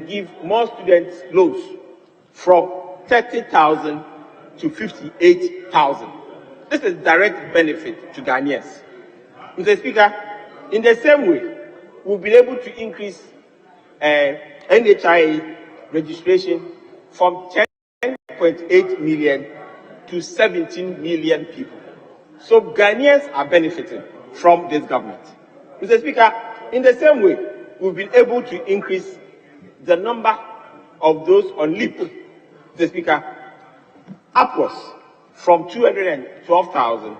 and give more students loans from 30,000 to 58,000. This is direct benefit to Ghanaians. Mr. Speaker, in the same way, we'll be able to increase NHIA registration from 10.8 million to 17 million people. So Ghanaians are benefiting from this government. Mr. Speaker, in the same way, we've been able to increase the number of those on leave, Mr. Speaker, upwards from 212,000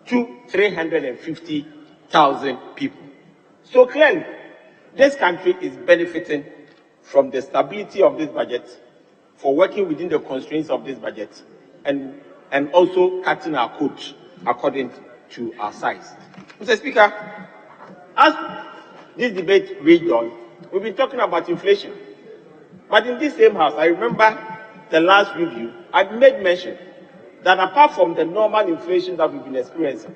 to 350,000 people. So clearly, this country is benefiting from the stability of this budget, for working within the constraints of this budget, and also cutting our coat according to our size. Mr. Speaker, as this debate raged on, we've been talking about inflation. But in this same house, I remember the last review, I made mention that apart from the normal inflation that we've been experiencing,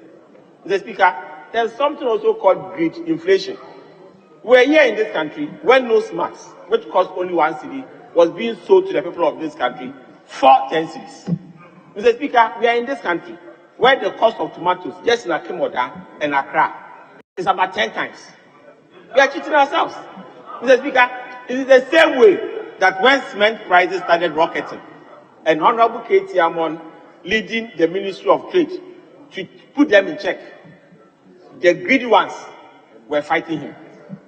Mr. Speaker, there's something also called greed inflation. We're here in this country when nose masks, which cost only 1 cedi, was being sold to the people of this country for 10 cedis. Mr. Speaker, we are in this country where the cost of tomatoes just in Akimoda and Accra is about 10 times. We are cheating ourselves. Mr. Speaker, it is the same way that when cement prices started rocketing, and Honorable K.T. Amon leading the Ministry of Trade to put them in check, the greedy ones were fighting him.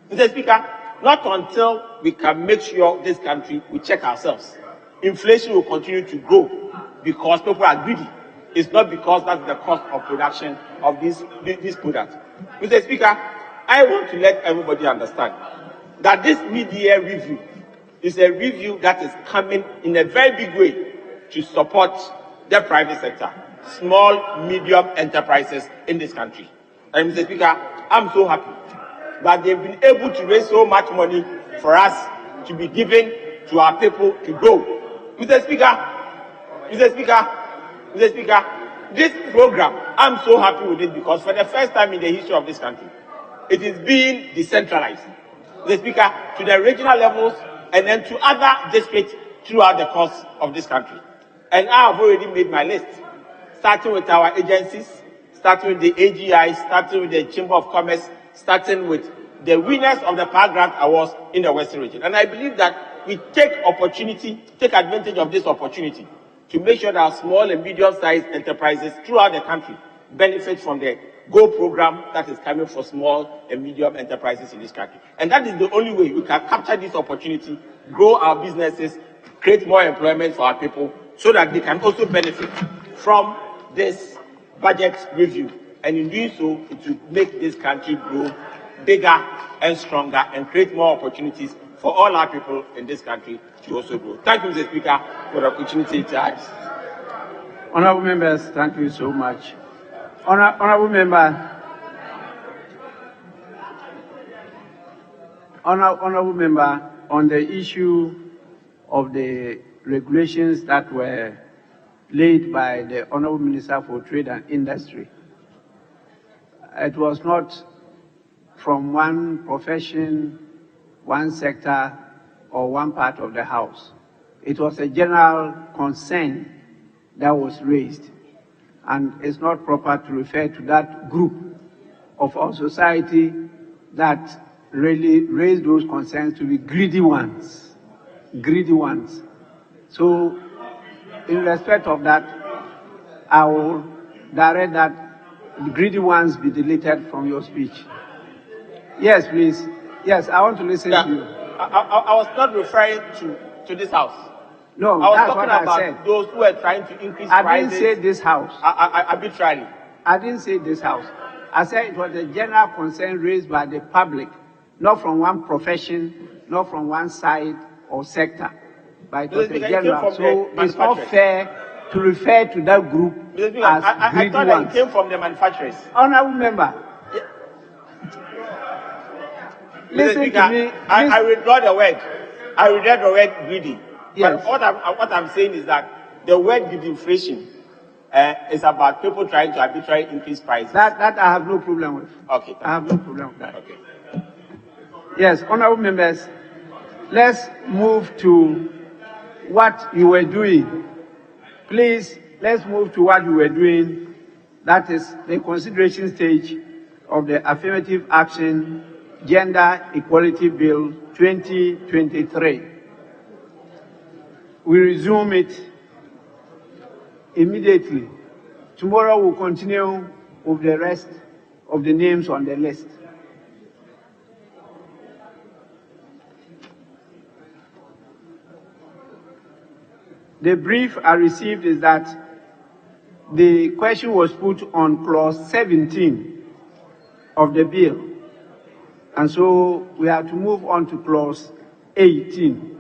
Mr. Speaker, not until we can make sure this country will check ourselves, inflation will continue to grow because people are greedy. It's not because that's the cost of production of this product. Mr. Speaker, I want to let everybody understand that this mid-year review is a review that is coming in a very big way to support the private sector, small, medium enterprises in this country. And Mr. Speaker, I'm so happy that they've been able to raise so much money for us to be given to our people to grow. Mr. Speaker, this program, I'm so happy with it because for the first time in the history of this country, it is being decentralized. Mr. Speaker, to the regional levels and then to other districts throughout the course of this country. And I have already made my list, starting with our agencies, starting with the AGI, starting with the Chamber of Commerce, starting with the winners of the Power Grant Awards in the Western region. And I believe that we take advantage of this opportunity to make sure that our small and medium-sized enterprises throughout the country benefit from the GO program that is coming for small and medium enterprises in this country. And that is the only way we can capture this opportunity, grow our businesses, create more employment for our people, so that they can also benefit from this budget review. And in doing so, it will make this country grow bigger and stronger and create more opportunities for all our people in this country to also grow. Thank you, Mr. Speaker, for the opportunity to ask. Honorable members, thank you so much. Honorable member, on the issue of the regulations that were laid by the Honorable Minister for Trade and Industry, it was not from one profession, one sector, or one part of the House. It was a general concern that was raised. And it's not proper to refer to that group of our society that really raised those concerns to be greedy ones. Greedy ones. So, in respect of that, I will direct that the greedy ones be deleted from your speech. Yes, please. Yes, I want to listen to you. I was not referring to this house. No, I was that's talking what about I said. those who are trying to increase I prices. didn't say this house. Arbitrarily. I didn't say this house. I said it was a general concern raised by the public, not from one profession, not from one side or sector, but it was a general. So it's not fair to refer to that group as greedy I thought ones. that it came from the manufacturers. Honorable member, listen to me. I withdraw the word. I withdraw the word greedy. Yes. But what I'm saying is that the word greedy inflation is about people trying to arbitrarily increase prices. That I have no problem with. Okay. I have no problem with that. Okay. Yes, honorable members, let's move to what you were doing. Please, let's move to what you were doing. That is the consideration stage of the Affirmative Action Gender Equality Bill 2023. We resume it immediately. Tomorrow we'll continue with the rest of the names on the list. The brief I received is that the question was put on clause 17 of the bill, and so we have to move on to clause 18.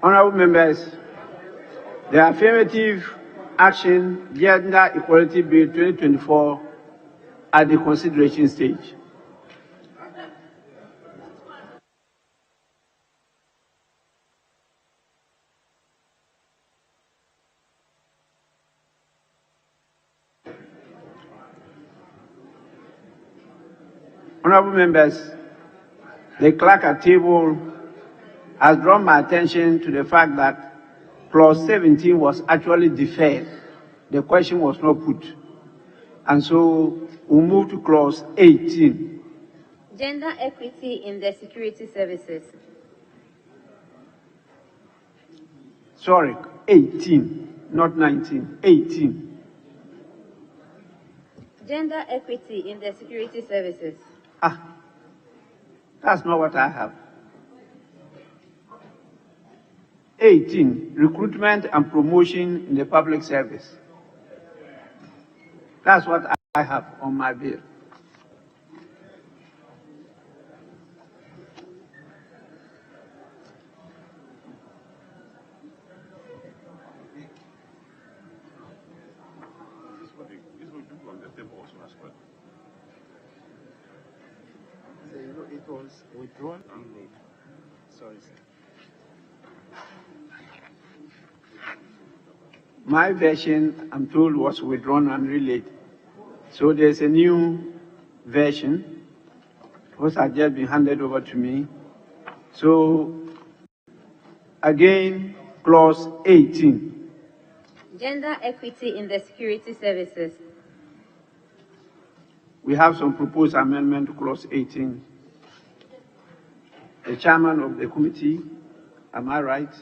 Honorable members, the Affirmative Action Gender Equality Bill 2024 at the consideration stage. Honorable members, the clerk at table has drawn my attention to the fact that clause 17 was actually deferred. The question was not put. And so we'll move to clause 18. Gender equity in the security services. Sorry, 18, not 19, 18. Gender equity in the security services. That's not what I have. 18, recruitment and promotion in the public service. That's what I have on my bill. This will be on the table also as well. It was withdrawn and made. Sorry, sir. My version, I'm told, was withdrawn and relayed. So there's a new version, which has just been handed over to me. So, again, clause 18. Gender equity in the security services. We have some proposed amendment to clause 18. The chairman of the committee, am I right?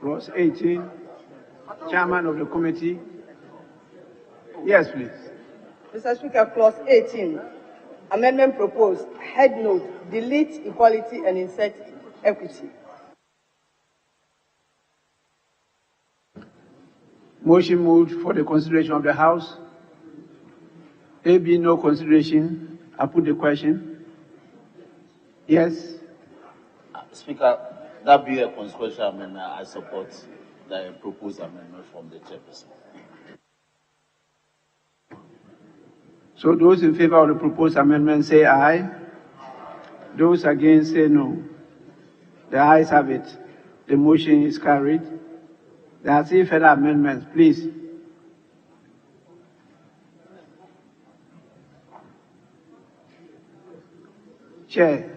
Clause 18, chairman of the committee. Yes, please. Mr. Speaker, clause 18, amendment proposed, head note, delete equality and insert equity. Motion moved for the consideration of the House. There be no consideration. I put the question. Yes. Speaker, that be a consequential amendment. I support the proposed amendment from the chairperson. So those in favor of the proposed amendment say aye. Those against say no. The ayes have it. The motion is carried. There are 3 further amendments, please. Chair.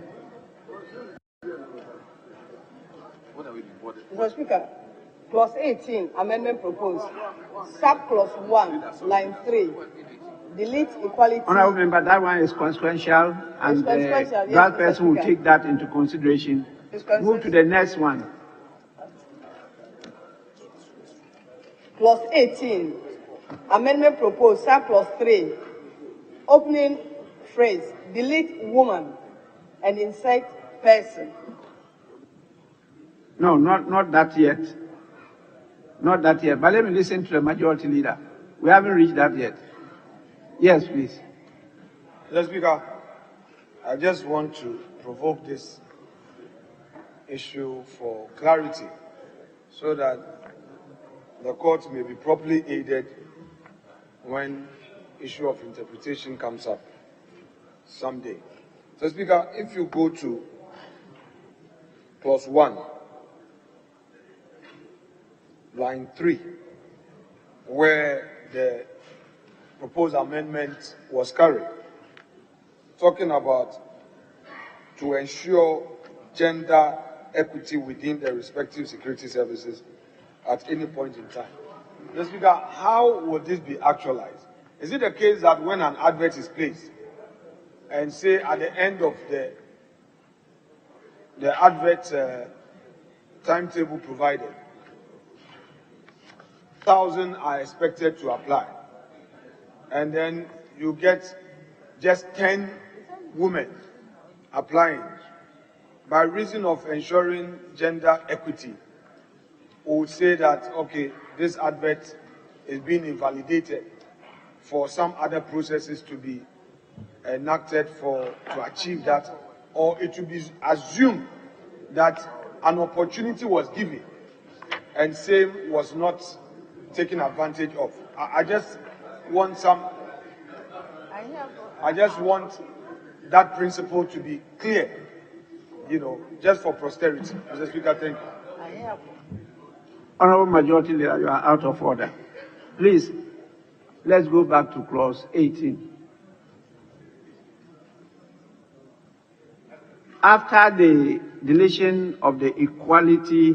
Mr. Speaker, clause 18, amendment proposed, sub-clause 1, line 3, delete equality. Honorable member, that one is consequential, and that person will take that into consideration. Move to the next one. Clause 18, amendment proposed, sub-clause 3, opening phrase, delete woman and insert person. No, not that yet. Not that yet. But let me listen to the majority leader. We haven't reached that yet. Yes, please. Mr. Speaker, I just want to provoke this issue for clarity so that the court may be properly aided when issue of interpretation comes up someday. So, Speaker, if you go to clause 1, line 3, where the proposed amendment was carried, talking about to ensure gender equity within the respective security services at any point in time. Mr. Speaker, how will this be actualized? Is it the case that when an advert is placed and say at the end of the advert timetable provided, 1,000 are expected to apply, and then you get just 10 women applying, by reason of ensuring gender equity, we would say that, okay, this advert is being invalidated for some other processes to be enacted to achieve that, or it will be assumed that an opportunity was given and same was not taken advantage of. I just want that principle to be clear, just for posterity. Mr. Speaker, thank you. Honorable Majority Leader, you are out of order. Please, let's go back to clause 18. After the deletion of the equality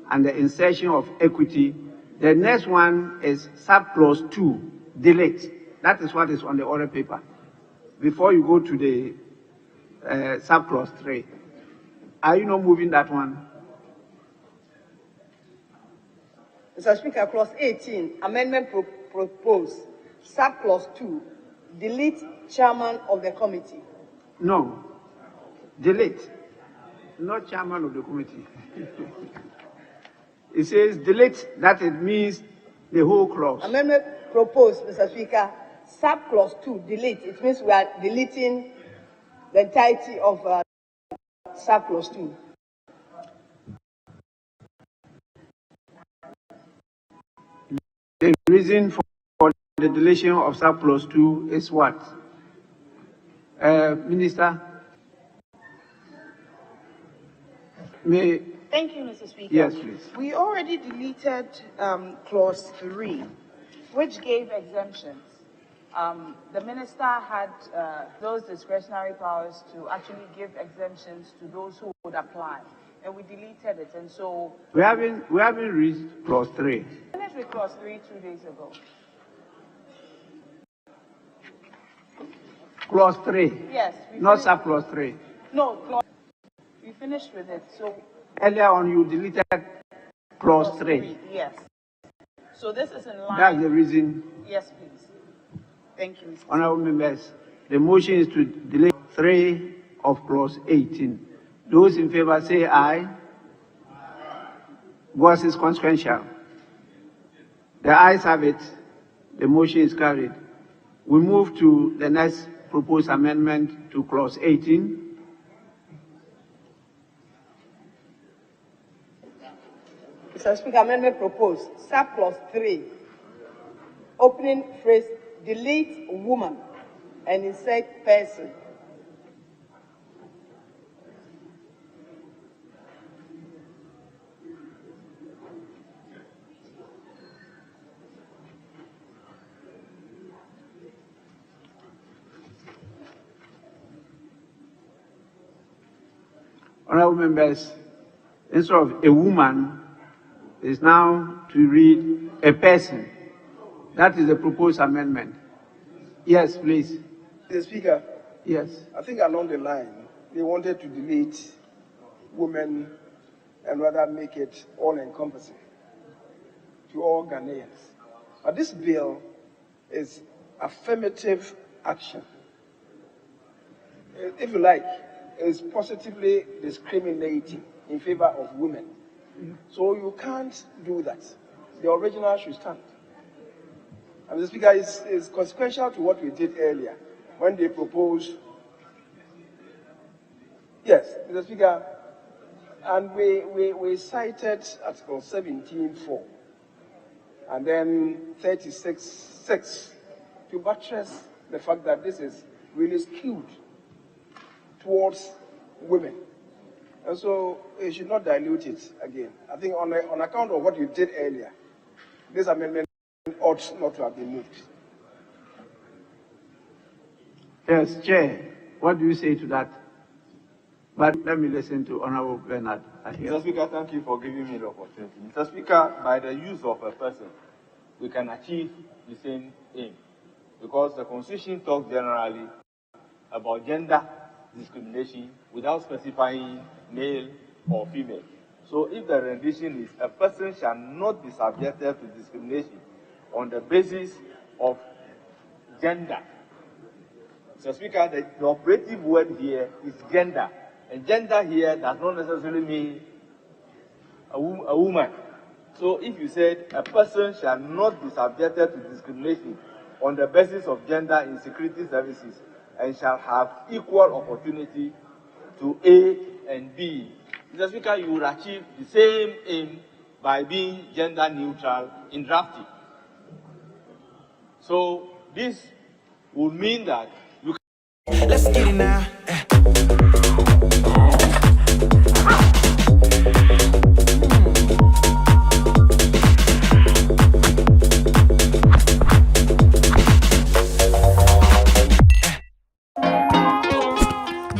and the insertion of equity, the next one is subclause 2, delete. That is what is on the order paper. Before you go to the subclause 3. Are you not moving that one? Mr. Speaker, clause 18, amendment proposed, subclause 2, delete chairman of the committee. No, delete, not chairman of the committee. It says delete, that it means the whole clause. Amendment proposed, Mr. Speaker, subclause 2, delete. It means we are deleting the entirety of subclause 2. The reason for the deletion of subclause 2 is what? Minister? Thank you, Mr. Speaker. Yes, please. We already deleted clause 3, which gave exemptions. The minister had those discretionary powers to actually give exemptions to those who would apply, and we deleted it. And so we haven't reached clause 3. We finished with clause 3 2 days ago. Clause 3. Yes. Not subclause 3. No, we finished with it. So earlier on, you deleted clause 3. Yes. So this is in line. That's the reason. Yes, please. Thank you, Mr. Honorable members, the motion is to delete 3 of clause 18. Those in favor say aye. Voice is consequential. The ayes have it. The motion is carried. We move to the next proposed amendment to clause 18. Mr. Speaker, amendment proposed, subclause 3, opening phrase, delete woman and insert person. Honorable members, instead of a woman, is now to read a person. That is the proposed amendment. Yes, please. Mr. Speaker. Yes. I think along the line, they wanted to delete women and rather make it all-encompassing to all Ghanaians. But this bill is affirmative action. If you like, is positively discriminating in favor of women. So you can't do that. The original should stand. And the Speaker is consequential to what we did earlier when they proposed. Yes, Mr. Speaker, and we cited Article 17.4 and then 36.6 to buttress the fact that this is really skewed towards women. And so you should not dilute it again. I think on account of what you did earlier, this amendment ought not to have been moved. Yes, Chair, what do you say to that? But let me listen to Honorable Bernard. Mr. Speaker, thank you for giving me the opportunity. Mr. Speaker, by the use of a person, we can achieve the same aim. Because the Constitution talks generally about gender discrimination without specifying male or female. So if the rendition is a person shall not be subjected to discrimination on the basis of gender. Mr. Speaker, the operative word here is gender. And gender here does not necessarily mean a woman. So if you said a person shall not be subjected to discrimination on the basis of gender in security services and shall have equal opportunity to A and B, Mr. Speaker, you will achieve the same aim by being gender neutral in drafting. So this would mean that you can. Let's get it now.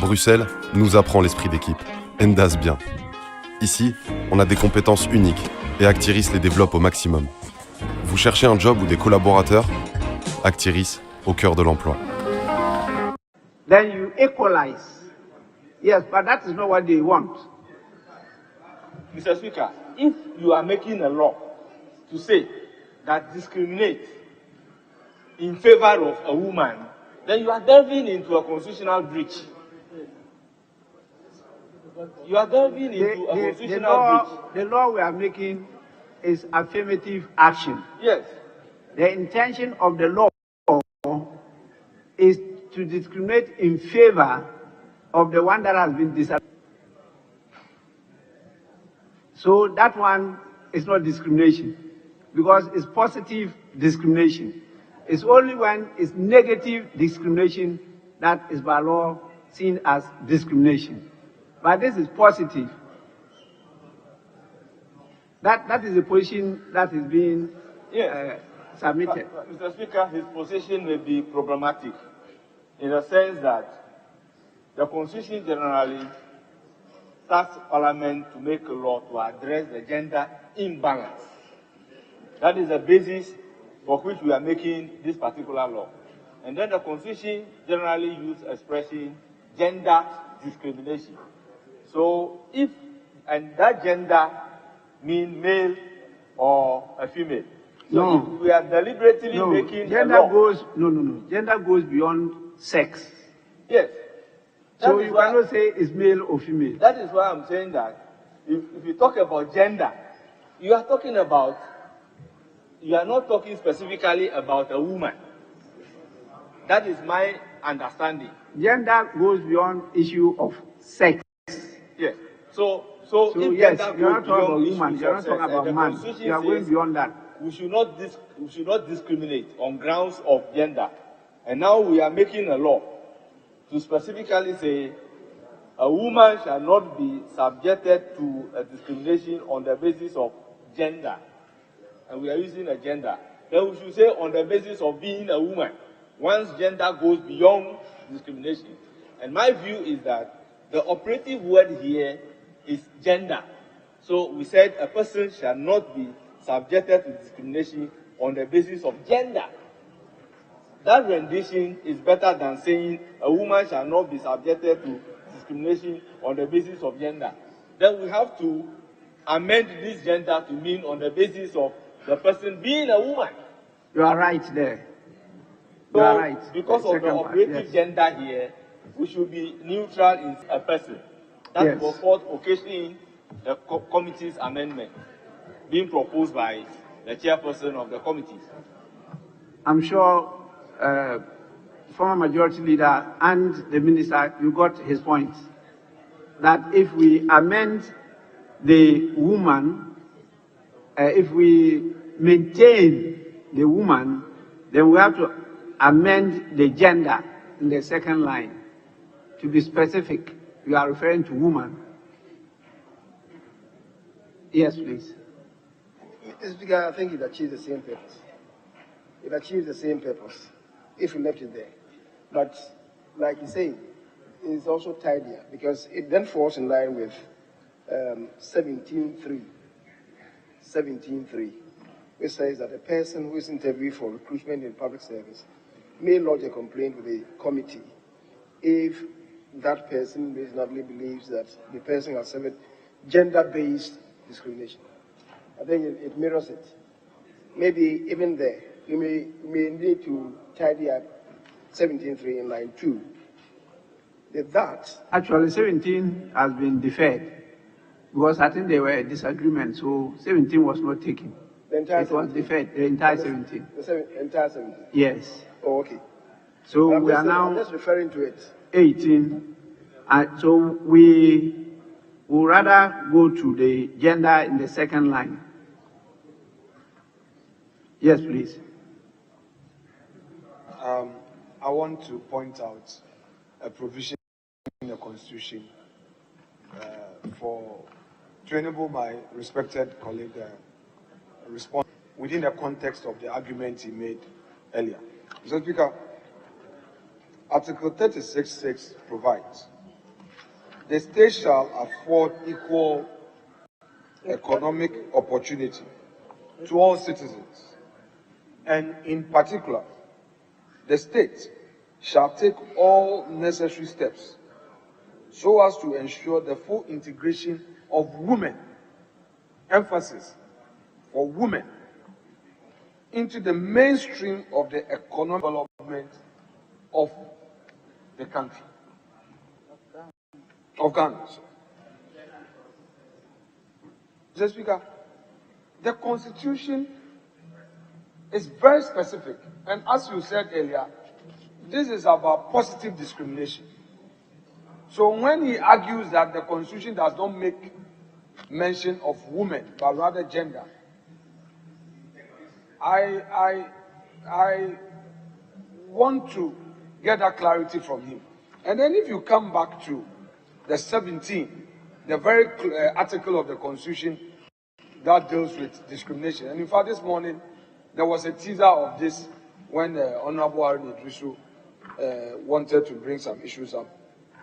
Bruxelles nous apprend l'esprit d'équipe. Endas bien. Ici, on a des compétences uniques et Actiris les développe au maximum. Vous cherchez un job ou des collaborateurs? Actiris, au cœur de l'emploi. Then you equalize. Yes, but that is not what they want. Mr. Speaker, if you are making a law to say that discriminates in favor of a woman, then you are delving into a constitutional breach. You are delving into a constitutional breach. The law we are making is affirmative action. Yes. The intention of the law is to discriminate in favor of the one that has been disabled. So that one is not discrimination because it's positive discrimination. It's only when it's negative discrimination that is by law seen as discrimination. But this is positive. That is the position that is being submitted. Mr. Speaker, his position may be problematic in the sense that the Constitution generally tasks Parliament to make a law to address the gender imbalance. That is the basis for which we are making this particular law. And then the Constitution generally uses expression gender discrimination. So if, and that gender mean male or a female. So no. If we are deliberately making gender a law, goes, gender goes beyond sex. Yes. So you cannot say it's male or female. That is why I'm saying that if you talk about gender, you are talking about, you are not talking specifically about a woman. That is my understanding. Gender goes beyond issue of sex. Yes. So if yes, gender you're not goes talking about beyond woman, you're not talking about man. You are going beyond that. We should not discriminate on grounds of gender. And now we are making a law to specifically say a woman shall not be subjected to a discrimination on the basis of gender. And we are using a gender. Then we should say on the basis of being a woman. Once gender goes beyond discrimination. And my view is that the operative word here is gender. So we said a person shall not be subjected to discrimination on the basis of gender. That rendition is better than saying a woman shall not be subjected to discrimination on the basis of gender. Then we have to amend this gender to mean on the basis of the person being a woman. You are right there. So, you are right. Because of the operative gender here, we should be neutral in a person. That was what occasioning the committee's amendment being proposed by the chairperson of the committee? I'm sure former majority leader and the minister, you got his point, that if we amend the woman, if we maintain the woman, then we have to amend the gender in the second line. To be specific, you are referring to woman. Yes, please. Mr. Speaker, I think it achieves the same purpose. It achieves the same purpose if we left it there. But like you say, it's also tidier because it then falls in line with 17.3, which says that a person who is interviewed for recruitment in public service may lodge a complaint with the committee if that person reasonably believes that the person has suffered gender-based discrimination. I think it mirrors it. Maybe even there, we may need to tidy up 17.3 in line 2. Actually, 17 has been deferred because I think there were disagreements, so 17 was not taken. The entire it was deferred, the entire 17. The entire 17? Yes. Oh, okay. So we are now I'm just referring to it. 18. So we would rather go to the gender in the second line. Yes, please. I want to point out a provision in the Constitution to enable my respected colleague respond within the context of the argument he made earlier. Mr. Speaker, Article 36(6) provides, the state shall afford equal economic opportunity to all citizens, and in particular, the state shall take all necessary steps so as to ensure the full integration of women, emphasis for women, into the mainstream of the economic development of the country, of Ghana. Mr. Speaker, the Constitution is very specific, and as you said earlier, this is about positive discrimination. So when he argues that the Constitution does not make mention of women, but rather gender, I want to get that clarity from him. And then if you come back to the 17, the very article of the Constitution that deals with discrimination. And in fact, this morning, there was a teaser of this when Honorable Aaron Idrisu wanted to bring some issues up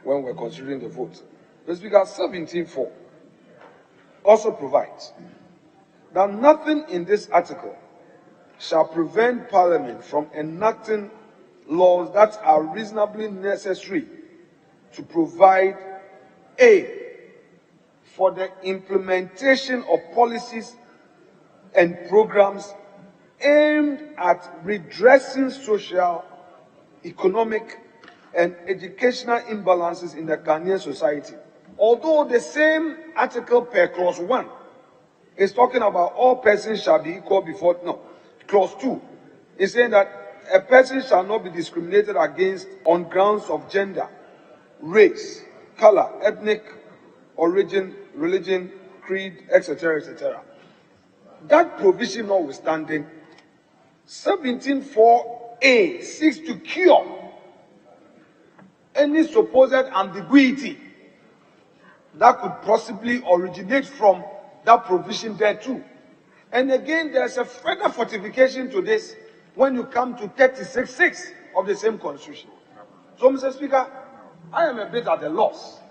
when we're considering the vote. The Speaker, 17.4 also provides that nothing in this article shall prevent Parliament from enacting laws that are reasonably necessary to provide A, for the implementation of policies and programs aimed at redressing social, economic, and educational imbalances in the Ghanaian society. Although the same article per clause 1 is talking about all persons shall be equal before, no, clause 2 is saying that a person shall not be discriminated against on grounds of gender, race, color, ethnic origin, religion, creed, etc., etc. That provision notwithstanding, 17.4a seeks to cure any supposed ambiguity that could possibly originate from that provision there too. And again, there's a further fortification to this when you come to 36(6) of the same Constitution. So, Mr. Speaker, I am a bit at a loss.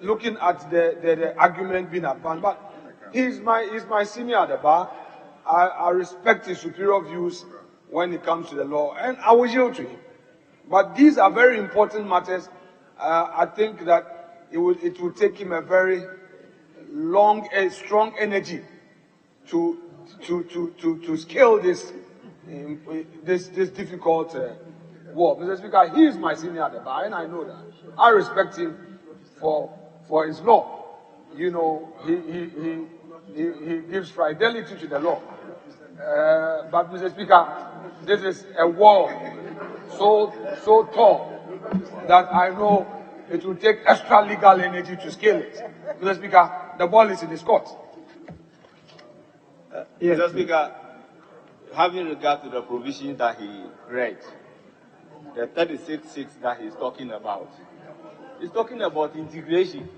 Looking at the argument being advanced, but he's my senior at the bar. I respect his superior views when it comes to the law, and I will yield to him. But these are very important matters. I think that it will take him a very strong energy to scale this difficult Well, Mr. Speaker, he is my senior at the bar, and I know that. I respect him for his law. You know, he gives fidelity to the law. But Mr. Speaker, this is a wall so tall that I know it will take extra legal energy to scale it. Mr. Speaker, the ball is in his court. Yes. Mr. Speaker, having regard to the provisions that he read, the 36.6 that he's talking about integration.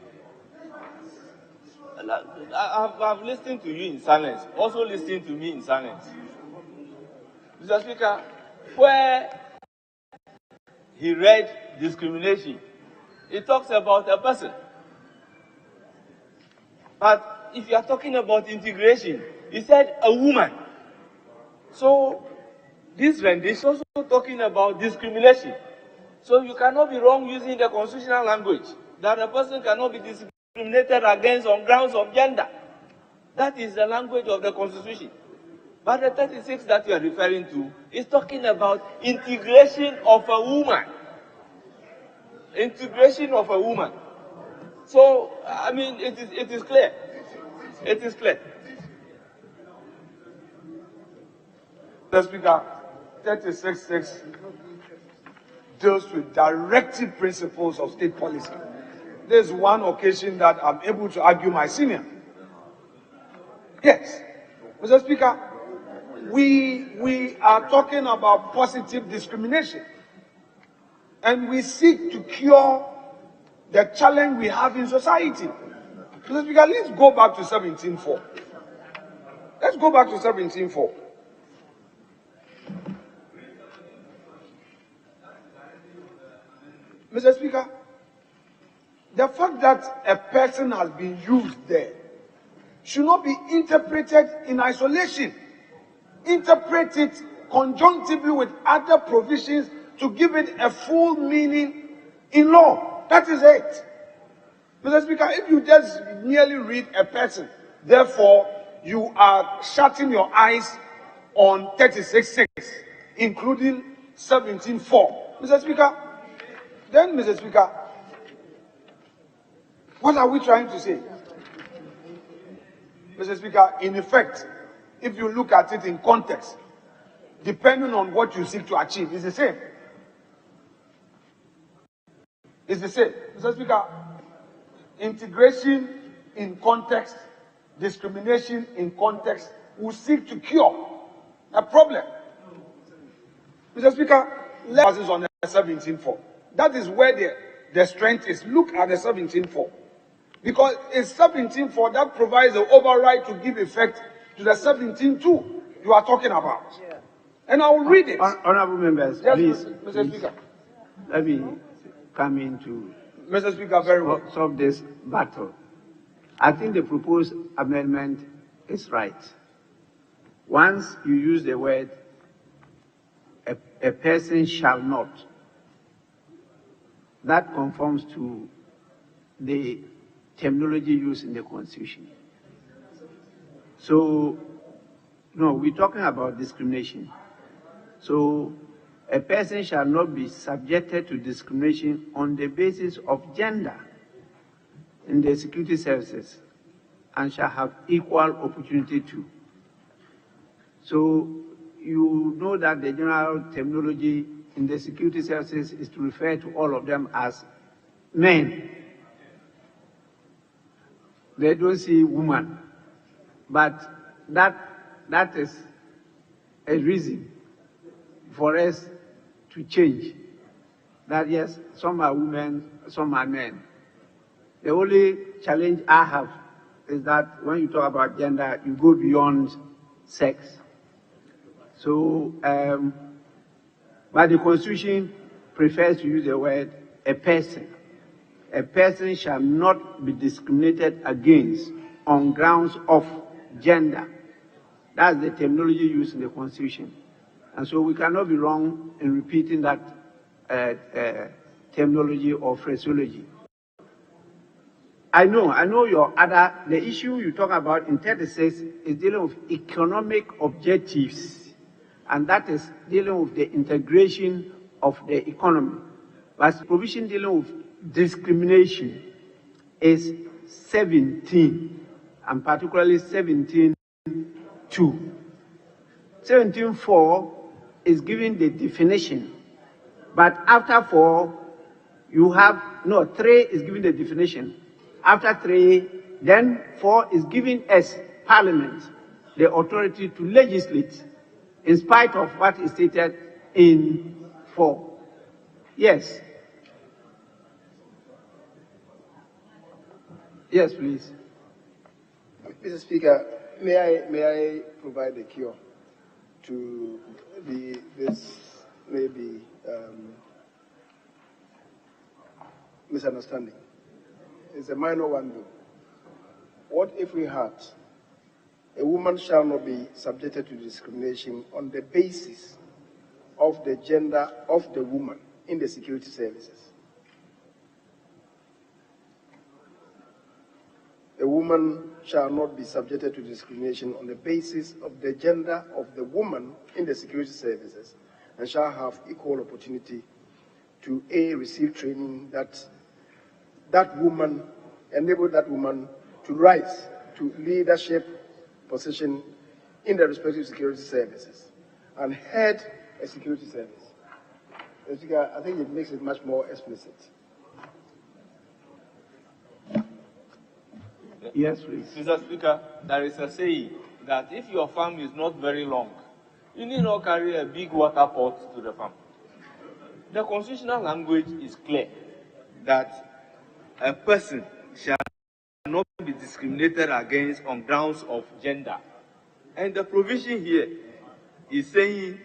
And I've listened to you in silence, also listening to me in silence. Mr. Speaker, where he read discrimination, he talks about a person. But if you are talking about integration, he said a woman. So this rendition is also talking about discrimination. So you cannot be wrong using the constitutional language that a person cannot be discriminated against on grounds of gender. That is the language of the Constitution. But the 36 that you are referring to is talking about integration of a woman. Integration of a woman. So, I mean, it is clear. It is clear. Mr. Speaker, 36.6 deals with directive principles of state policy. There's one occasion that I'm able to argue my senior. Yes. Mr. Speaker, we are talking about positive discrimination. And we seek to cure the challenge we have in society. Mr. Speaker, let's go back to 17.4. Let's go back to 17.4. Mr. Speaker, the fact that a person has been used there should not be interpreted in isolation. Interpret it conjunctively with other provisions to give it a full meaning in law. That is it. Mr. Speaker, if you just merely read a person, therefore you are shutting your eyes on 36.6, including 17.4. Mr. Speaker, then, Mr. Speaker, what are we trying to say? Mr. Speaker, in effect, if you look at it in context, depending on what you seek to achieve, it's the same. It's the same. Mr. Speaker, integration in context, discrimination in context will seek to cure a problem. Mr. Speaker, let's on the 17.4. That is where the strength is. Look at the 17.4. Because it's 17.4 that provides the override to give effect to the 17.2 you are talking about. Yeah. And I will read it. Honorable members, yes, please. Mr. Speaker. Let me come in to Mr. Speaker, very well. Solve this battle. I think the proposed amendment is right. Once you use the word, a person shall not, that conforms to the terminology used in the Constitution. So, no, we're talking about discrimination. So, a person shall not be subjected to discrimination on the basis of gender in the security services and shall have equal opportunity to. So, you know that the general terminology in the security services is to refer to all of them as men. They don't see woman. But that is a reason for us to change. That yes, some are women, some are men. The only challenge I have is that when you talk about gender, you go beyond sex. So, but the Constitution prefers to use the word a person. A person shall not be discriminated against on grounds of gender. That's the terminology used in the Constitution. And so we cannot be wrong in repeating that terminology or phraseology. I know the issue you talk about in 36 is dealing with economic objectives, and that is dealing with the integration of the economy. But provision dealing with discrimination is 17, and particularly 17.2. 17.4 is giving the definition, but after 4, you have, no, 3 is giving the definition. After 3, then 4 is giving us, Parliament, the authority to legislate, in spite of what is stated in 4. Yes. Yes, please. Mr. Speaker, may I provide a cure to this maybe misunderstanding? It's a minor one though. What if we had a woman shall not be subjected to discrimination on the basis of the gender of the woman in the security services? A woman shall not be subjected to discrimination on the basis of the gender of the woman in the security services, and shall have equal opportunity to receive training that woman, enable that woman to rise to leadership position in the respective security services and head a security service. I think it makes it much more explicit. Yes, please. Mr. Speaker, there is a saying that if your farm is not very long, you need not carry a big water pot to the farm. The constitutional language is clear that a person shall not be discriminated against on grounds of gender. And the provision here is saying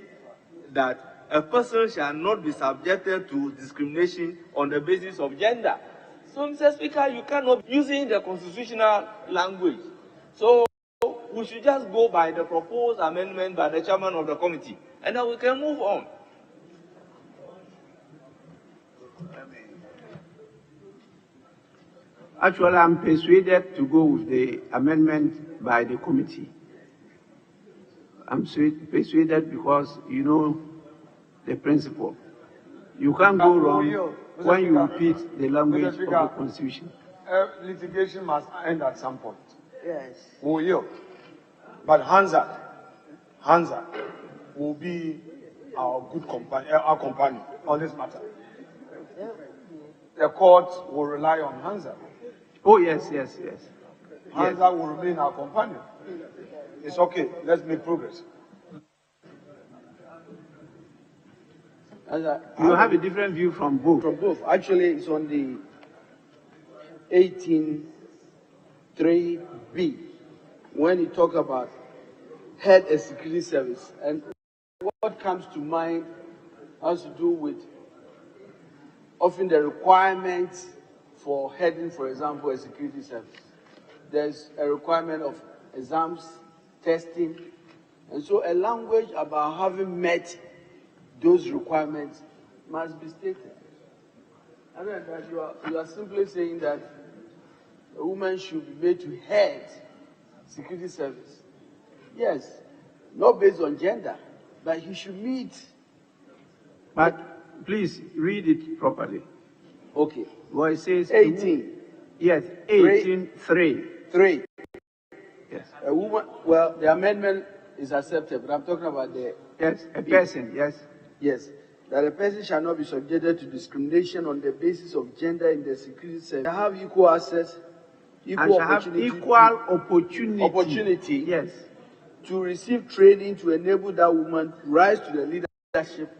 that a person shall not be subjected to discrimination on the basis of gender. So, Mr. Speaker, you cannot be using the constitutional language. So, we should just go by the proposed amendment by the chairman of the committee, and then we can move on. Actually, I'm persuaded to go with the amendment by the committee. I'm persuaded because you know the principle. You can't go wrong when you repeat the language of the Constitution. Litigation must end at some point. Yes. We will. But Hansa will be our good companion, our companion on this matter. The court will rely on Hansa. Oh, yes. Hansa will remain our companion. It's okay. Let's make progress. You have a different view from both. From both. Actually, it's on the 18.3b when you talk about head a security service. And what comes to mind has to do with often the requirements for heading, for example, a security service. There's a requirement of exams, testing, and so a language about having met those requirements must be stated. Other than that, you are simply saying that a woman should be made to head security service. Yes, not based on gender, but he should meet. But please read it properly. Okay. Well, it says 18. Yes, 18.3. 3. Yes. A woman. Well, the amendment is accepted, but I'm talking about the. Yes, a person. Yes. Yes, that a person shall not be subjected to discrimination on the basis of gender in the security service. They have equal access, equal opportunity. Yes. To receive training to enable that woman to rise to the leadership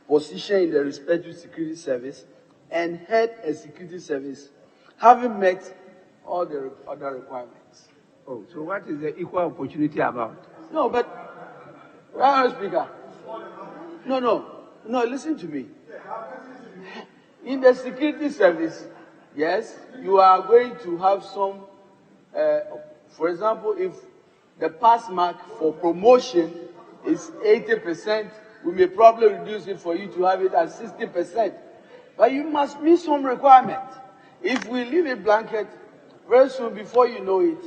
position in the respective security service and head a security service, having met all the other requirements. Oh, so what is the equal opportunity about? No, but, Mr. Speaker. No, listen to me. In the security service, yes, you are going to have some, for example, if the pass mark for promotion is 80%, we may probably reduce it for you to have it at 60%. But you must meet some requirements. If we leave a blanket, very soon before you know it,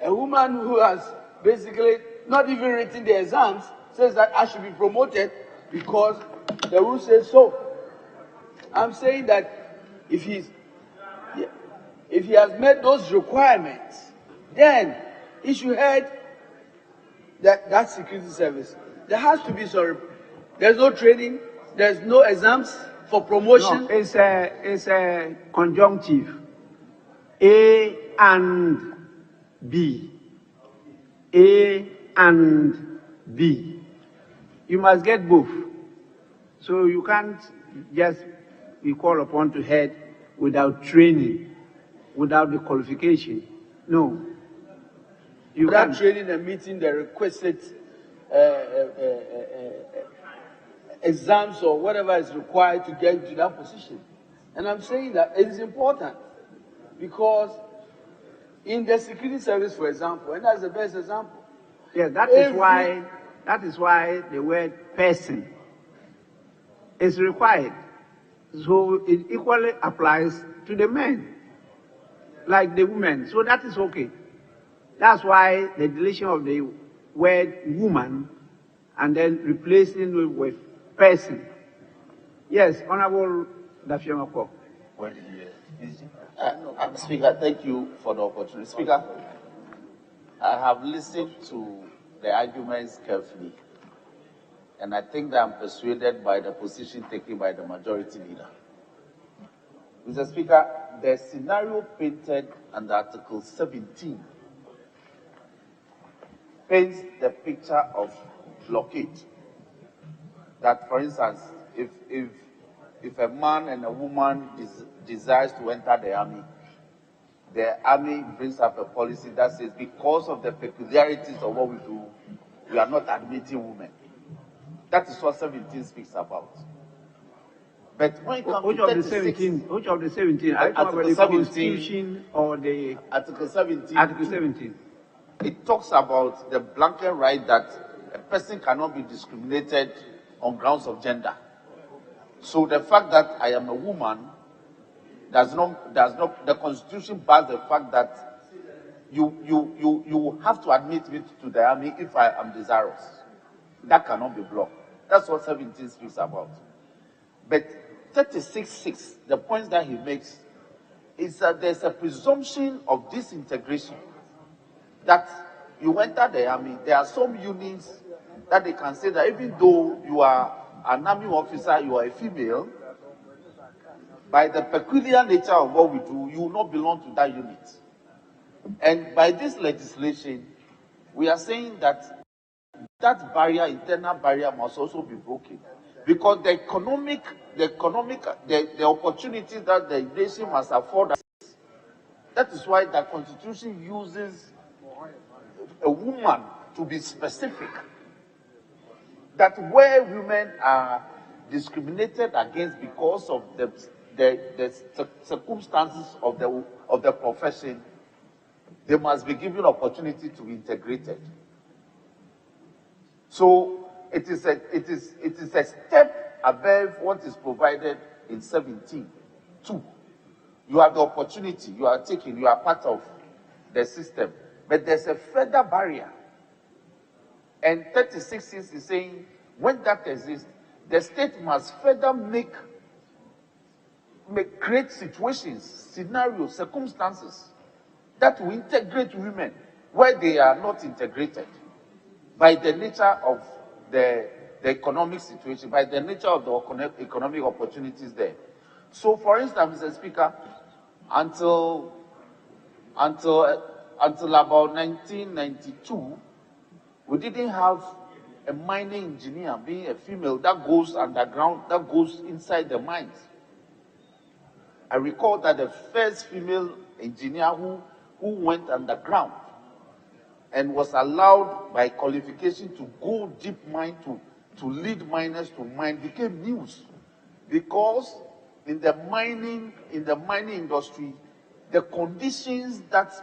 a woman who has basically not even written the exams says that I should be promoted, because the rule says so. I'm saying that if he has met those requirements, then he should head that security service. There has to be, there's no training, there's no exams for promotion. No, it's a conjunctive. A and B. A and B. You must get both. So you can't just be called upon to head without training, without the qualification. No. Without training and meeting the requisite exams or whatever is required to get to that position. And I'm saying that it is important because in the security service, for example, and that's the best example. Yeah, that is why the word person is required. So it equally applies to the men, like the women. So that is okay. That's why the deletion of the word woman and then replacing it with person. Yes, Honorable Dafiamako. Well, Speaker, thank you for the opportunity. Speaker, I have listened to the arguments carefully, and I think that I'm persuaded by the position taken by the majority leader. Mr. Speaker, the scenario painted under Article 17 paints the picture of blockade. That, for instance, if a man and a woman desires to enter the army brings up a policy that says because of the peculiarities of what we do, we are not admitting women. That is what 17 speaks about. But when it comes to 36, which of the 17? Article 17 Constitution or the Article 17? Article 17. It talks about the blanket right that a person cannot be discriminated on grounds of gender. So the fact that I am a woman does not the Constitution bars the fact that you have to admit me to the army if I am desirous. That cannot be blocked. That's what 17 speaks about. But 36.6, the point that he makes is that there's a presumption of disintegration. That you enter the army, there are some units that they can say that even though you are an army officer, you are a female, by the peculiar nature of what we do, you will not belong to that unit. And by this legislation, we are saying that that barrier, internal barrier, must also be broken. Because the opportunities that the nation must afford us, that is why the Constitution uses a woman to be specific. That where women are discriminated against because of the circumstances of the profession, they must be given opportunity to be integrated. So it is a step above what is provided in 17. 2. You have the opportunity, you are taken, you are part of the system. But there's a further barrier. And 36 is saying, when that exists, the state must further create situations, scenarios, circumstances that will integrate women where they are not integrated by the nature of the economic situation, by the nature of the economic opportunities there. So, for instance, Mr. Speaker, until about 1992, we didn't have a mining engineer being a female that goes underground, that goes inside the mines. I recall that the first female engineer who went underground and was allowed by qualification to go deep mine to lead miners to mine became news, because in the mining industry, the conditions that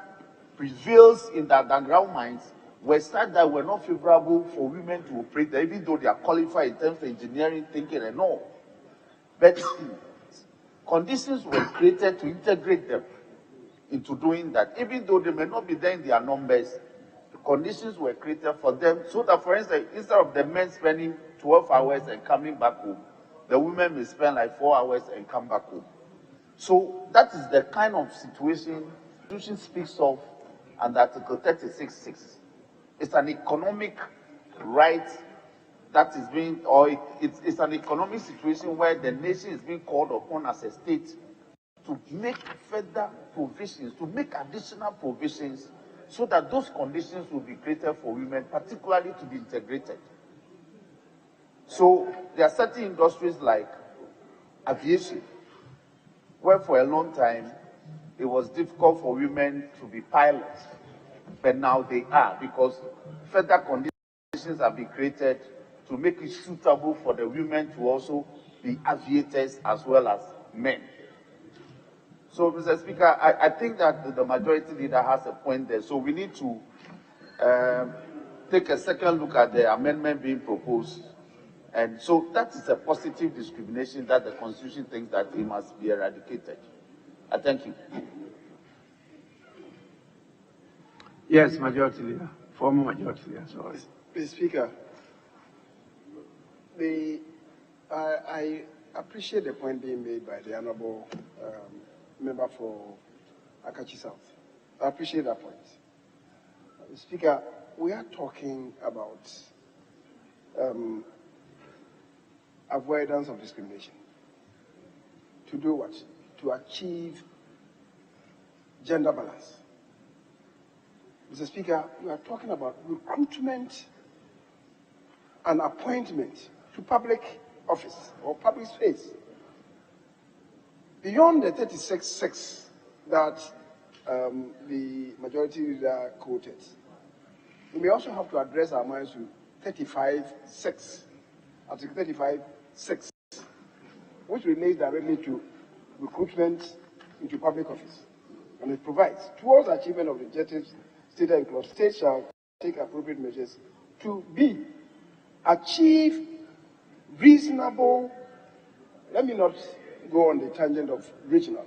prevails in the underground mines were such that were not favorable for women to operate there, even though they are qualified in terms of engineering, thinking, and all. But conditions were created to integrate them into doing that, even though they may not be there in their numbers. The conditions were created for them so that, for instance, instead of the men spending 12 hours and coming back home. The women may spend like 4 hours and come back home. So that is the kind of situation the Constitution speaks of under Article 36(6). It's an economic right that is being, or it's an economic situation where the nation is being called upon as a state to make further provisions, to make additional provisions so that those conditions will be created for women, particularly to be integrated. So there are certain industries like aviation, where for a long time it was difficult for women to be pilots, but now they are, because further conditions have been created to make it suitable for the women to also be aviators as well as men. So, Mr. Speaker, I think that the majority leader has a point there. So we need to take a second look at the amendment being proposed. And so that is a positive discrimination that the Constitution thinks that it must be eradicated. I thank you. Yes, Majority Leader. Former Majority Leader, sorry. Mr. Speaker, I appreciate the point being made by the Honorable Member for Akachi South. I appreciate that point. Speaker, we are talking about avoidance of discrimination. To do what? To achieve gender balance. Mr. Speaker, we are talking about recruitment and appointment to public office or public space. Beyond the 36(6) that the majority leader quoted, we may also have to address our minds to 35(6), Article 35(6), which relates directly to recruitment into public office. And it provides, towards achievement of the objectives stated in clause, states shall take appropriate measures to be achieve reasonable, let me not go on the tangent of regional,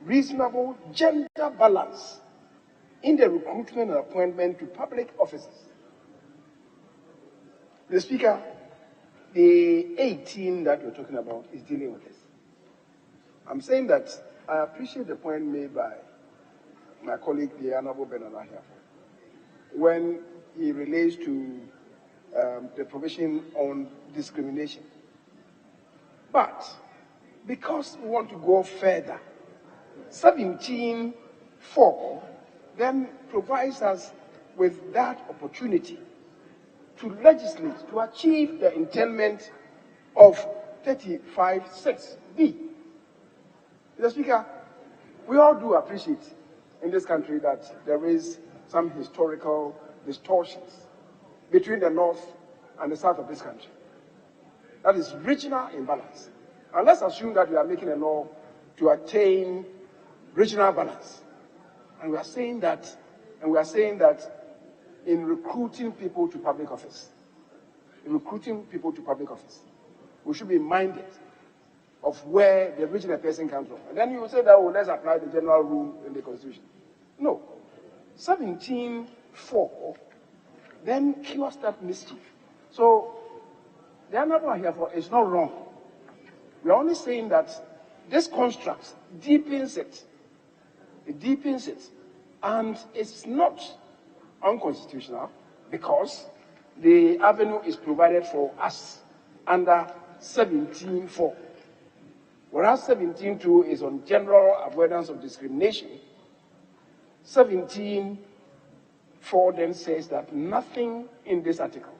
reasonable gender balance in the recruitment and appointment to public offices. The Speaker, the 18 that we're talking about is dealing with this. I'm saying that I appreciate the point made by my colleague, the Honorable Benala here, when he relates to the provision on discrimination. But because we want to go further, 17(4) then provides us with that opportunity to legislate, to achieve the intent of 35(6)(b). Mr. Speaker, we all do appreciate in this country that there is some historical distortions between the north and the south of this country. That is regional imbalance. And let's assume that we are making a law to attain regional balance. And we are saying that in recruiting people to public office, we should be minded of where the regional person comes from. And then you will say that, oh, let's apply the general rule in the Constitution. No. 17(4) then cures that mischief. So the Honorable here for is not wrong. We are only saying that this construct deepens it. It deepens it. And it's not unconstitutional because the avenue is provided for us under 17(4). Whereas 17(2) is on general avoidance of discrimination, 17(4) then says that nothing in this article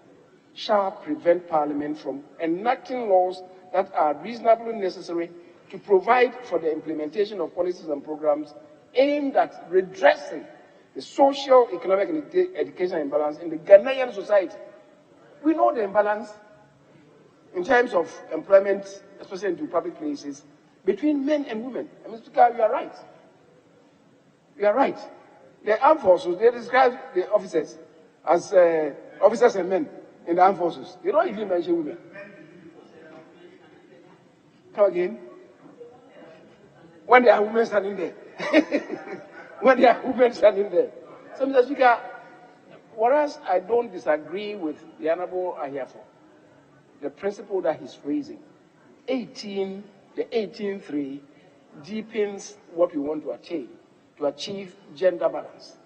shall prevent Parliament from enacting laws that are reasonably necessary to provide for the implementation of policies and programs aimed at redressing the social, economic, and educational imbalance in the Ghanaian society. We know the imbalance in terms of employment, especially in public places, between men and women. And Mr. Speaker, you are right. You are right. The armed forces, they describe the officers as officers and men in the armed forces. They don't even mention women. Come again. When there are women standing there. When there are women standing there. So, Mr. Speaker, whereas I don't disagree with the Honorable Ahiafo, the principle that he's raising. The 18.3 deepens what we want to achieve gender balance.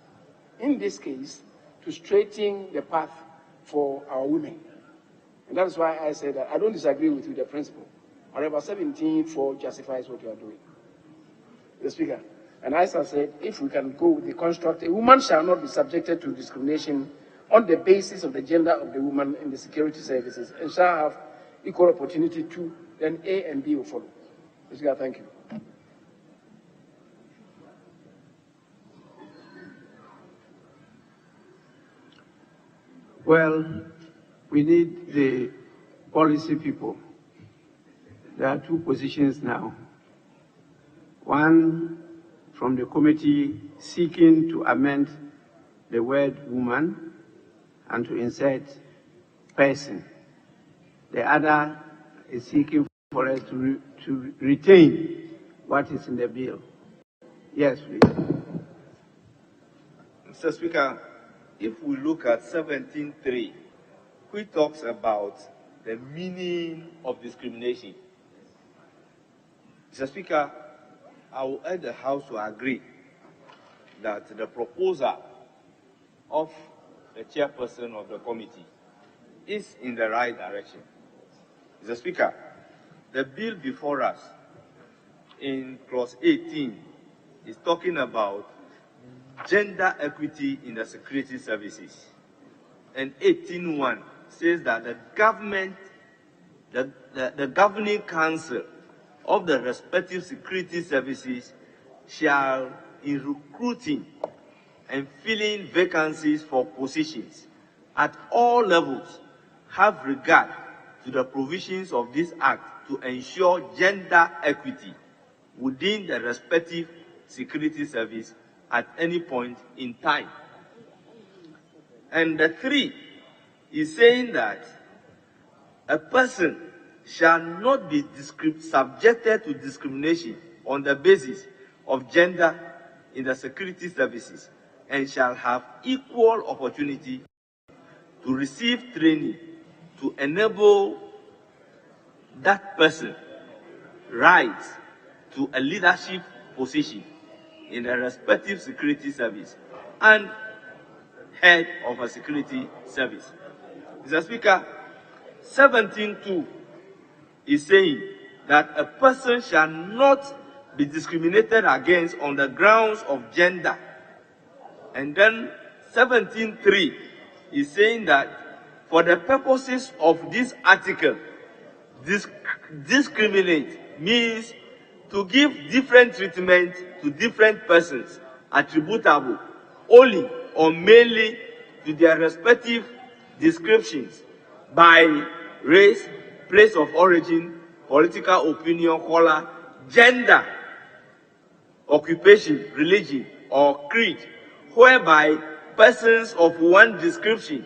In this case, to straighten the path for our women. And that is why I said that I don't disagree with you, the principle. However, 17.4 justifies what you are doing. The Speaker. And as I said, if we can go with the construct, a woman shall not be subjected to discrimination on the basis of the gender of the woman in the security services and shall have equal opportunity to, then A and B will follow. Mr. Speaker, thank you. Well, we need the policy people. There are two positions now. One from the committee seeking to amend the word woman and to insert person. The other is seeking for us to retain what is in the bill. Yes, please. Mr. Speaker, if we look at 17.3, which talks about the meaning of discrimination, Mr. Speaker, I will urge the House to agree that the proposal of the chairperson of the committee is in the right direction. Mr. Speaker, the bill before us in clause 18 is talking about gender equity in the security services. And 18.1 says that the government, the governing council of the respective security services shall, in recruiting and filling vacancies for positions at all levels, have regard to the provisions of this act to ensure gender equity within the respective security service at any point in time. And the 3 is saying that a person shall not be subjected to discrimination on the basis of gender in the security services and shall have equal opportunity to receive training to enable that person rise to a leadership position in the respective security service and head of a security service. Mr. Speaker, 17.2 is saying that a person shall not be discriminated against on the grounds of gender. And then 17.3 is saying that for the purposes of this article, discriminate means to give different treatment to different persons attributable only or mainly to their respective descriptions by race, place of origin, political opinion, color, gender, occupation, religion, or creed, whereby persons of one description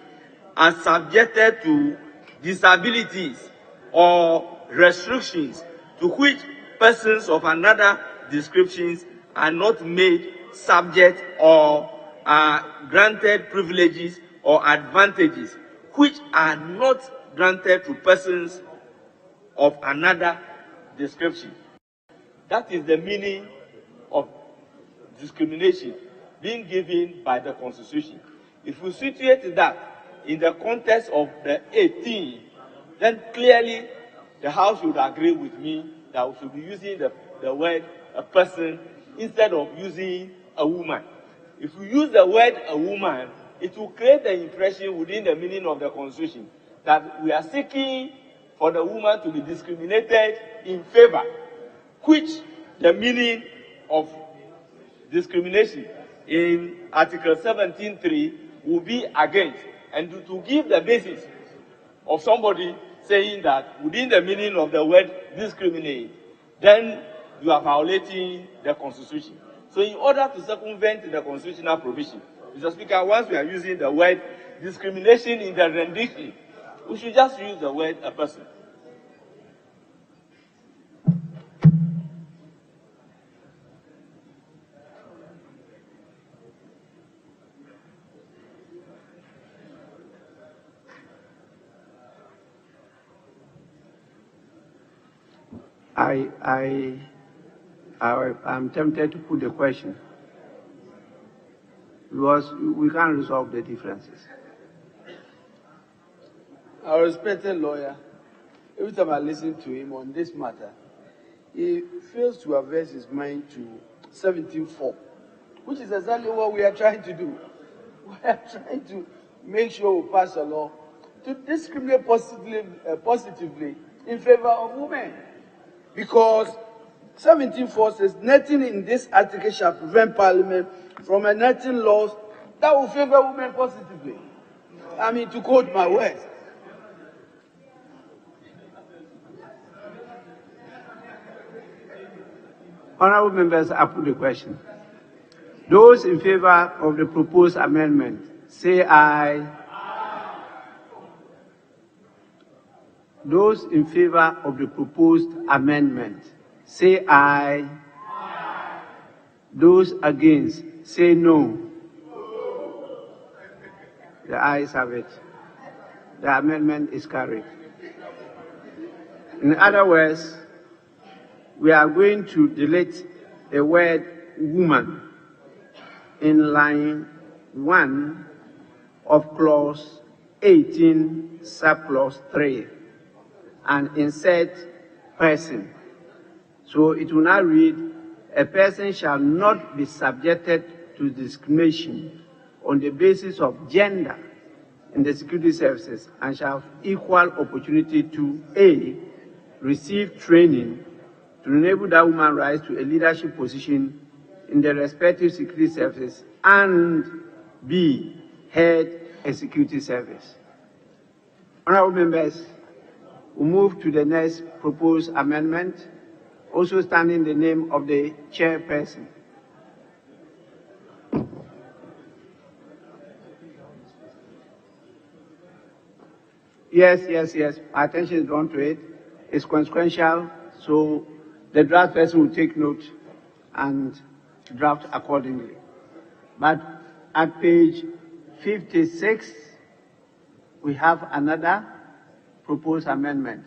are subjected to disabilities or restrictions to which persons of another descriptions are not made subject or are granted privileges or advantages which are not granted to persons of another description. That is the meaning of discrimination being given by the Constitution. If we situate that in the context of the 18, then clearly the House would agree with me that we should be using the word a person instead of using a woman. If we use the word a woman, it will create the impression within the meaning of the Constitution that we are seeking for the woman to be discriminated in favor, which the meaning of discrimination in Article 17.3 will be against, and to give the basis of somebody saying that within the meaning of the word discriminate, then you are violating the Constitution. So in order to circumvent the constitutional provision, Mr. Speaker, once we are using the word discrimination in the rendition, we should just use the word a person. I'm tempted to put the question because we can't resolve the differences. Our respected lawyer, every time I listen to him on this matter, he fails to averse his mind to 17.4, which is exactly what we are trying to do. We are trying to make sure we pass a law to discriminate positively in favor of women. Because 17.4 says, nothing in this article shall prevent Parliament from enacting laws that will favor women positively. I mean, to quote my words. Honorable members, I put the question. Those in favor of the proposed amendment, say aye. Those in favor of the proposed amendment, say aye. Those against, say no. The ayes have it. The amendment is carried. In other words, we are going to delete the word woman in line 1 of clause 18, subclause 3, and insert person. So it will now read, a person shall not be subjected to discrimination on the basis of gender in the security services and shall have equal opportunity to A, receive training to enable that woman rise to a leadership position in the respective security services, and B, head a security service. Honorable members, we move to the next proposed amendment, also standing the name of the chairperson. Yes. My attention is drawn to it. It's consequential, so the draft person will take note and draft accordingly. But at page 56, we have another proposed amendment.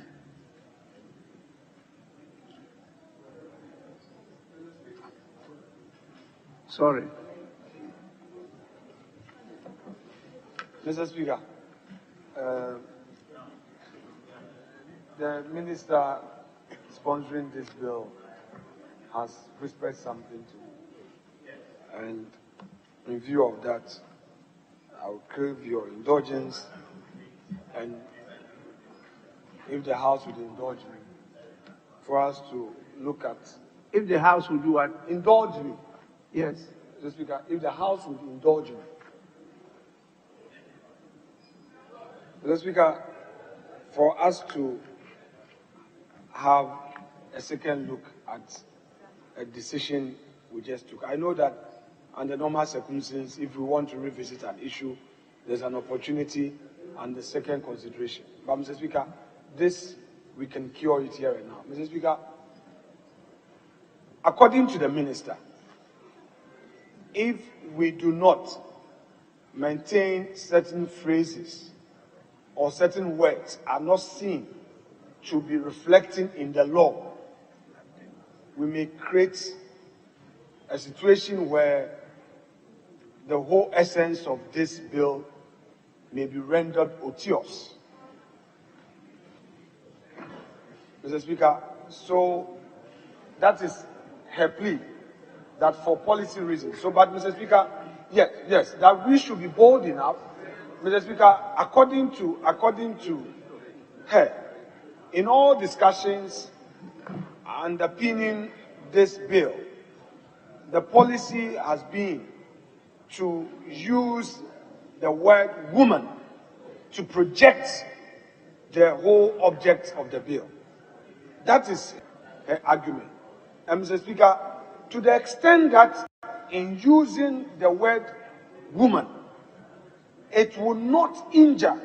Sorry. Mr. Speaker, the minister sponsoring this bill has whispered something to me. And in view of that, I will crave your indulgence, and if the House would indulge me, for us to look at... If the House will do what? Indulge me. Yes. Mr. Speaker, if the House would indulge me. Mr. Speaker, for us to have a second look at a decision we just took. I know that under normal circumstances, if we want to revisit an issue, there's an opportunity and the second consideration. But Mr. Speaker, this, we can cure it here and now. Mr. Speaker, according to the minister, if we do not maintain certain phrases or certain words are not seen to be reflecting in the law, we may create a situation where the whole essence of this bill may be rendered odious. Mr. Speaker, so that is her plea, that for policy reasons. So, but Mr. Speaker, yes, that we should be bold enough, Mr. Speaker, according to her, in all discussions underpinning this bill, the policy has been to use the word woman to project the whole object of the bill. That is her argument. And Mr. Speaker, to the extent that in using the word woman, it will not injure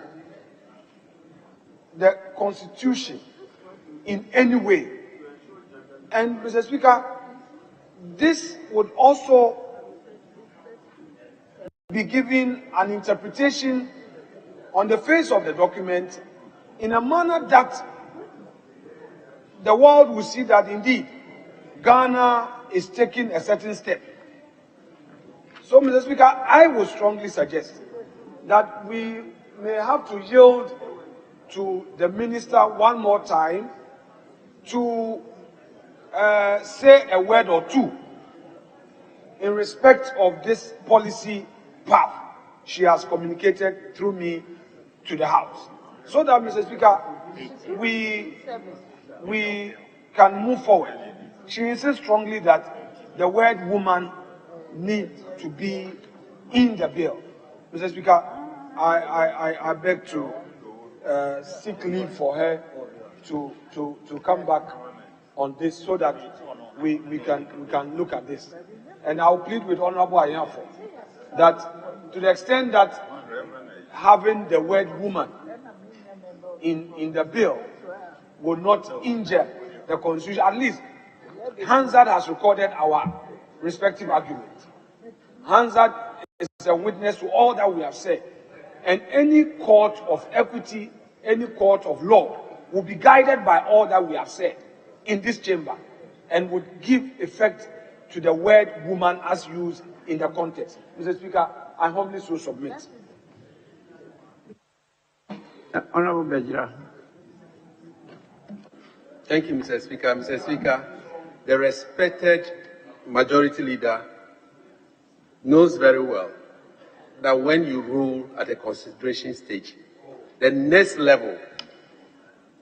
the Constitution in any way. And Mr. Speaker, this would also be given an interpretation on the face of the document in a manner that the world will see that indeed Ghana is taking a certain step. So, Mr. Speaker, I would strongly suggest that we may have to yield to the minister one more time to say a word or two in respect of this policy path she has communicated through me to the House. So that, Mr. Speaker, we can move forward. She insists strongly that the word woman needs to be in the bill. Mr. Speaker, I beg to seek leave for her to come back on this so that we can look at this. And I'll plead with Honorable Ayafo that to the extent that having the word woman in the bill will not injure the Constitution, at least Hansard has recorded our respective arguments. Hansard is a witness to all that we have said. And any court of equity, any court of law will be guided by all that we have said in this chamber and would give effect to the word woman as used in the context. Mr. Speaker, I humbly so submit. Honorable Bejira. Thank you, Mr. Speaker. Mr. Speaker, the respected majority leader knows very well that when you rule at a consideration stage, the next level,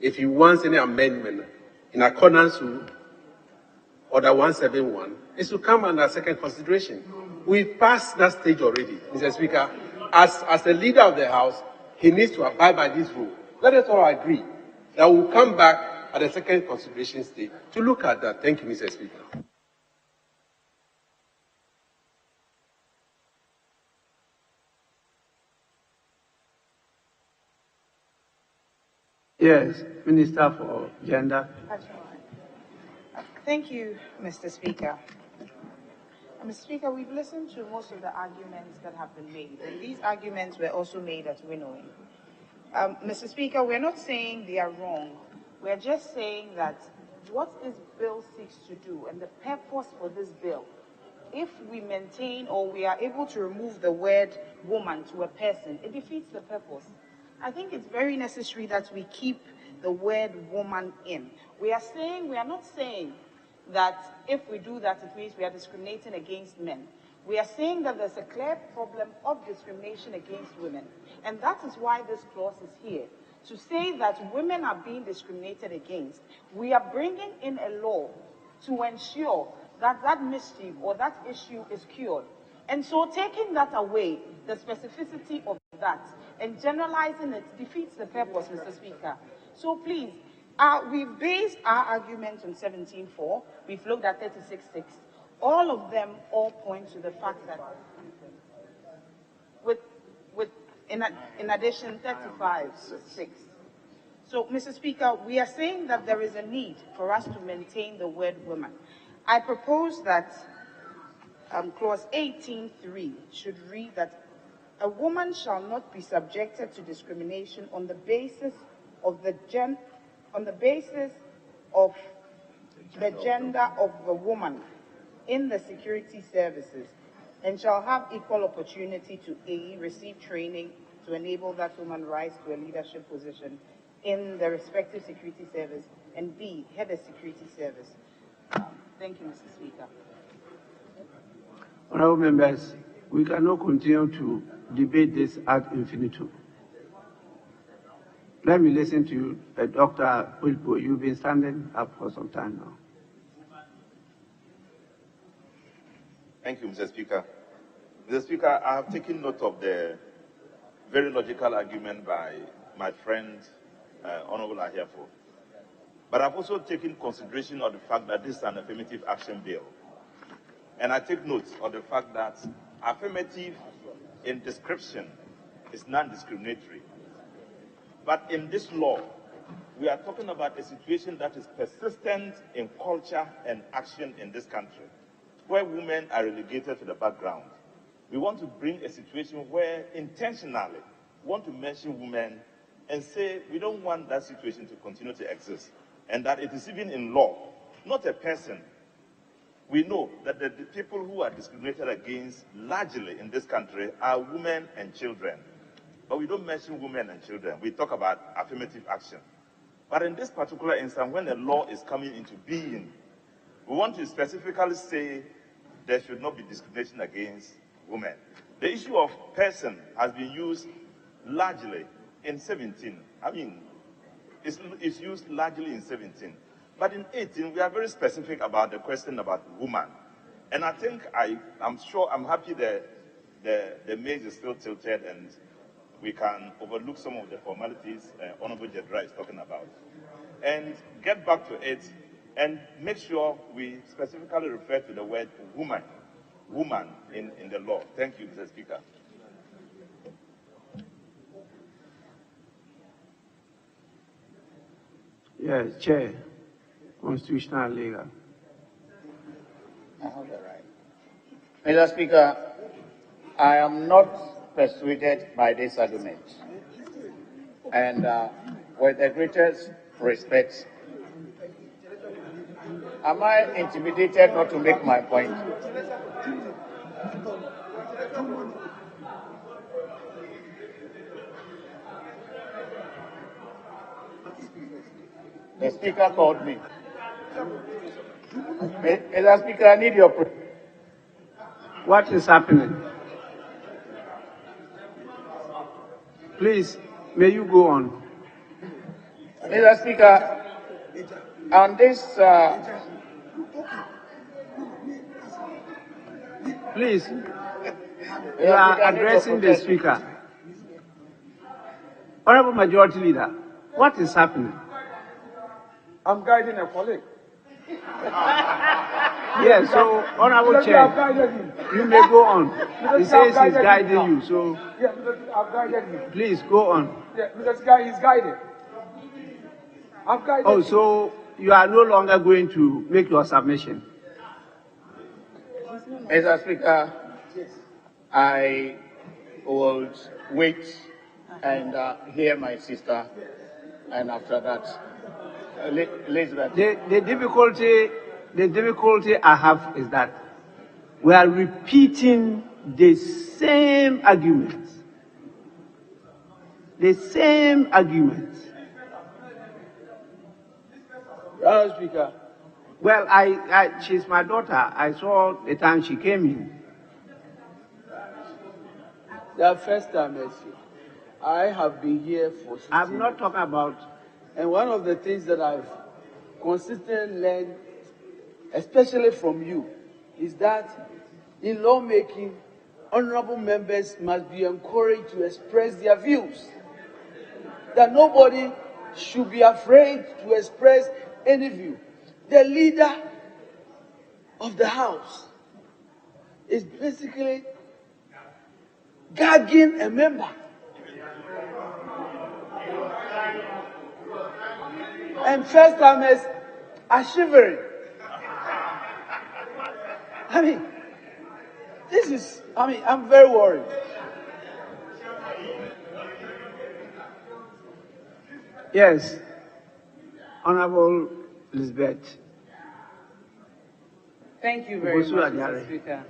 if you want any amendment in accordance with Order 171, is to come under second consideration. We've passed that stage already, Mr. Speaker. As the leader of the House, he needs to abide by this rule. Let us all agree that we'll come back at the second consideration stage to look at that. Thank you, Mr. Speaker. Yes, Minister for Gender. Thank you, Mr. Speaker. Mr. Speaker, we've listened to most of the arguments that have been made, and these arguments were also made at winnowing. Mr. Speaker, we're not saying they are wrong. We're just saying that what this bill seeks to do and the purpose for this bill, if we maintain or we are able to remove the word woman to a person, it defeats the purpose. I think it's very necessary that we keep the word woman in. We are not saying that if we do that, it means we are discriminating against men. We are saying that there's a clear problem of discrimination against women. And that is why this clause is here, to say that women are being discriminated against. We are bringing in a law to ensure that that mischief or that issue is cured. And so taking that away, the specificity of that, and generalizing it defeats the purpose, Mr. Speaker. So please, we've based our argument on 17.4. We've looked at 36.6. All of them all point to the fact that in addition 35.6. So, Mr. Speaker, we are saying that there is a need for us to maintain the word woman. I propose that clause 18.3 should read that a woman shall not be subjected to discrimination on the basis of the gender of the woman in the security services, and shall have equal opportunity to A, receive training to enable that woman rise to a leadership position in the respective security service, and B, head a security service. Thank you, Mr. Speaker. Honorable members, we cannot continue to debate this ad infinitum. Let me listen to you, Dr. Wilpo. You've been standing up for some time now. Thank you, Mr. Speaker. Mr. Speaker, I have taken note of the very logical argument by my friend, Honorable Ahiafo. But I've also taken consideration of the fact that this is an affirmative action bill. And I take note of the fact that affirmative in description is non-discriminatory. But in this law, we are talking about a situation that is persistent in culture and action in this country, where women are relegated to the background. We want to bring a situation where intentionally we want to mention women and say we don't want that situation to continue to exist. and that it is even in law, not a person. We know that the people who are discriminated against largely in this country are women and children. But we don't mention women and children. We talk about affirmative action. But in this particular instance, when the law is coming into being, we want to specifically say there should not be discrimination against women. The issue of person has been used largely in 17. I mean, it's used largely in 17. But in 18, we are very specific about the question about woman. And I think I'm happy the maize is still tilted and we can overlook some of the formalities Honorable Jedra is talking about. And get back to it and make sure we specifically refer to the word woman in the law. Thank you, Mr. Speaker. Yes, Chair. Constitutional Legal. I have the right. Mr. Speaker, I am not persuaded by this argument. And with the greatest respect, am I intimidated not to make my point? The Speaker called me. Mr. Speaker, I need your... What is happening? Please, may you go on. Mr. Speaker, on this... Please, you are addressing the Speaker. Honorable Majority Leader, what is happening? I'm guiding a colleague. Yes, so, Honorable Chair, you may go on. He says he's guiding you, so Yeah, I've guided him. please go on. Yeah, because he's guided. I've guided Oh, him. so you are no longer going to make your submission? Mr. Speaker, I would wait and hear my sister, and after that, Elizabeth. The difficulty I have is that we are repeating the same arguments. The same arguments. Mr. Speaker. Well, she's my daughter. I saw the time she came in. The first time I have been here for 16 I'm not talking about. And one of the things that I've consistently learned, especially from you, is that in lawmaking, honorable members must be encouraged to express their views. That nobody should be afraid to express any view. The leader of the House is basically gagging a member. And first timers are shivering. I'm very worried. Yes, Honorable Elizabeth. Thank you very much, Mr. Speaker.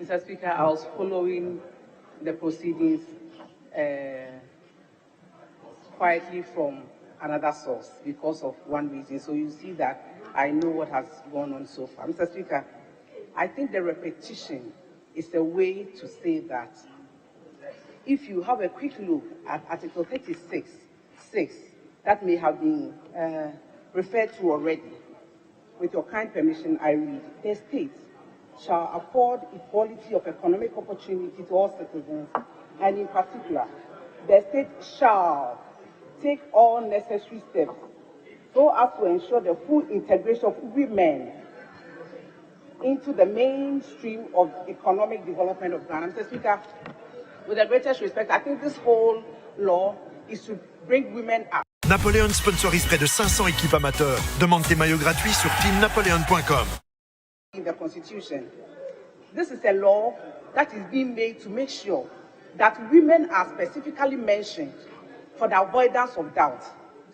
Mr. Speaker, I was following the proceedings quietly from another source because of one reason. So you see that I know what has gone on so far. Mr. Speaker, I think the repetition is a way to say that if you have a quick look at Article 36(6), that may have been referred to already. With your kind permission, I read, the state shall afford equality of economic opportunity to all citizens, and in particular, the state shall take all necessary steps so as to ensure the full integration of women into the mainstream of economic development of Ghana. Mr. Speaker, with the greatest respect, I think this whole law is to bring women up. Napoléon sponsorise près de 500 équipes amateurs. Demande tes maillots gratuits sur teamnapoleon.com. In the Constitution, this is a law that is being made to make sure that women are specifically mentioned for the avoidance of doubt.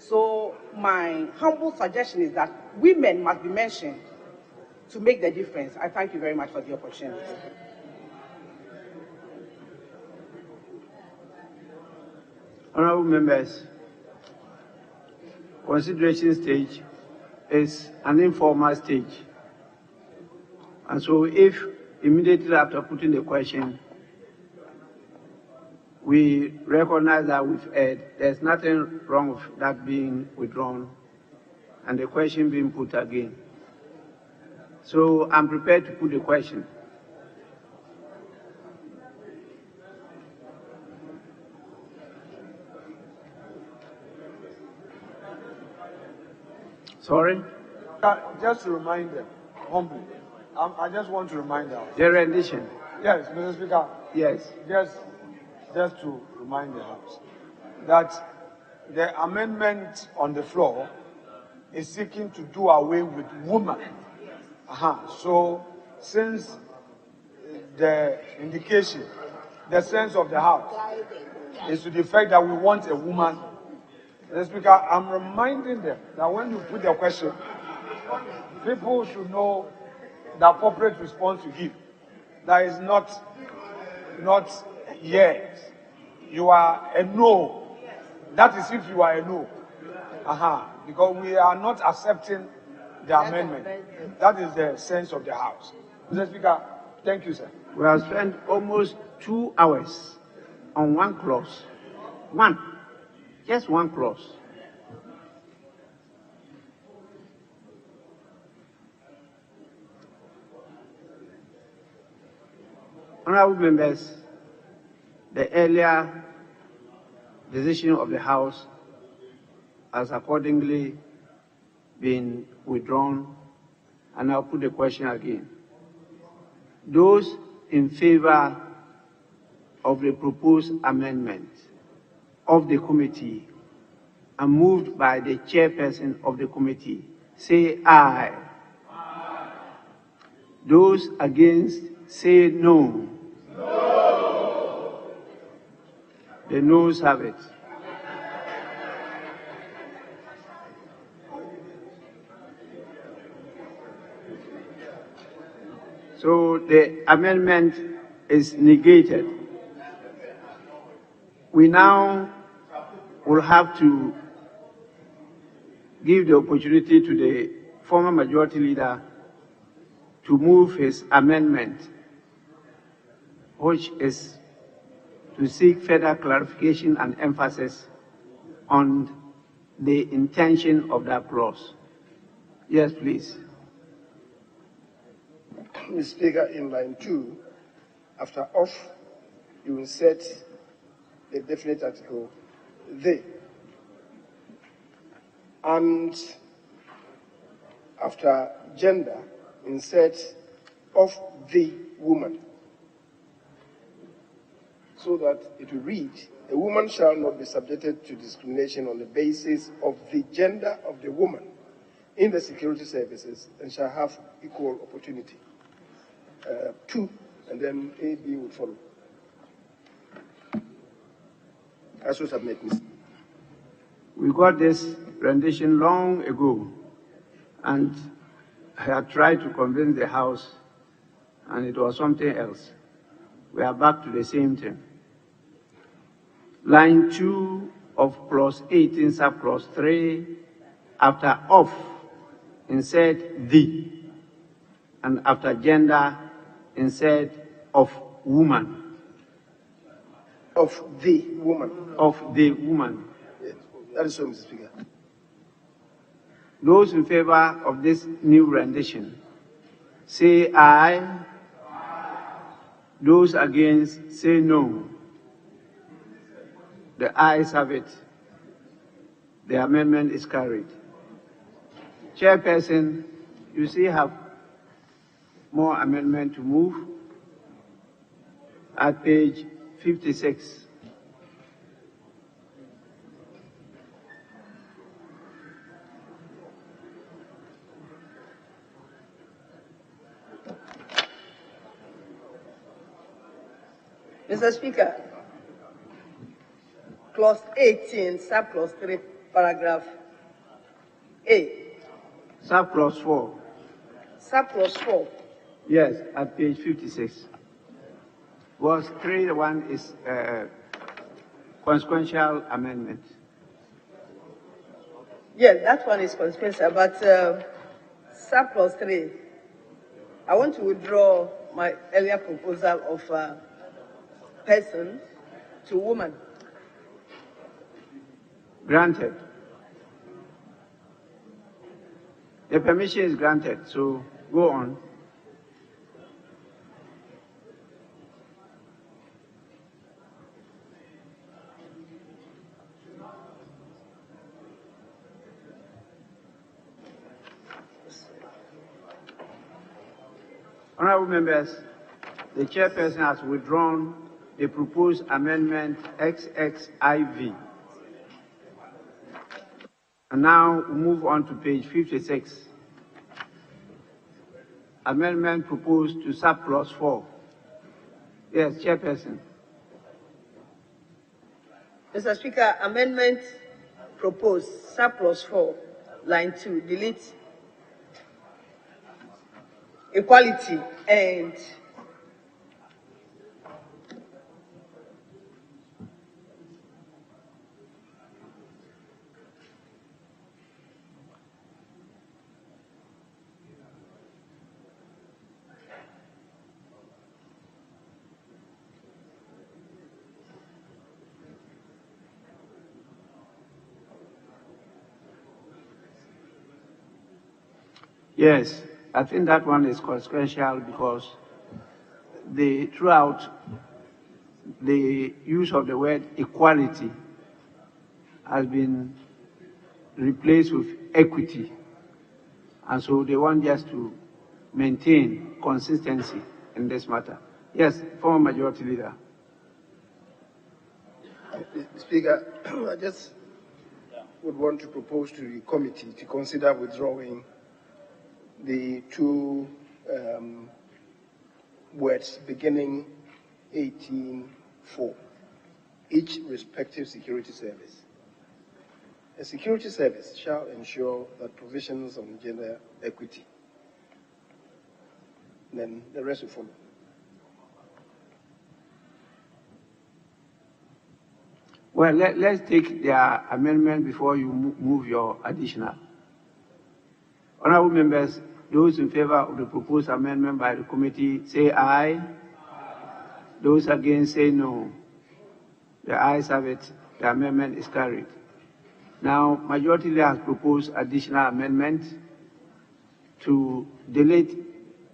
So my humble suggestion is that women must be mentioned to make the difference. I thank you very much for the opportunity. Honorable members, consideration stage is an informal stage. And so if immediately after putting the question, we recognize that we've erred, there's nothing wrong with that being withdrawn and the question being put again. So I'm prepared to put the question. Sorry? Just to remind them, humbly, I just want to remind them. The rendition. Yes, Mr. Speaker. Yes. Just to remind the House that the amendment on the floor is seeking to do away with woman. So, since the indication, the sense of the House is to the fact that we want a woman, Mr. Speaker, I'm reminding them that when you put the question, people should know the appropriate response to give. That is not yes. You are a no. That is if you are a no. Because we are not accepting the amendment. That is the sense of the House. Mr. Speaker, thank you, sir. We have spent almost 2 hours on one clause. Just one clause. Honorable members, the earlier decision of the House has accordingly been withdrawn, and I'll put the question again. Those in favor of the proposed amendment of the committee and moved by the chairperson of the committee, say aye. Aye. Those against, say no. No. The noes have it. So the amendment is negated. We now will have to give the opportunity to the former majority leader to move his amendment, which is to seek further clarification and emphasis on the intention of that clause. Yes, please. Mr. Speaker, in line 2, after off, you insert the definite article, they. And after gender, insert of the woman. So that it will read, a woman shall not be subjected to discrimination on the basis of the gender of the woman in the security services and shall have equal opportunity. 2, and then A, B would follow. I should submit this. We got this rendition long ago, and I had tried to convince the House, and it was something else. We are back to the same thing. Line 2 of clause 18, subclause 3, after of, insert the, and after gender, insert of woman. Of the woman. Of the woman. Yes, that is so, Mr. Speaker. Those in favor of this new rendition, say aye. Those against, say no. The ayes have it. The amendment is carried. Chairperson, you still have more amendment to move at page 56. Mr. Speaker, clause 18, subclause 3, paragraph A. Subclause 4. Subclause 4. Yes, at page 56. Was 3-1 is consequential amendment. Yes, that one is consequential, but subclause 3, I want to withdraw my earlier proposal of person to woman. Granted. The permission is granted, so go on. Honorable members, the chairperson has withdrawn the proposed amendment XXIV. And now we move on to page 56. Amendment proposed to subclause 4. Yes, chairperson. Mr. Speaker, amendment proposed, subclause 4, line 2, delete equality and Yes, I think that one is consequential because throughout the use of the word equality has been replaced with equity. And so they want just to maintain consistency in this matter. Yes, former Majority Leader. Speaker, I just would want to propose to the committee to consider withdrawing the two words beginning 18.4, each respective security service. A security service shall ensure that provisions on gender equity. Then the rest will follow. Well, let's take their amendment before you move your additional. Honorable members, those in favor of the proposed amendment by the committee say aye. Those against say no. The ayes have it. The amendment is carried. Now, Majority Leader has proposed additional amendment to delete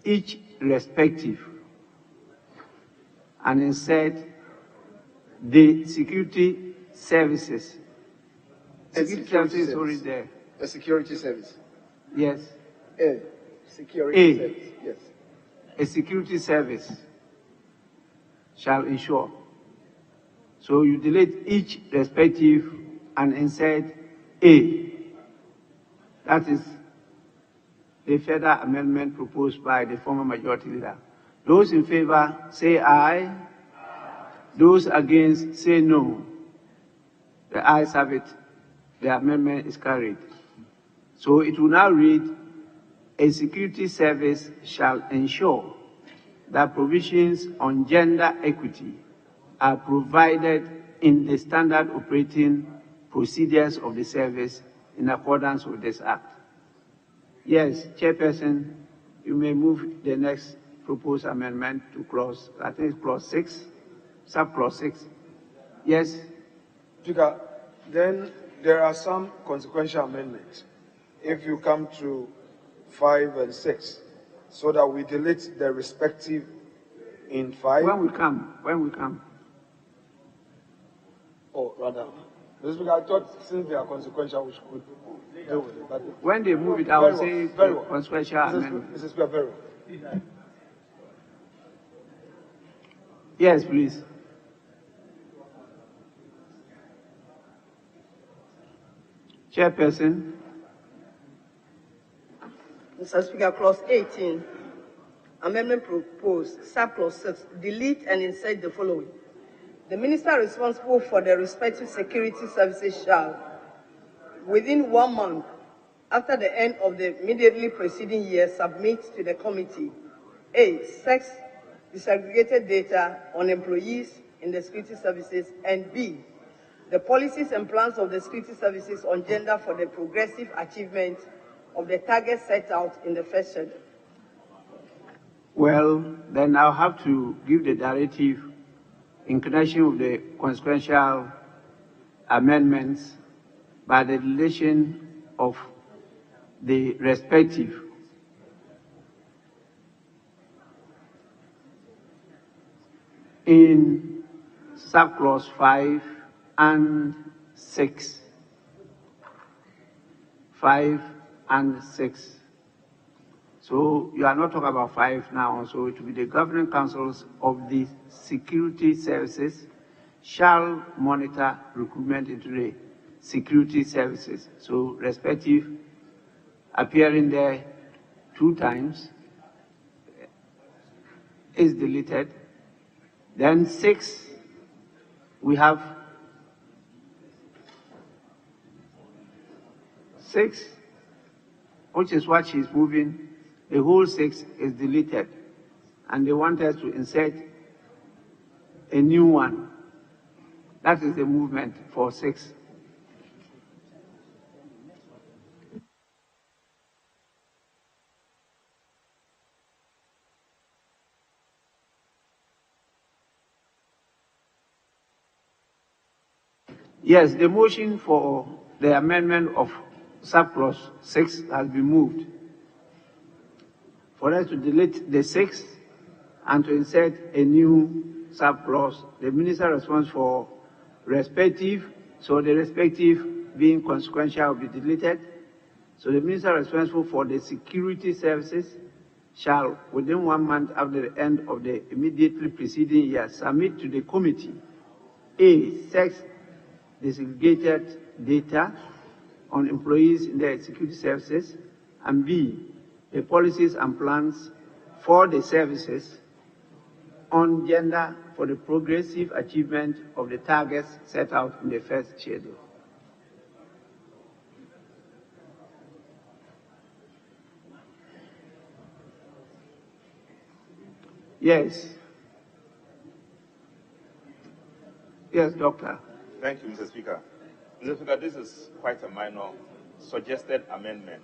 each respective and insert the security services. Security services is already there. A security service. Yes. A security service. Yes. A security service shall ensure. So you delete each respective and insert A. That is the further amendment proposed by the former Majority Leader. Those in favor say aye. Those against say no. The ayes have it. The amendment is carried. So it will now read, a security service shall ensure that provisions on gender equity are provided in the standard operating procedures of the service in accordance with this Act. Yes, Chairperson, you may move the next proposed amendment to clause, I think it's clause 6, subclause 6. Yes? Speaker, then there are some consequential amendments. If you come to 5 and 6, so that we delete the respective in 5. When we come. Oh, rather. Mr. Speaker, I thought since they are consequential, we should deal with it. But when they move it, I will say very well. consequential amendment. Mr. Speaker, very well. Yes, please. Chairperson. Mr. Speaker, clause 18, amendment proposed, subclause 6, delete and insert the following. The minister responsible for the respective security services shall within 1 month after the end of the immediately preceding year, submit to the committee A, sex disaggregated data on employees in the security services, and B, the policies and plans of the security services on gender for the progressive achievement of the targets set out in the first schedule. Well, then I'll have to give the directive in connection with the consequential amendments by the deletion of the respective. In subclause 5 and 6. 5 and 6. So you are not talking about 5 now, so it will be the governing councils of the security services shall monitor recruitment into the security services. So respective appearing there 2 times is deleted. Then 6, we have 6, which is what she's moving. The whole 6 is deleted, and they want us to insert a new one. That is the movement for 6. Yes, the motion for the amendment of subclause 6 has been moved. For us to delete the 6 and to insert a new subclause, the minister responds for respective, so the respective being consequential will be deleted. So the minister responsible for the security services shall, within 1 month after the end of the immediately preceding year, submit to the committee A, sex disaggregated data on employees in the security services, and B, the policies and plans for the services on gender for the progressive achievement of the targets set out in the first schedule. Yes. Yes, Doctor. Thank you, Mr. Speaker. Mr. Speaker, this is quite a minor suggested amendment.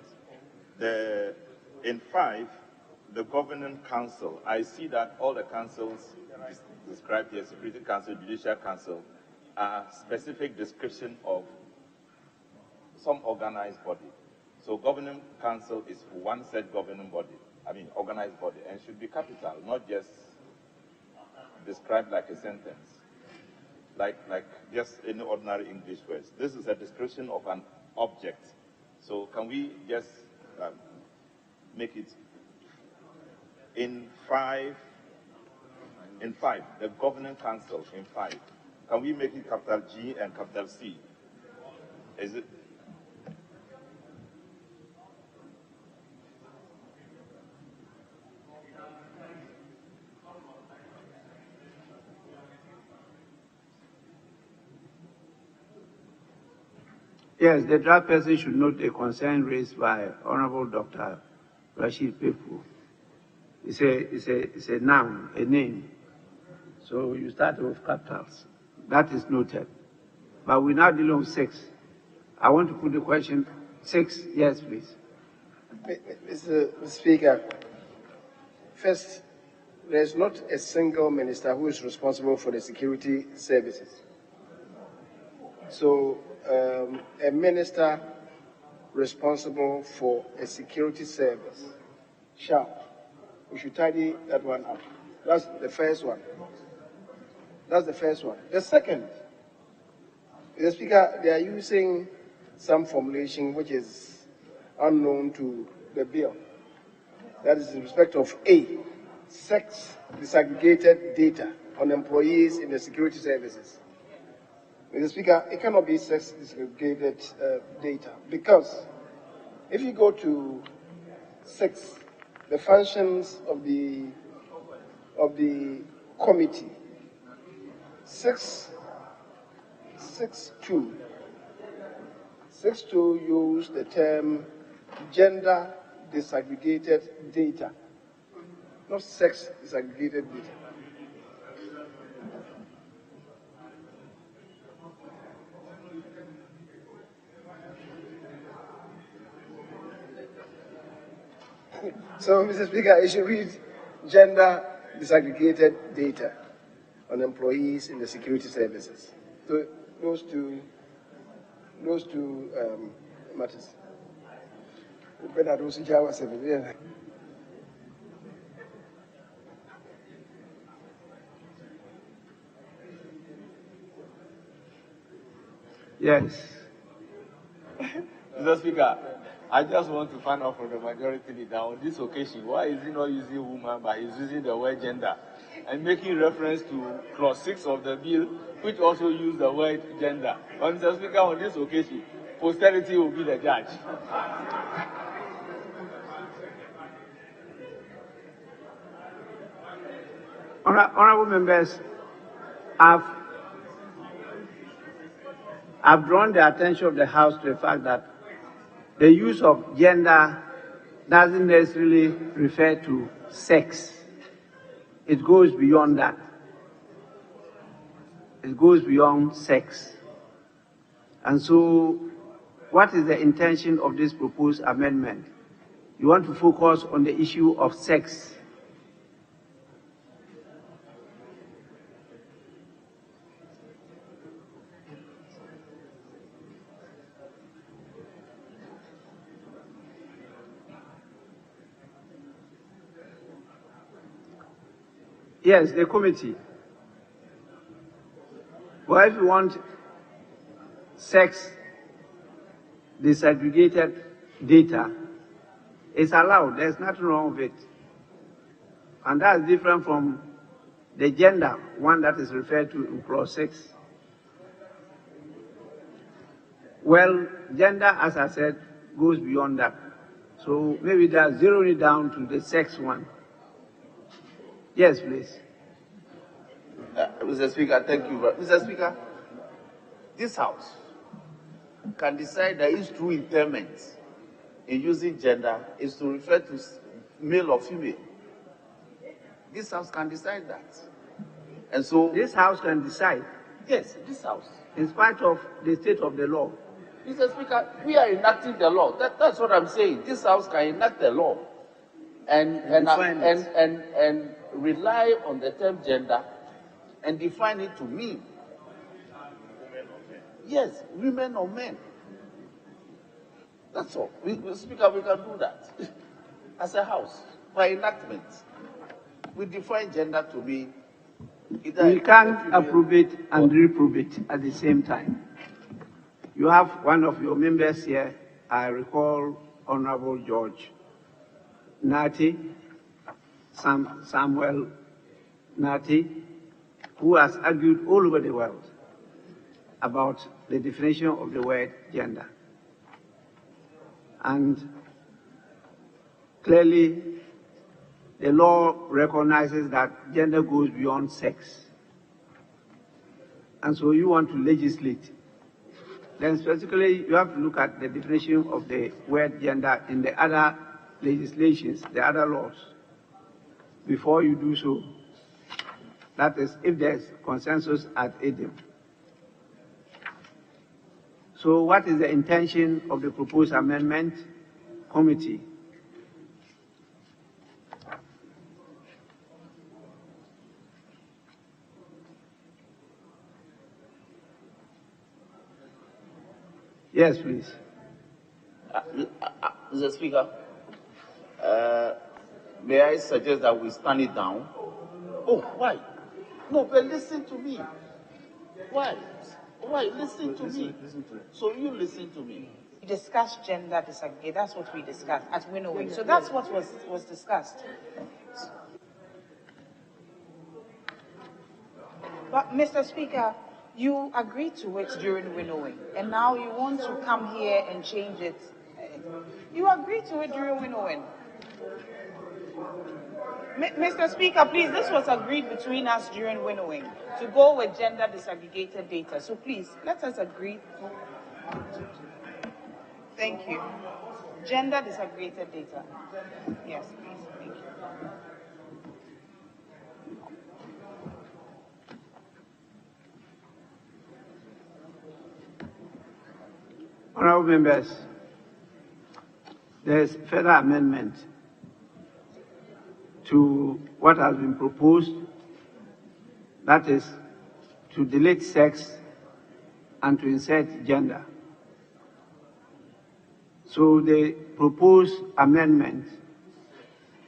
In 5, the governing council, I see that all the councils described here, Security Council, Judicial Council, are specific description of some organized body. So governing council is one set governing body, organized body, and should be capital, not just described like a sentence, like just any ordinary English words. This is a description of an object. So can we just make it in 5, the governing council in 5, can we make it capital G and capital C? Is it? Yes, the draft person should note a concern raised by Honorable Dr. Rashid Pepu. It's a noun, a name. So you start with capitals. That is noted. But we're now dealing with 6. I want to put the question 6. Yes, please. Mr. Speaker, first, there's not a single minister who is responsible for the security services. So a minister responsible for a security service we should tidy that one up. That's the first one. The second, Mr. Speaker, they are using some formulation which is unknown to the bill. That is in respect of A, sex disaggregated data on employees in the security services. Mr. Speaker, it cannot be sex disaggregated data, because if you go to 6, the functions of the committee, 6.2 6.2 used the term gender disaggregated data, not sex disaggregated data. So, Mr. Speaker, you should read gender disaggregated data on employees in the security services. So those two matters. Yes. Mr. Speaker, I just want to find out from the majority leader on this occasion, why is he not using woman, but he's using the word gender and making reference to clause 6 of the bill, which also use the word gender. But Mr. Speaker, on this occasion, posterity will be the judge. Honorable members, I've drawn the attention of the House to the fact that the use of gender doesn't necessarily refer to sex. It goes beyond that. It goes beyond sex. And so, what is the intention of this proposed amendment? You want to focus on the issue of sex. Yes, the committee. But if you want sex disaggregated data, it's allowed. There's nothing wrong with it. And that's different from the gender one that is referred to in clause 6. Well, gender, as I said, goes beyond that. So maybe that's zeroing it down to the sex one. Yes, please. Mr. Speaker, thank you. Mr. Speaker, this House can decide that its true intent in using gender is to refer to male or female. This House can decide that. And so... This House can decide? Yes, this House. In spite of the state of the law? Mr. Speaker, we are enacting the law. That's what I'm saying. This House can enact the law and rely on the term gender and define it to mean. Yes, women or men. That's all. Speaker, we can do that. As a House, by enactment, we define gender to be either... We can't approve it and reprove it at the same time. You have one of your members here, I recall Honorable George Nati, Samuel Nati, who has argued all over the world about the definition of the word gender. And clearly, the law recognizes that gender goes beyond sex. And so you want to legislate. Then specifically, you have to look at the definition of the word gender in the other legislations, the other laws, before you do so. That is, if there's consensus at ADM. So what is the intention of the proposed amendment? Committee. Yes, please. Mr. Speaker, may I suggest that we stand it down? Oh, why? No, but listen to me. Why? Why? Listen to me. So you listen to me. We discussed gender disaggregate. That's what we discussed at winnowing. So that's what was discussed. But, Mr. Speaker, you agreed to it during winnowing, and now you want to come here and change it. You agreed to it during winnowing. Mr. Speaker, please, this was agreed between us during winnowing to go with gender disaggregated data. So please, let us agree. Thank you. Gender disaggregated data. Yes, please. Thank you. Honorable members, there is further amendment to what has been proposed, that is to delete sex and to insert gender. So the proposed amendment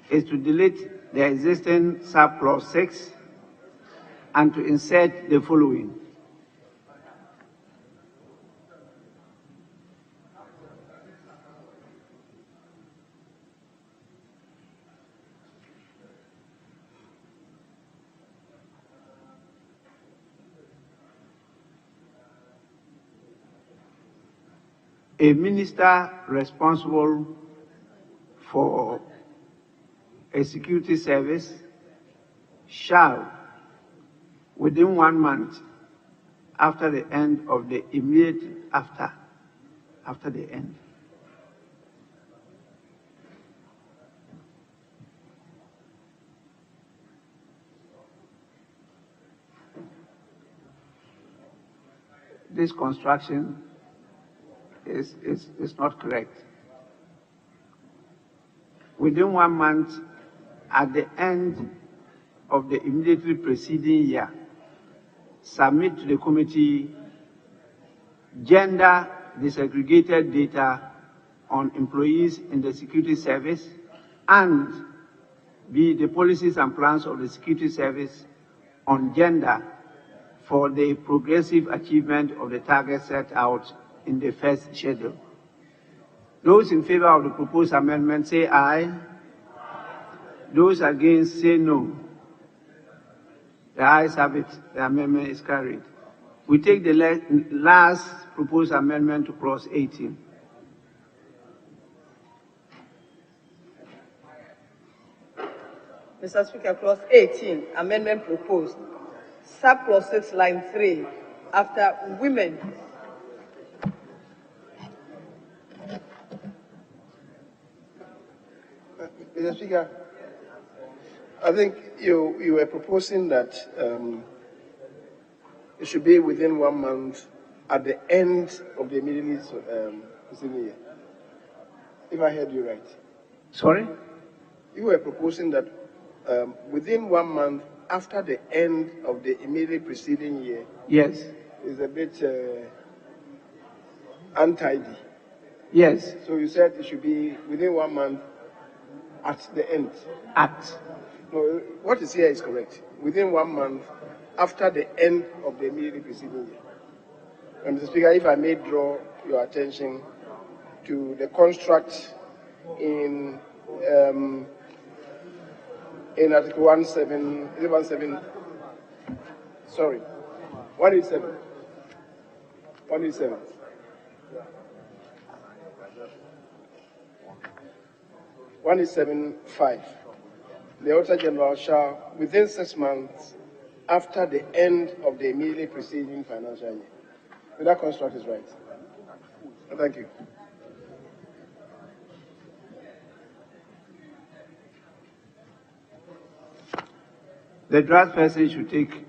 is to delete the existing subclause 6 and to insert the following. A minister responsible for a security service shall, within 1 month after the end of the immediate after the end. This construction is not correct. Within 1 month at the end of the immediately preceding year, submit to the committee gender disaggregated data on employees in the security service and the policies and plans of the security service on gender for the progressive achievement of the targets set out in the first schedule. Those in favor of the proposed amendment say aye. Those against say no. The ayes have it. The amendment is carried. We take the last proposed amendment to clause 18. Mr. Speaker, clause 18, amendment proposed. Subclause 6, line 3, after women. Mr. Speaker, I think you were proposing that it should be within 1 month at the end of the immediately preceding year. If I heard you right. Sorry? You were proposing that within 1 month after the end of the immediately preceding year. Yes. Is a bit untidy. Yes. So you said it should be within 1 month at the end. At. No, what is here is correct. Within 1 month after the end of the immediately preceding year. And Mr. Speaker, if I may draw your attention to the construct in Article 187, sorry, 187. 187. One is 7.5. The Auditor General shall, within 6 months after the end of the immediately preceding financial year. So that construct is right. Thank you. The draft person should take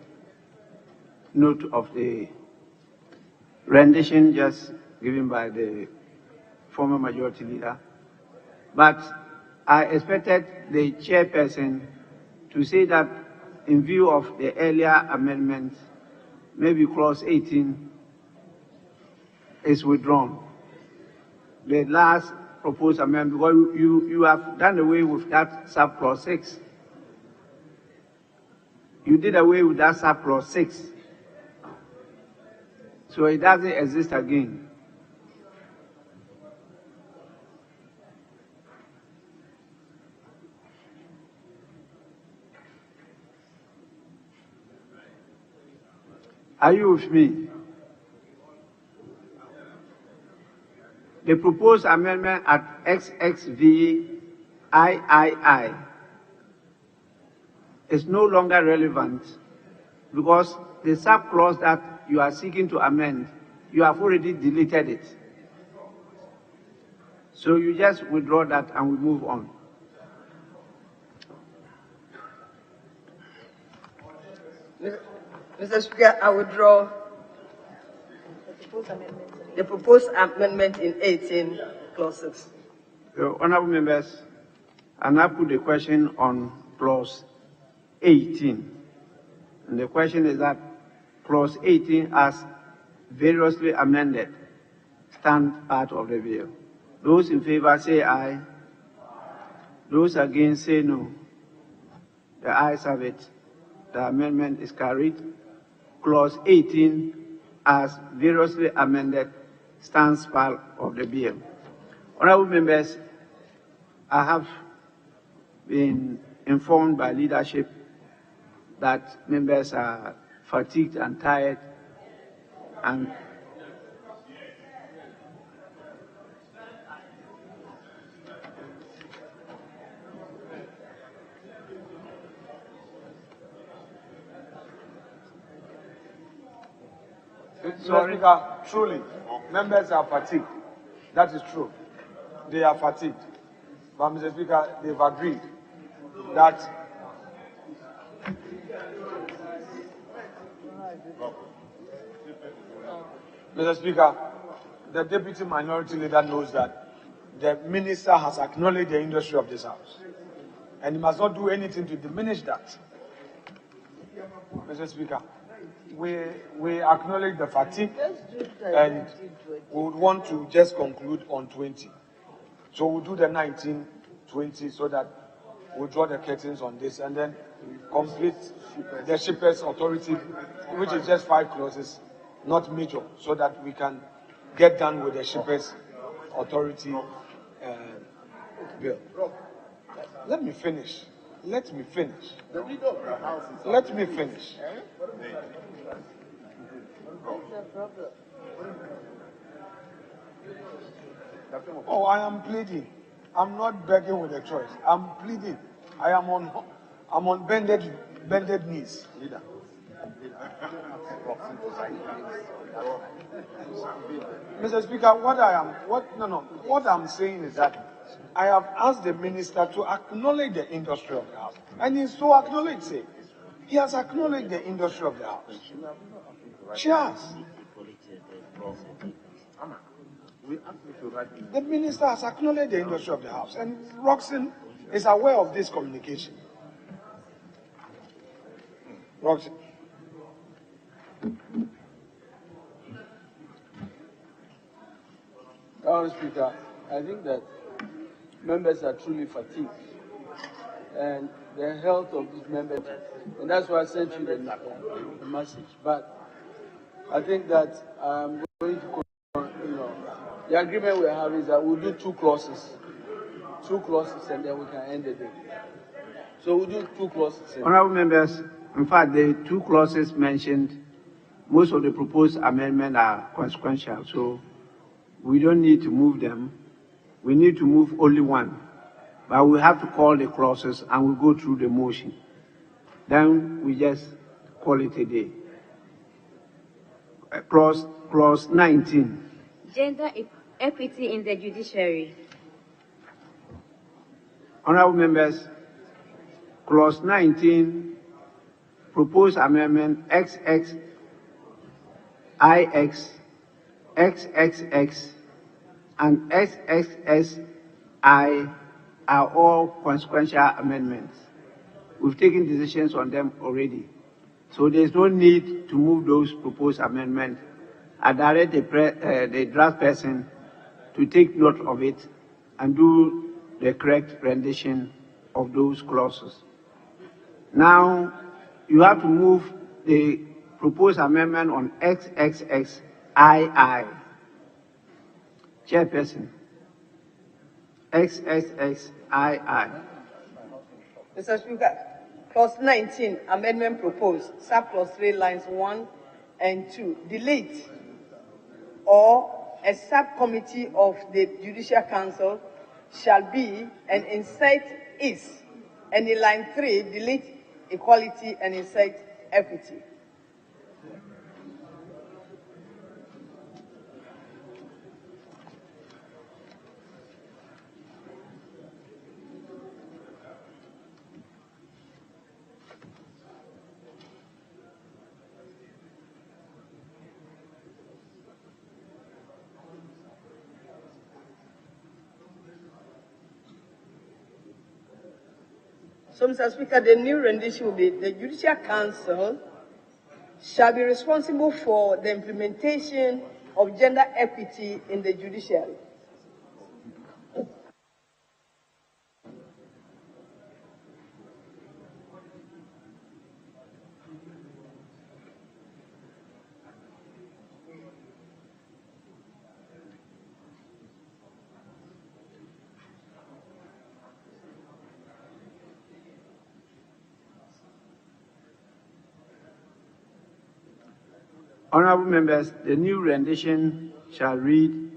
note of the rendition just given by the former majority leader. But I expected the chairperson to say that in view of the earlier amendment, maybe clause 18 is withdrawn. The last proposed amendment, because you have done away with that subclause 6. You did away with that subclause 6. So it doesn't exist again. Are you with me? The proposed amendment at XXVIII is no longer relevant because the subclause that you are seeking to amend, you have already deleted it. So you just withdraw that and we move on. Mr. Speaker, I withdraw the proposed amendment in 18, clause 6. So, honorable members, I now put the question on clause 18. And the question is that clause 18 as variously amended stand part of the bill. Those in favor say aye. Those against say no. The ayes have it. The amendment is carried. Clause 18 as variously amended stands part of the bill. Honorable members, I have been informed by leadership that members are fatigued and tired and Mr. Speaker, truly, members are fatigued. That is true. They are fatigued. But, Mr. Speaker, they've agreed that Mr. Speaker, the Deputy Minority Leader knows that the Minister has acknowledged the industry of this House. And he must not do anything to diminish that. Mr. Speaker, we acknowledge the fatigue and we would want to just conclude on 20. So we'll do the 19, 20 so that we'll draw the curtains on this and then complete the Shippers Authority, which is just 5 clauses, not major, so that we can get done with the Shippers Authority bill. Let me finish. Let me finish. Let me finish. Oh, I am pleading. I'm not begging with a choice. I'm pleading. I'm on bended knees. Mr. Speaker, what I'm saying is that I have asked the minister to acknowledge the industry of the House. And he's so acknowledged it. He has acknowledged the industry of the House. She has. The minister has acknowledged the industry of the House. And Roxanne is aware of this communication. Roxanne. Mr. Speaker, I think that members are truly fatigued, and the health of these members, and that's why I sent you the message. But I think that I'm going to, the agreement we have is that we'll do 2 clauses, and then we can end the day. So we'll do 2 clauses. Honorable members, in fact, the 2 clauses mentioned, most of the proposed amendments are consequential, so we don't need to move them. We need to move only one. But we have to call the clauses and we'll go through the motion. Then we just call it a day. Clause 19. Gender equity in the judiciary. Honorable members, clause 19, proposed amendment XX, IX, XXX, and XXSI are all consequential amendments. We've taken decisions on them already. So there's no need to move those proposed amendments. I direct the draft person to take note of it and do the correct rendition of those clauses. Now, you have to move the proposed amendment on XXXII. Chairperson, XXXII. Mr. Speaker, clause 19, amendment proposed, subclause 3, lines 1 and 2, delete or a subcommittee of the Judicial Council shall be and insert is, and in line 3, delete equality and insert equity. So, Mr. Speaker, the new rendition will be the Judicial Council shall be responsible for the implementation of gender equity in the judiciary. Honorable members, the new rendition shall read,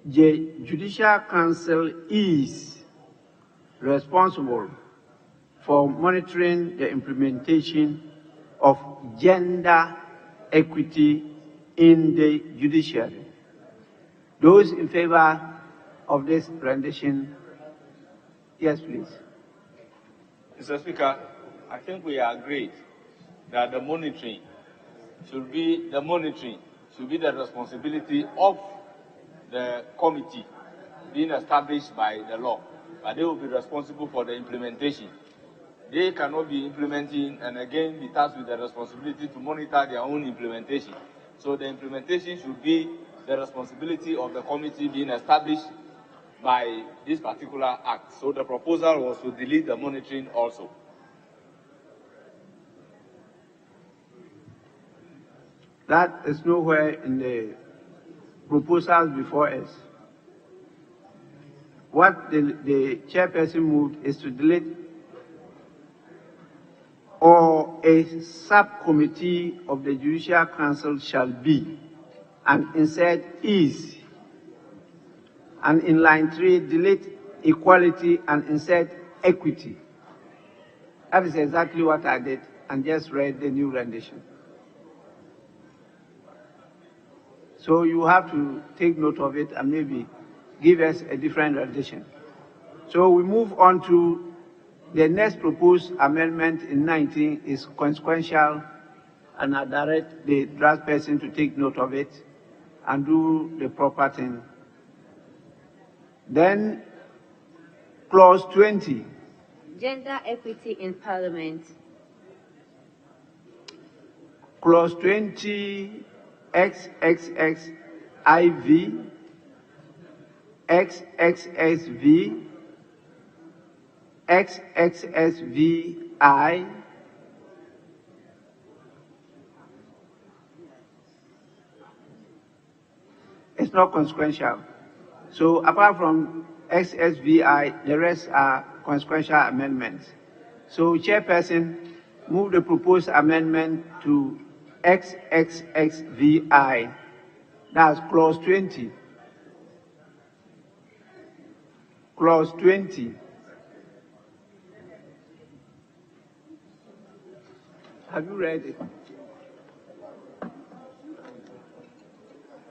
the Judicial Council is responsible for monitoring the implementation of gender equity in the judiciary. Those in favor of this rendition, yes, please. Mr. Speaker, I think we agreed that the monitoring should be the responsibility of the committee being established by the law, but they will be responsible for the implementation. They cannot be implementing and again be tasked with the responsibility to monitor their own implementation. So the implementation should be the responsibility of the committee being established by this particular act. So the proposal was to delete the monitoring also. That is nowhere in the proposals before us. What the chairperson moved is to delete or a subcommittee of the Judicial Council shall be, and insert is. And in line 3, delete equality and insert equity. That is exactly what I did and just read the new rendition. So you have to take note of it and maybe give us a different rendition. So we move on to the next proposed amendment in 19 is consequential, and I direct the draft person to take note of it and do the proper thing. Then clause 20. Gender equity in Parliament. Clause 20, XXXIV, XXSV, XXSVI, it's not consequential. So apart from XSVI, the rest are consequential amendments. So chairperson, move the proposed amendment to XXXVI. That's clause 20. Clause 20. Have you read it?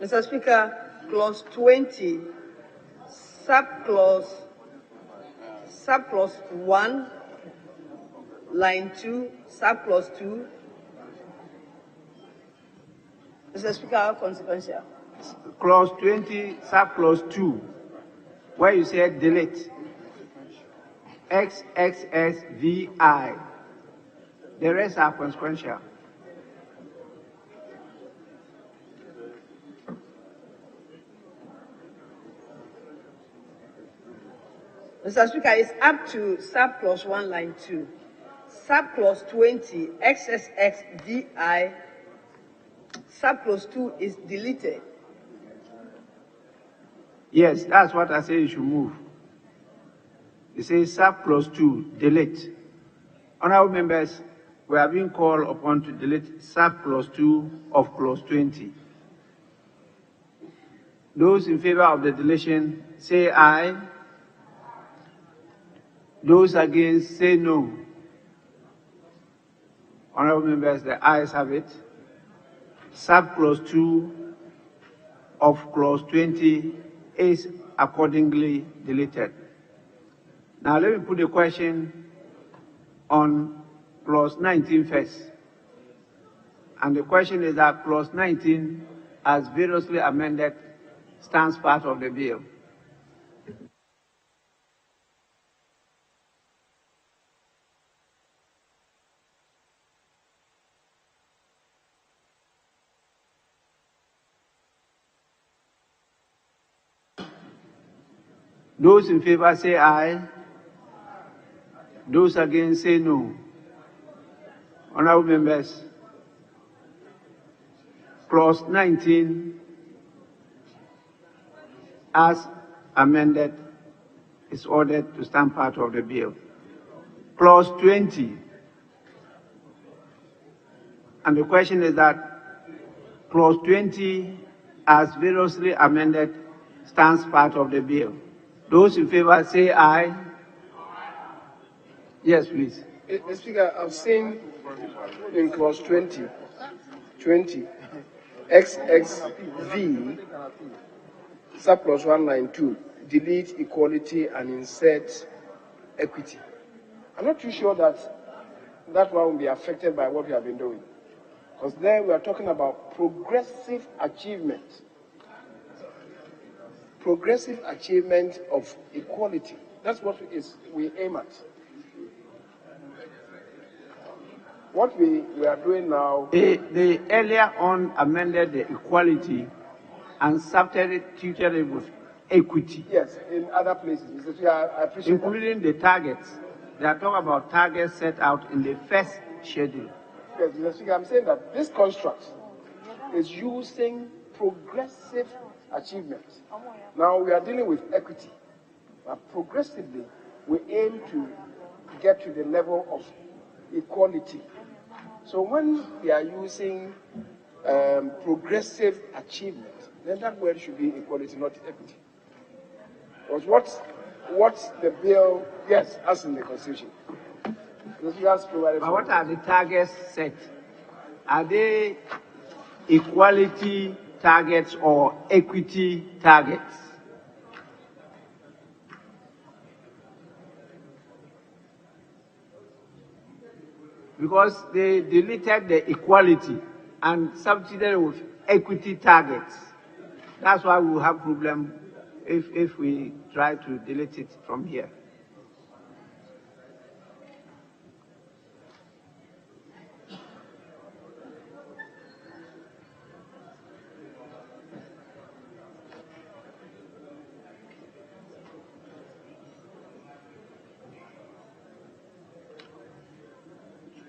Mr. Speaker, clause 20, subclause 1, line 2, subclause 2. Mr. Speaker, consequential. Clause 20, subclause 2, where you said delete. XXSVI. The rest are consequential. Mr. Speaker, it's up to subclause 1, line 2. Subclause 20, XXXVI, subclause 2 is deleted. Yes, that's what I say you should move. It says subclause 2, delete. Honorable members, we are being called upon to delete subclause 2 of clause 20. Those in favor of the deletion, say aye. Those against, say no. Honorable members, the ayes have it. Subclause 2 of clause 20 is accordingly deleted. Now let me put a question on clause 19 first. And the question is that clause 19, as variously amended, stands part of the bill. Those in favor say aye. Those against say no. Honorable members, clause 19 as amended is ordered to stand part of the bill. Clause 20, and the question is that clause 20 as variously amended stands part of the bill. Those in favor say aye. Yes, please. Mr. Speaker, I've seen in clause 20, XXV, subclause 192, delete equality and insert equity. I'm not too sure that that one will be affected by what we have been doing. Because there we are talking about progressive achievement. Progressive achievement of equality. That's what we aim at. What we are doing now... They earlier on amended the equality and substituted it with equity. Yes, in other places. I appreciate including the targets. They are talking about targets set out in the first schedule. Yes, Mr. Speaker, I'm saying that this construct is using progressive achievement. Now we are dealing with equity. But progressively, we aim to get to the level of equality. So when we are using progressive achievement, then that word should be equality, not equity. Because what the bill, yes, as in the Constitution. But what are the targets set? Are they equality targets or equity targets? Because they deleted the equality and substituted it with equity targets. That's why we will have problem if we try to delete it from here.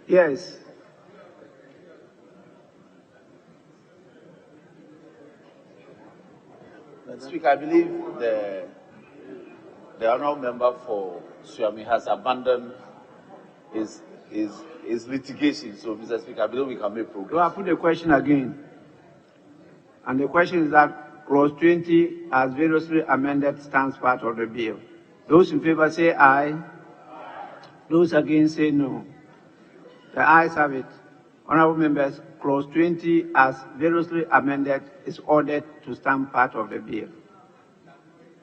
Yes. Mr. Speaker, I believe the honourable member for Suami has abandoned his litigation. So, Mr. Speaker, I believe we can make progress. So I put the question again. And the question is that clause 20 as variously amended stands part of the bill. Those in favor say aye. Those against say no. The ayes have it. Honourable members, clause 20 as variously amended is ordered to stand part of the bill.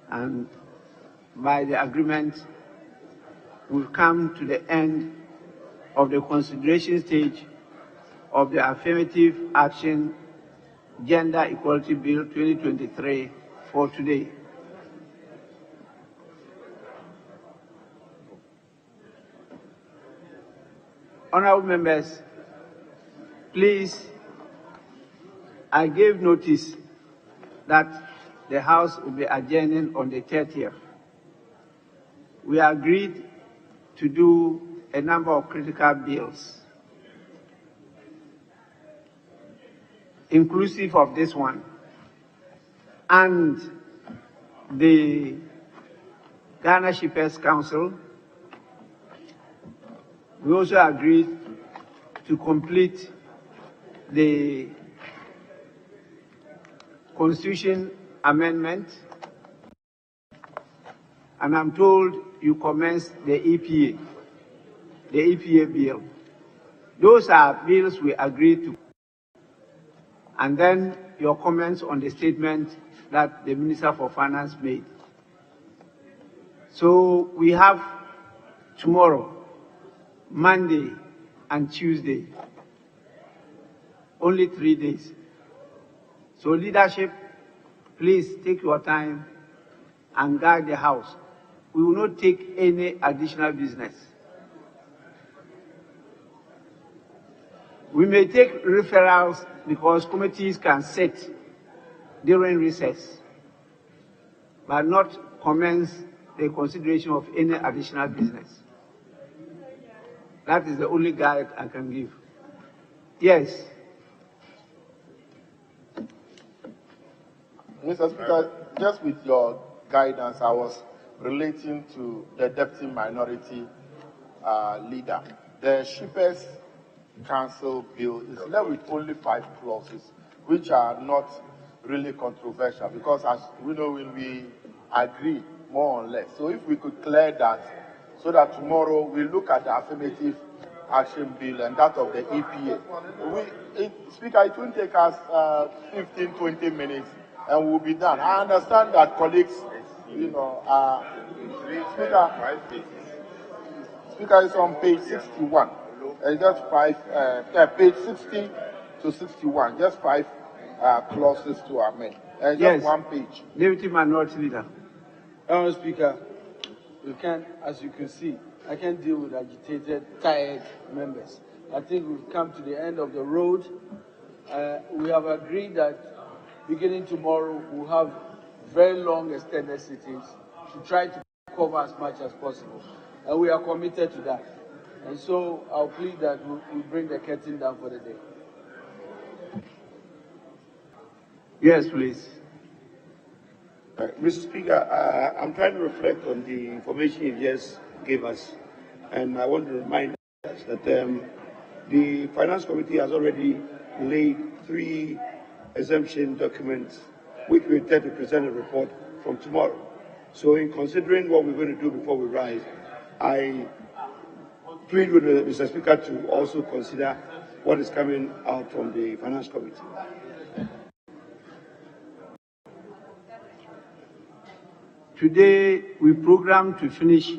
And by the agreement, we've come to the end of the consideration stage of the Affirmative Action Gender Equality Bill 2023 for today. Honourable members, please, I gave notice that the House will be adjourning on the 30th. We agreed to do a number of critical bills, inclusive of this one, and the Ghana Shippers Council. We also agreed to complete the Constitution amendment, and I'm told you commenced the EPA bill. Those are bills we agreed to. And then your comments on the statement that the Minister for Finance made. So we have tomorrow, Monday and Tuesday, only 3 days. So leadership, please take your time and guide the House. We will not take any additional business. We may take referrals because committees can sit during recess, but not commence the consideration of any additional business. That is the only guide I can give. Yes. Mr. Speaker, just with your guidance, I was relating to the Deputy Minority Leader. The Shippers Council bill is left with only 5 clauses, which are not really controversial, because as we know, we agree more or less. So if we could clear that, so that tomorrow we look at the affirmative action bill and that of the EPA. Speaker, it will take us 15, 20 minutes and we'll be done. I understand that colleagues, Speaker is on page 61. Just page 60 to 61, just 5 clauses to amend. Just yes. 1 page. Deputy Minority Leader. Speaker, we can, as you can see, I can't deal with agitated, tired members. I think we've come to the end of the road. We have agreed that beginning tomorrow, we'll have very long extended sittings to try to cover as much as possible. And we are committed to that. And so I'll plead that we bring the curtain down for the day. Yes, please. Mr. Speaker, I'm trying to reflect on the information you just gave us, and I want to remind us that the Finance Committee has already laid 3 exemption documents, which we intend to present a report from tomorrow. So in considering what we're going to do before we rise, I plead with Mr. Speaker to also consider what is coming out from the Finance Committee. Today, we program to finish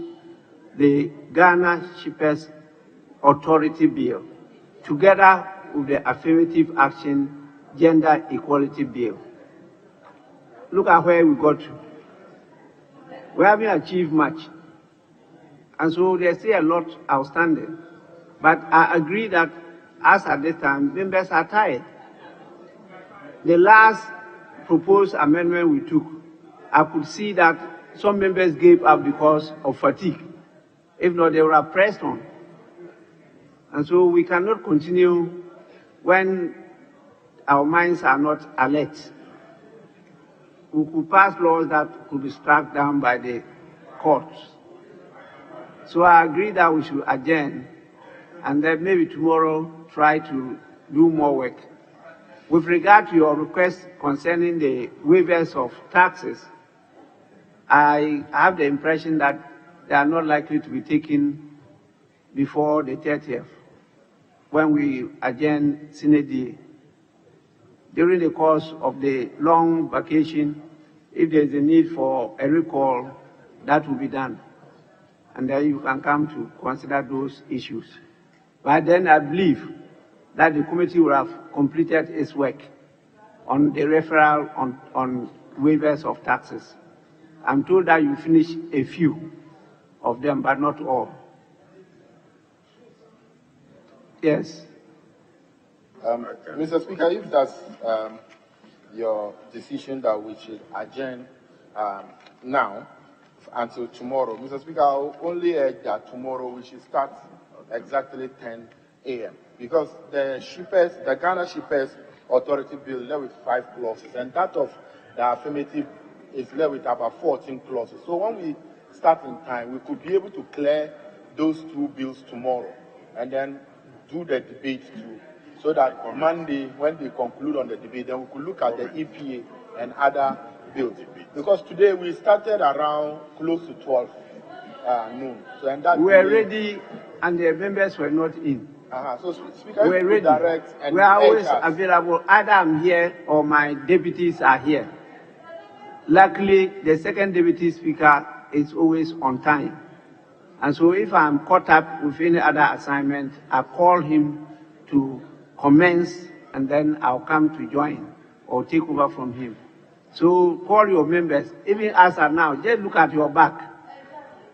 the Ghana Shippers Authority Bill, together with the Affirmative Action Gender Equality Bill. Look at where we got to. We haven't achieved much. And so there's still a lot outstanding. But I agree that, as at this time, members are tired. The last proposed amendment we took, I could see that some members gave up because of fatigue. If not, they would have pressed on. And so we cannot continue when our minds are not alert. We could pass laws that could be struck down by the courts. So I agree that we should adjourn and then maybe tomorrow try to do more work. With regard to your request concerning the waivers of taxes, I have the impression that they are not likely to be taken before the 30th, when we adjourn Senate. During the course of the long vacation, if there is a need for a recall, that will be done. And then you can come to consider those issues. But then I believe that the committee will have completed its work on the referral on waivers of taxes. I'm told that you finished a few of them, but not all. Yes. Mr. Speaker, if that's your decision that we should adjourn now until tomorrow, Mr. Speaker, I'll only urge that tomorrow we should start exactly 10 a.m. because the Ghana Shippers Authority Bill left with 5 clauses, and that of the affirmative is left with about 14 clauses. So when we start in time, we could be able to clear those 2 bills tomorrow and then do the debate too. So that Monday, when they conclude on the debate, then we could look at the EPA and other bills. Because today we started around close to 12 noon. So and that we were ready, and the members were not in. So Speaker, we're ready. Direct and we are always available. Either I'm here or my deputies are here. Luckily, the second deputy speaker is always on time. And so if I'm caught up with any other assignment, I call him to commence, and then I'll come to join or take over from him. So call your members, even as of now, just look at your back.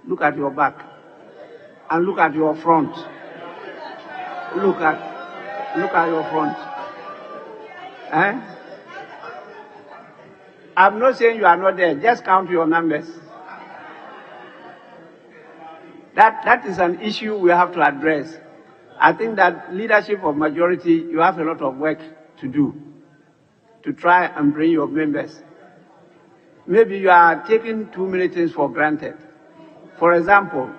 Look at your back. And look at your front. Look at your front. I'm not saying you are not there, just count your numbers. That is an issue we have to address. I think that leadership of majority, you have a lot of work to do to try and bring your members. Maybe you are taking too many things for granted. For example,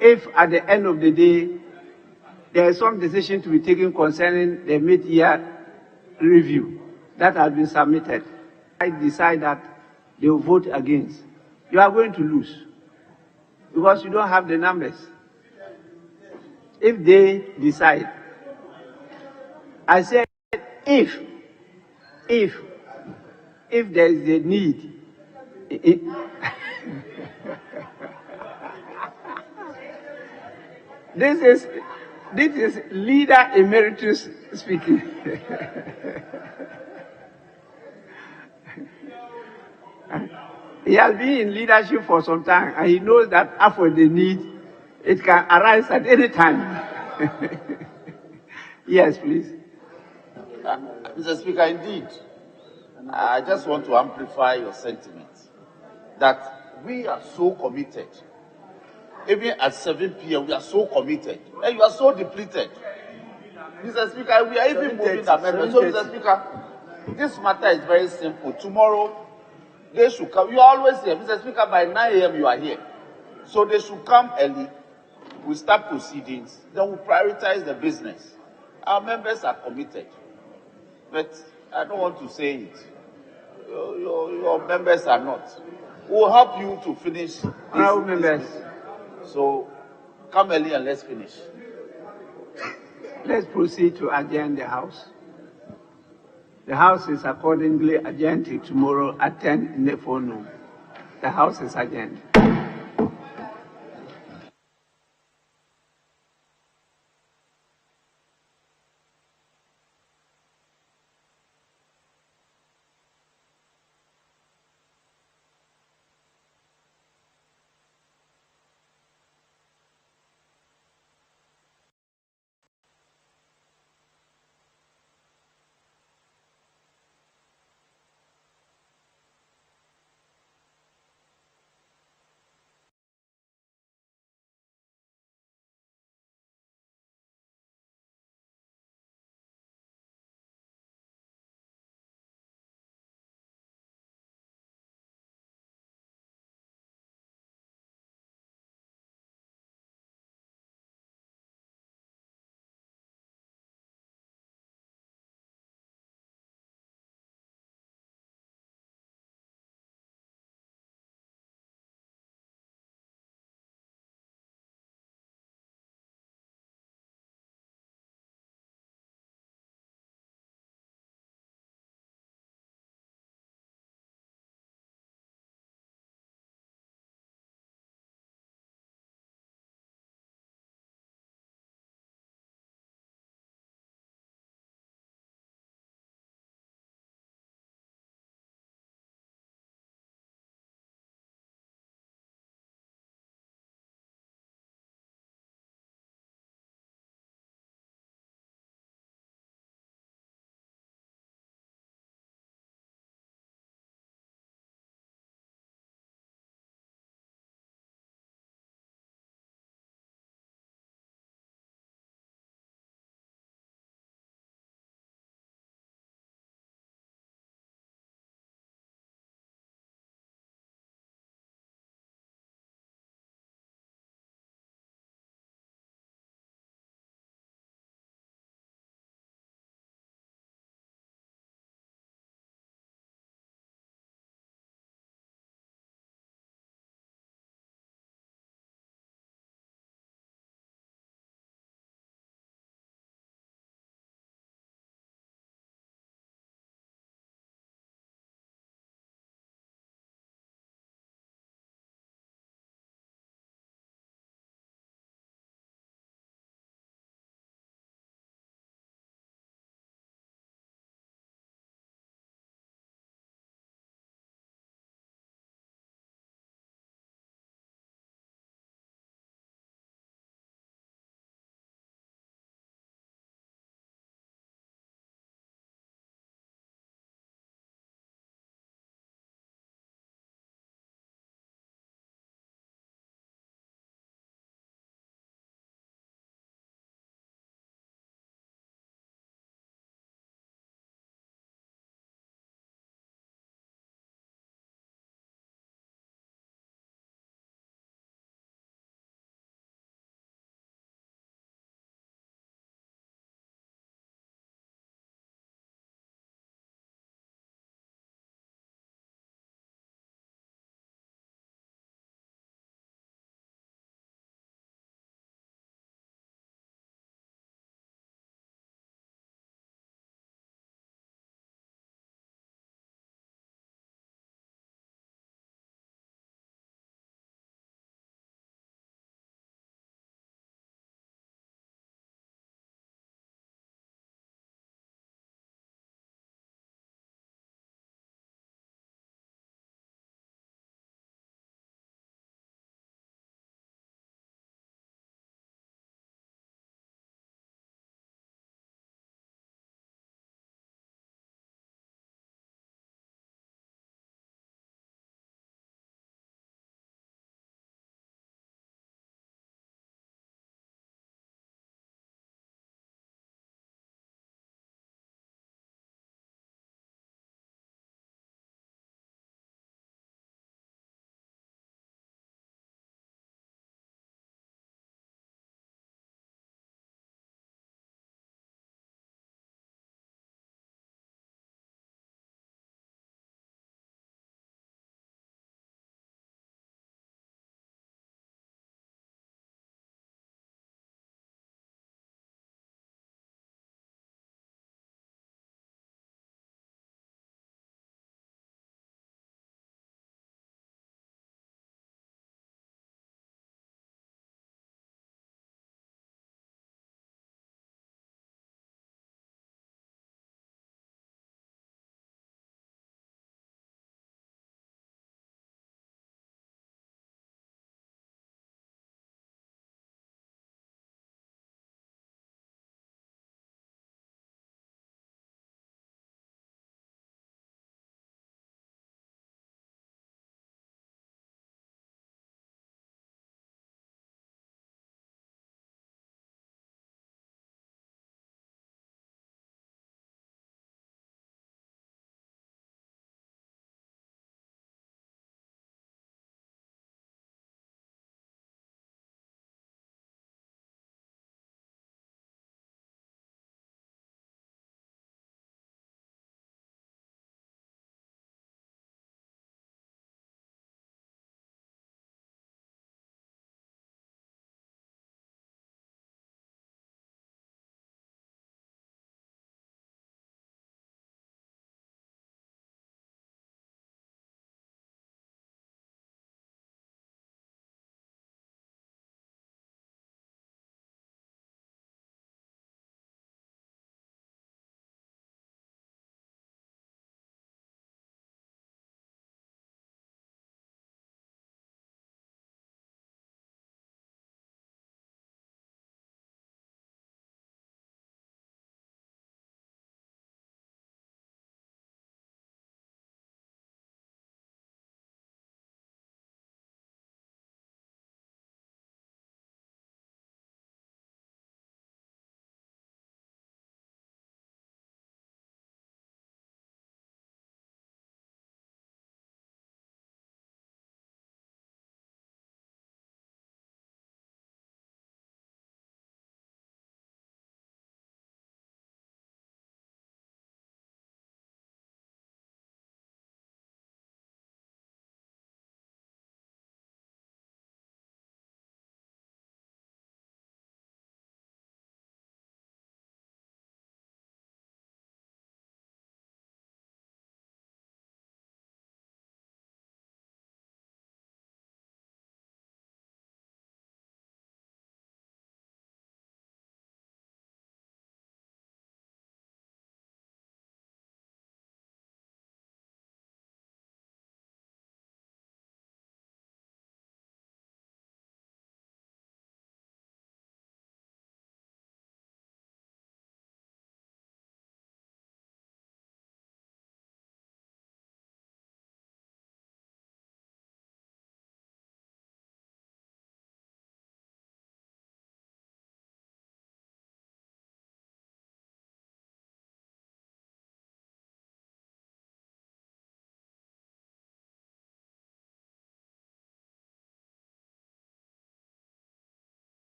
if at the end of the day, there is some decision to be taken concerning the mid-year review that has been submitted, I decide that they will vote against, you are going to lose because you don't have the numbers. If they decide, I said if there is a need, this is leader emeritus speaking. He has been in leadership for some time, and he knows that after the need, it can arise at any time. Yes, please. Mr. Speaker, indeed, I just want to amplify your sentiment that we are so committed. Even at 7 p.m., we are so committed, and you are so depleted. Mr. Speaker, we are even moving the amendment. So, Mr. Speaker, this matter is very simple. Tomorrow, they should come. You are always here. Mr. Speaker, by 9 a.m. you are here. So they should come early. We start proceedings. Then we prioritize the business. Our members are committed. But I don't want to say it. Your members are not. We'll help you to finish this. Members. So come early and let's finish. Let's proceed to adjourn the House. The House is accordingly adjourned till tomorrow at 10 in the forenoon. The House is adjourned.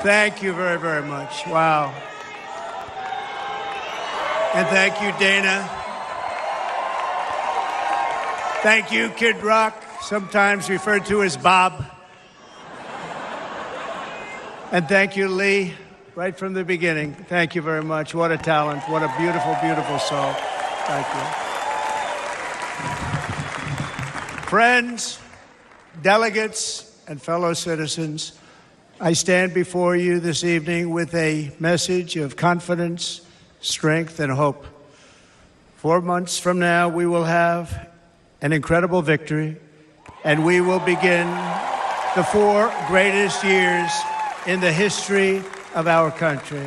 Thank you very, very much. Wow. And thank you, Dana. Thank you, Kid Rock, sometimes referred to as Bob. And thank you, Lee, right from the beginning. Thank you very much. What a talent. What a beautiful, beautiful soul. Thank you. Friends, delegates, and fellow citizens, I stand before you this evening with a message of confidence, strength, and hope. 4 months from now, we will have an incredible victory, and we will begin the 4 greatest years in the history of our country.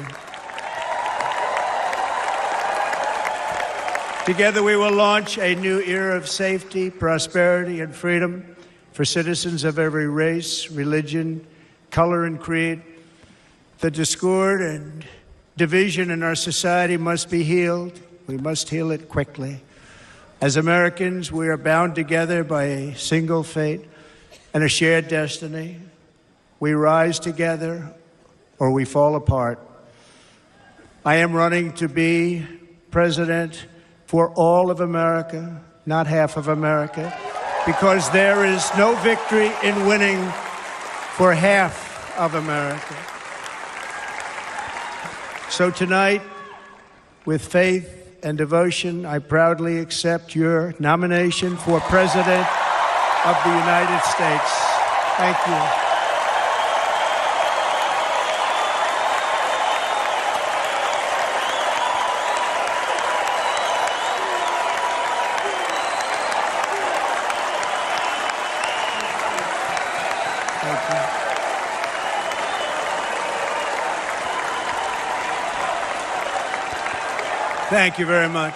Together, we will launch a new era of safety, prosperity, and freedom for citizens of every race, religion, color, and creed. The discord and division in our society must be healed. We must heal it quickly. As Americans, we are bound together by a single fate and a shared destiny. We rise together or we fall apart. I am running to be president for all of America, not half of America, because there is no victory in winning for half of America. So tonight, with faith and devotion, I proudly accept your nomination for President of the United States. Thank you. Thank you very much.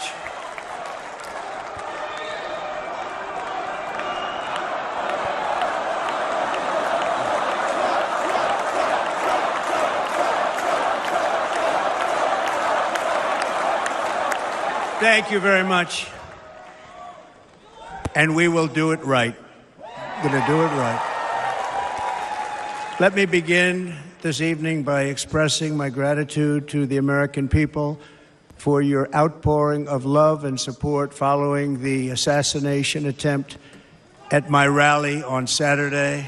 Thank you very much. And we will do it right. We're going to do it right. Let me begin this evening by expressing my gratitude to the American people for your outpouring of love and support following the assassination attempt at my rally on Saturday.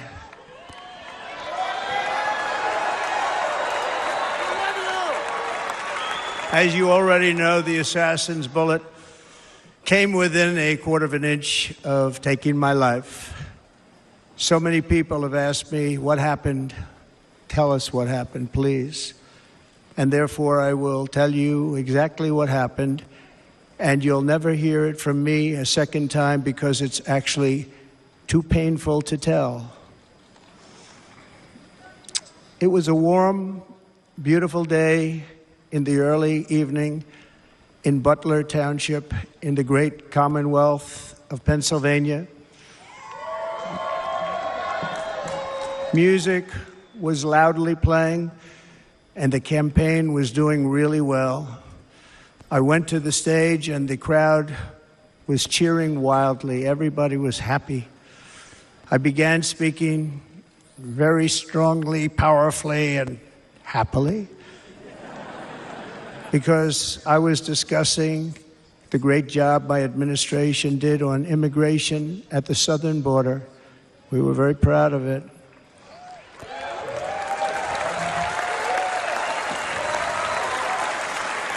As you already know, the assassin's bullet came within a quarter of an inch of taking my life. So many people have asked me, what happened? Tell us what happened, please. And therefore, I will tell you exactly what happened, and you'll never hear it from me a second time because it's actually too painful to tell. It was a warm, beautiful day in the early evening in Butler Township in the great Commonwealth of Pennsylvania. Music was loudly playing, and the campaign was doing really well. I went to the stage and the crowd was cheering wildly. Everybody was happy. I began speaking very strongly, powerfully, and happily because I was discussing the great job my administration did on immigration at the southern border. We were very proud of it.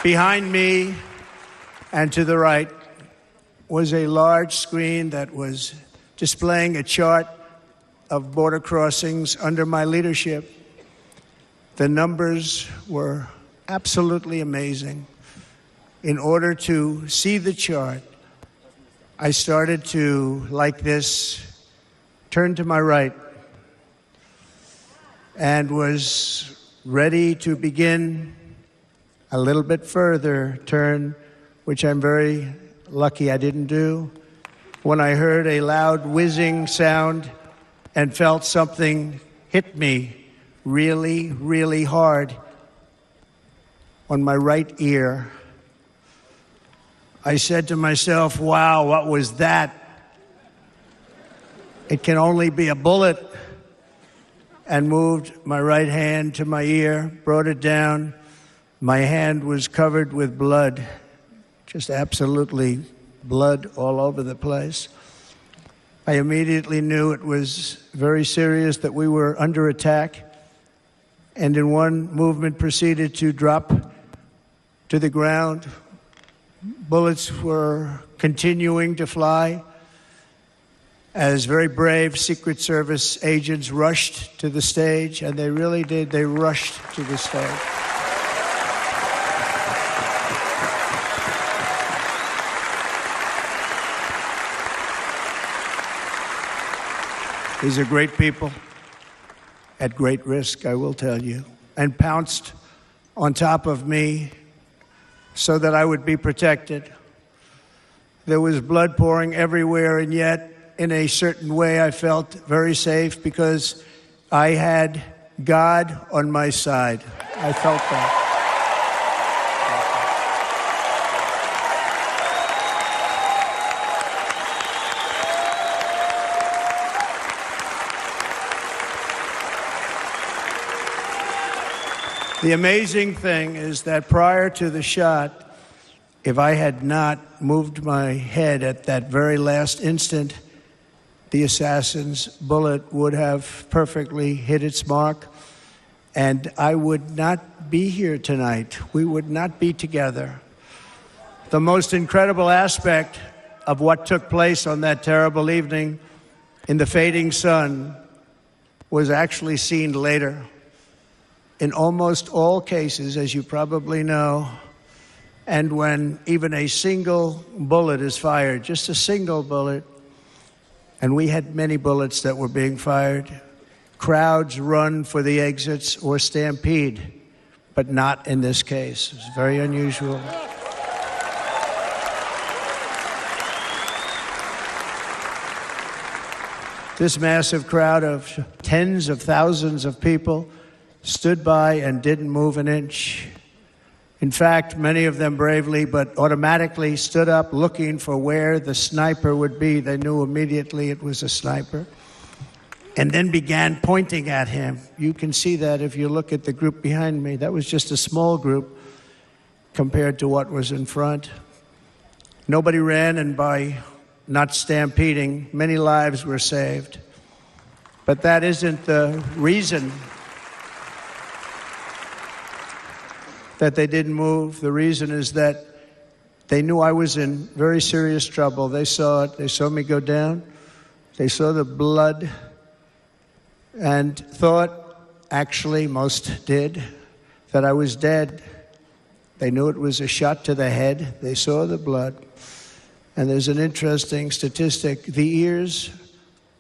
Behind me and to the right was a large screen that was displaying a chart of border crossings under my leadership. The numbers were absolutely amazing. In order to see the chart, I started to, like this, turn to my right and was ready to begin a little bit further turn, which I'm very lucky I didn't do, when I heard a loud whizzing sound and felt something hit me really, really hard on my right ear. I said to myself, wow, what was that? It can only be a bullet. and moved my right hand to my ear, brought it down. My hand was covered with blood, just absolutely blood all over the place. I immediately knew it was very serious, that we were under attack, and in one movement proceeded to drop to the ground. Bullets were continuing to fly as very brave Secret Service agents rushed to the stage, and they really did. They rushed to the stage. These are great people at great risk, I will tell you, and pounced on top of me so that I would be protected. There was blood pouring everywhere, and yet, in a certain way, I felt very safe because I had God on my side. I felt that. The amazing thing is that prior to the shot, if I had not moved my head at that very last instant, the assassin's bullet would have perfectly hit its mark, and I would not be here tonight. We would not be together. The most incredible aspect of what took place on that terrible evening in the fading sun was actually seen later. In almost all cases, as you probably know, and when even a single bullet is fired, just a single bullet, and we had many bullets that were being fired, crowds run for the exits or stampede, but not in this case. It's very unusual. This massive crowd of tens of thousands of people stood by and didn't move an inch. In fact, many of them bravely, but automatically stood up looking for where the sniper would be. They knew immediately it was a sniper, and then began pointing at him. You can see that if you look at the group behind me. That was just a small group compared to what was in front. Nobody ran, and by not stampeding, many lives were saved. But that isn't the reason that they didn't move. The reason is that they knew I was in very serious trouble. They saw it. They saw me go down. They saw the blood and thought, actually most did, that I was dead. They knew it was a shot to the head. They saw the blood. And there's an interesting statistic. The ears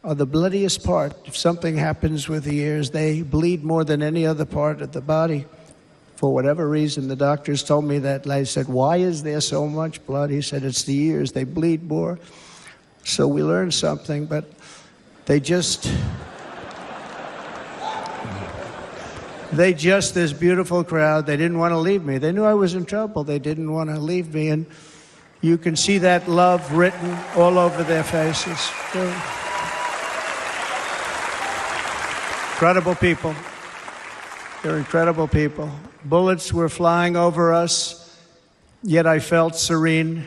are the bloodiest part. If something happens with the ears, they bleed more than any other part of the body. For whatever reason, the doctors told me that. I said, why is there so much blood? He said, it's the ears. They bleed more. So we learned something, but this beautiful crowd, they didn't want to leave me. They knew I was in trouble. They didn't want to leave me. And you can see that love written all over their faces. They're incredible people. They're incredible people. Bullets were flying over us, yet I felt serene.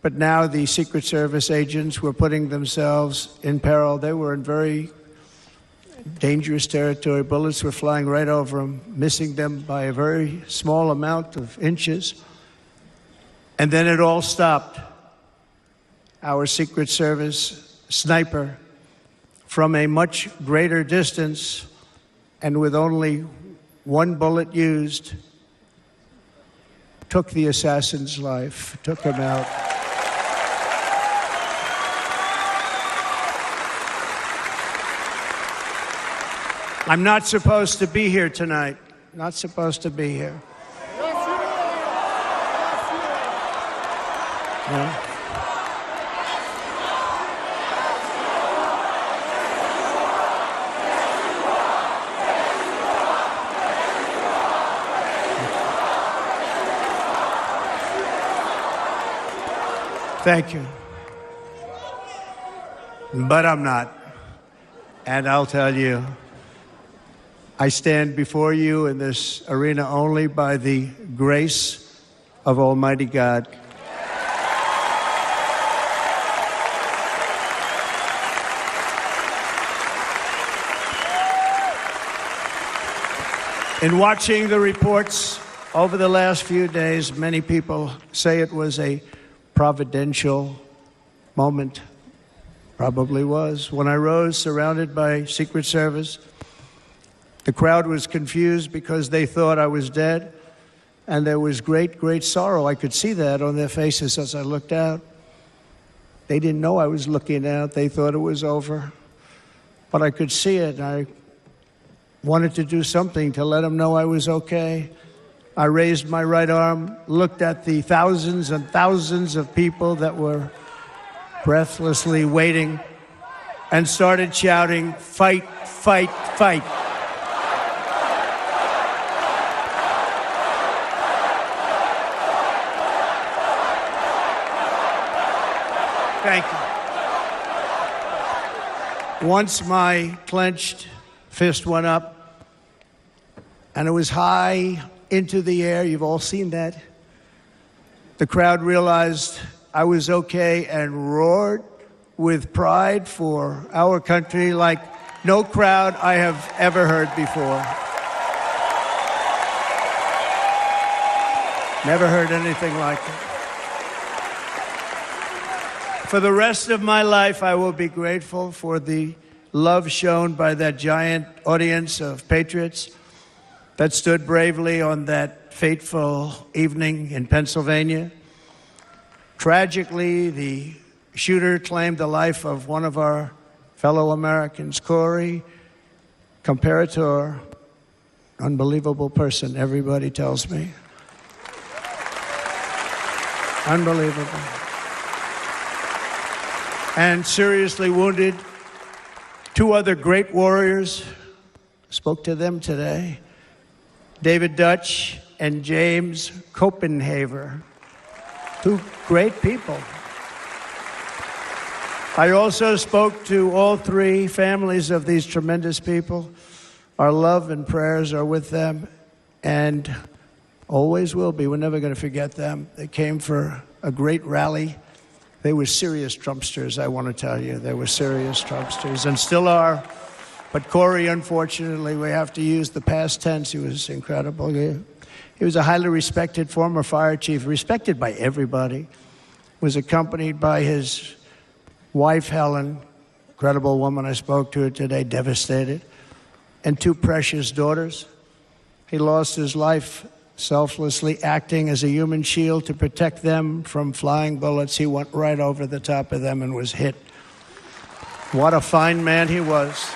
But now the Secret Service agents were putting themselves in peril. They were in very dangerous territory. Bullets were flying right over them, missing them by a very small amount of inches. And then it all stopped. Our Secret Service sniper, from a much greater distance and with only one bullet used, took the assassin's life, took him out. I'm not supposed to be here tonight. Not supposed to be here. No. Thank you. But I'm not. And I'll tell you, I stand before you in this arena only by the grace of Almighty God. In watching the reports over the last few days, many people say it was a providential moment. Probably was. When I rose, surrounded by Secret Service, the crowd was confused because they thought I was dead, and there was great, great sorrow. I could see that on their faces as I looked out. They didn't know I was looking out. They thought it was over. But I could see it, and I wanted to do something to let them know I was okay. I raised my right arm, looked at the thousands and thousands of people that were breathlessly waiting, and started shouting, "Fight, fight, fight." Thank you. Once my clenched fist went up, and it was high into the air. You've all seen that. The crowd realized I was okay and roared with pride for our country like no crowd I have ever heard before. Never heard anything like it. For the rest of my life, I will be grateful for the love shown by that giant audience of patriots that stood bravely on that fateful evening in Pennsylvania. Tragically, the shooter claimed the life of one of our fellow Americans, Corey, comparator, unbelievable person, everybody tells me. Unbelievable. And seriously wounded, two other great warriors, spoke to them today, David Dutch and James Copenhaver, two great people. I also spoke to all three families of these tremendous people. Our love and prayers are with them and always will be. We're never going to forget them. They came for a great rally. They were serious Trumpsters, I want to tell you. They were serious Trumpsters and still are. But Corey, unfortunately, we have to use the past tense. He was incredible. He was a highly respected former fire chief, respected by everybody. Was accompanied by his wife, Helen, incredible woman. I spoke to her today, devastated, and two precious daughters. He lost his life selflessly acting as a human shield to protect them from flying bullets. He went right over the top of them and was hit. What a fine man he was.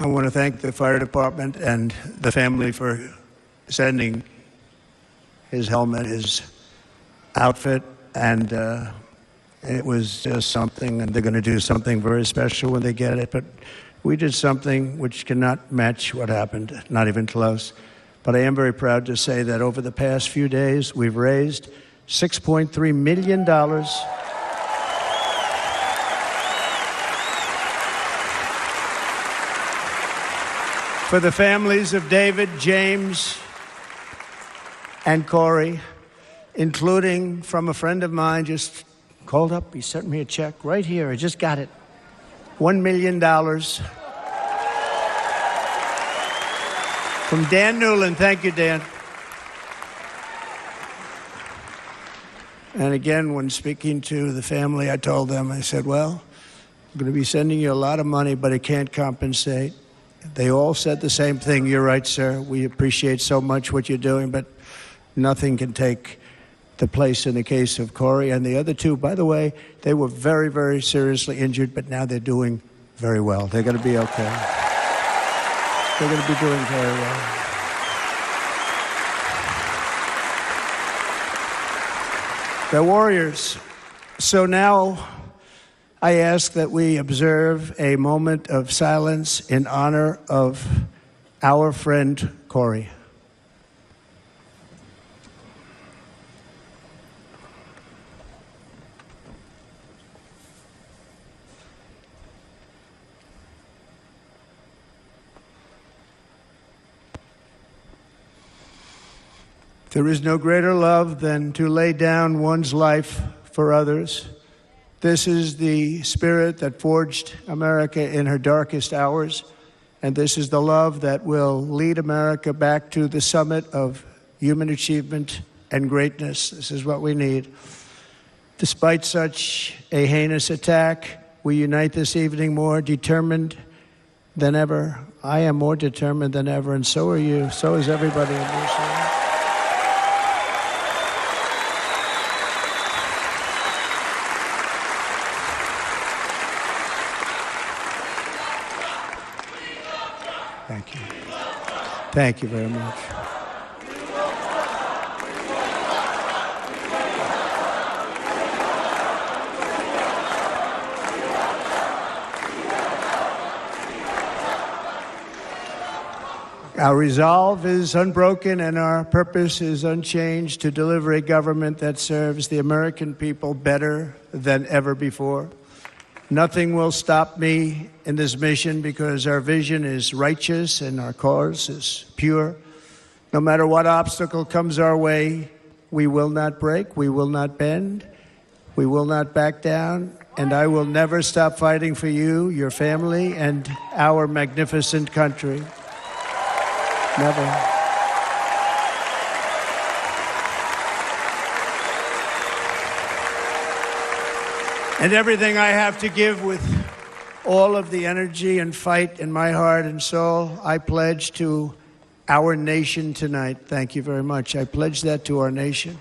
I want to thank the fire department and the family for sending his helmet, his outfit, and it was just something, and they're going to do something very special when they get it. But we did something which cannot match what happened, not even close. But I am very proud to say that over the past few days, we've raised $6.3 million for the families of David, James, and Corey, including from a friend of mine just called up. He sent me a check right here. I just got it. $1 million from Dan Newland. Thank you, Dan. And again, when speaking to the family, I told them, I said, well, I'm going to be sending you a lot of money, but it can't compensate. They all said the same thing. You're right, sir. We appreciate so much what you're doing, but nothing can take the place in the case of Corey. And the other two, by the way, they were very, very seriously injured, but now they're doing very well. They're going to be okay. They're going to be doing very well. They're warriors. So now I ask that we observe a moment of silence in honor of our friend Corey. There is no greater love than to lay down one's life for others. This is the spirit that forged America in her darkest hours, and this is the love that will lead America back to the summit of human achievement and greatness. This is what we need. Despite such a heinous attack, we unite this evening more determined than ever. I am more determined than ever, and so are you. So is everybody in this room. Thank you. Thank you very much. Our resolve is unbroken and our purpose is unchanged to deliver a government that serves the American people better than ever before. Nothing will stop me in this mission because our vision is righteous and our cause is pure. No matter what obstacle comes our way, we will not break, we will not bend, we will not back down, and I will never stop fighting for you, your family, and our magnificent country. Never. And everything I have to give with all of the energy and fight in my heart and soul, I pledge to our nation tonight. Thank you very much. I pledge that to our nation.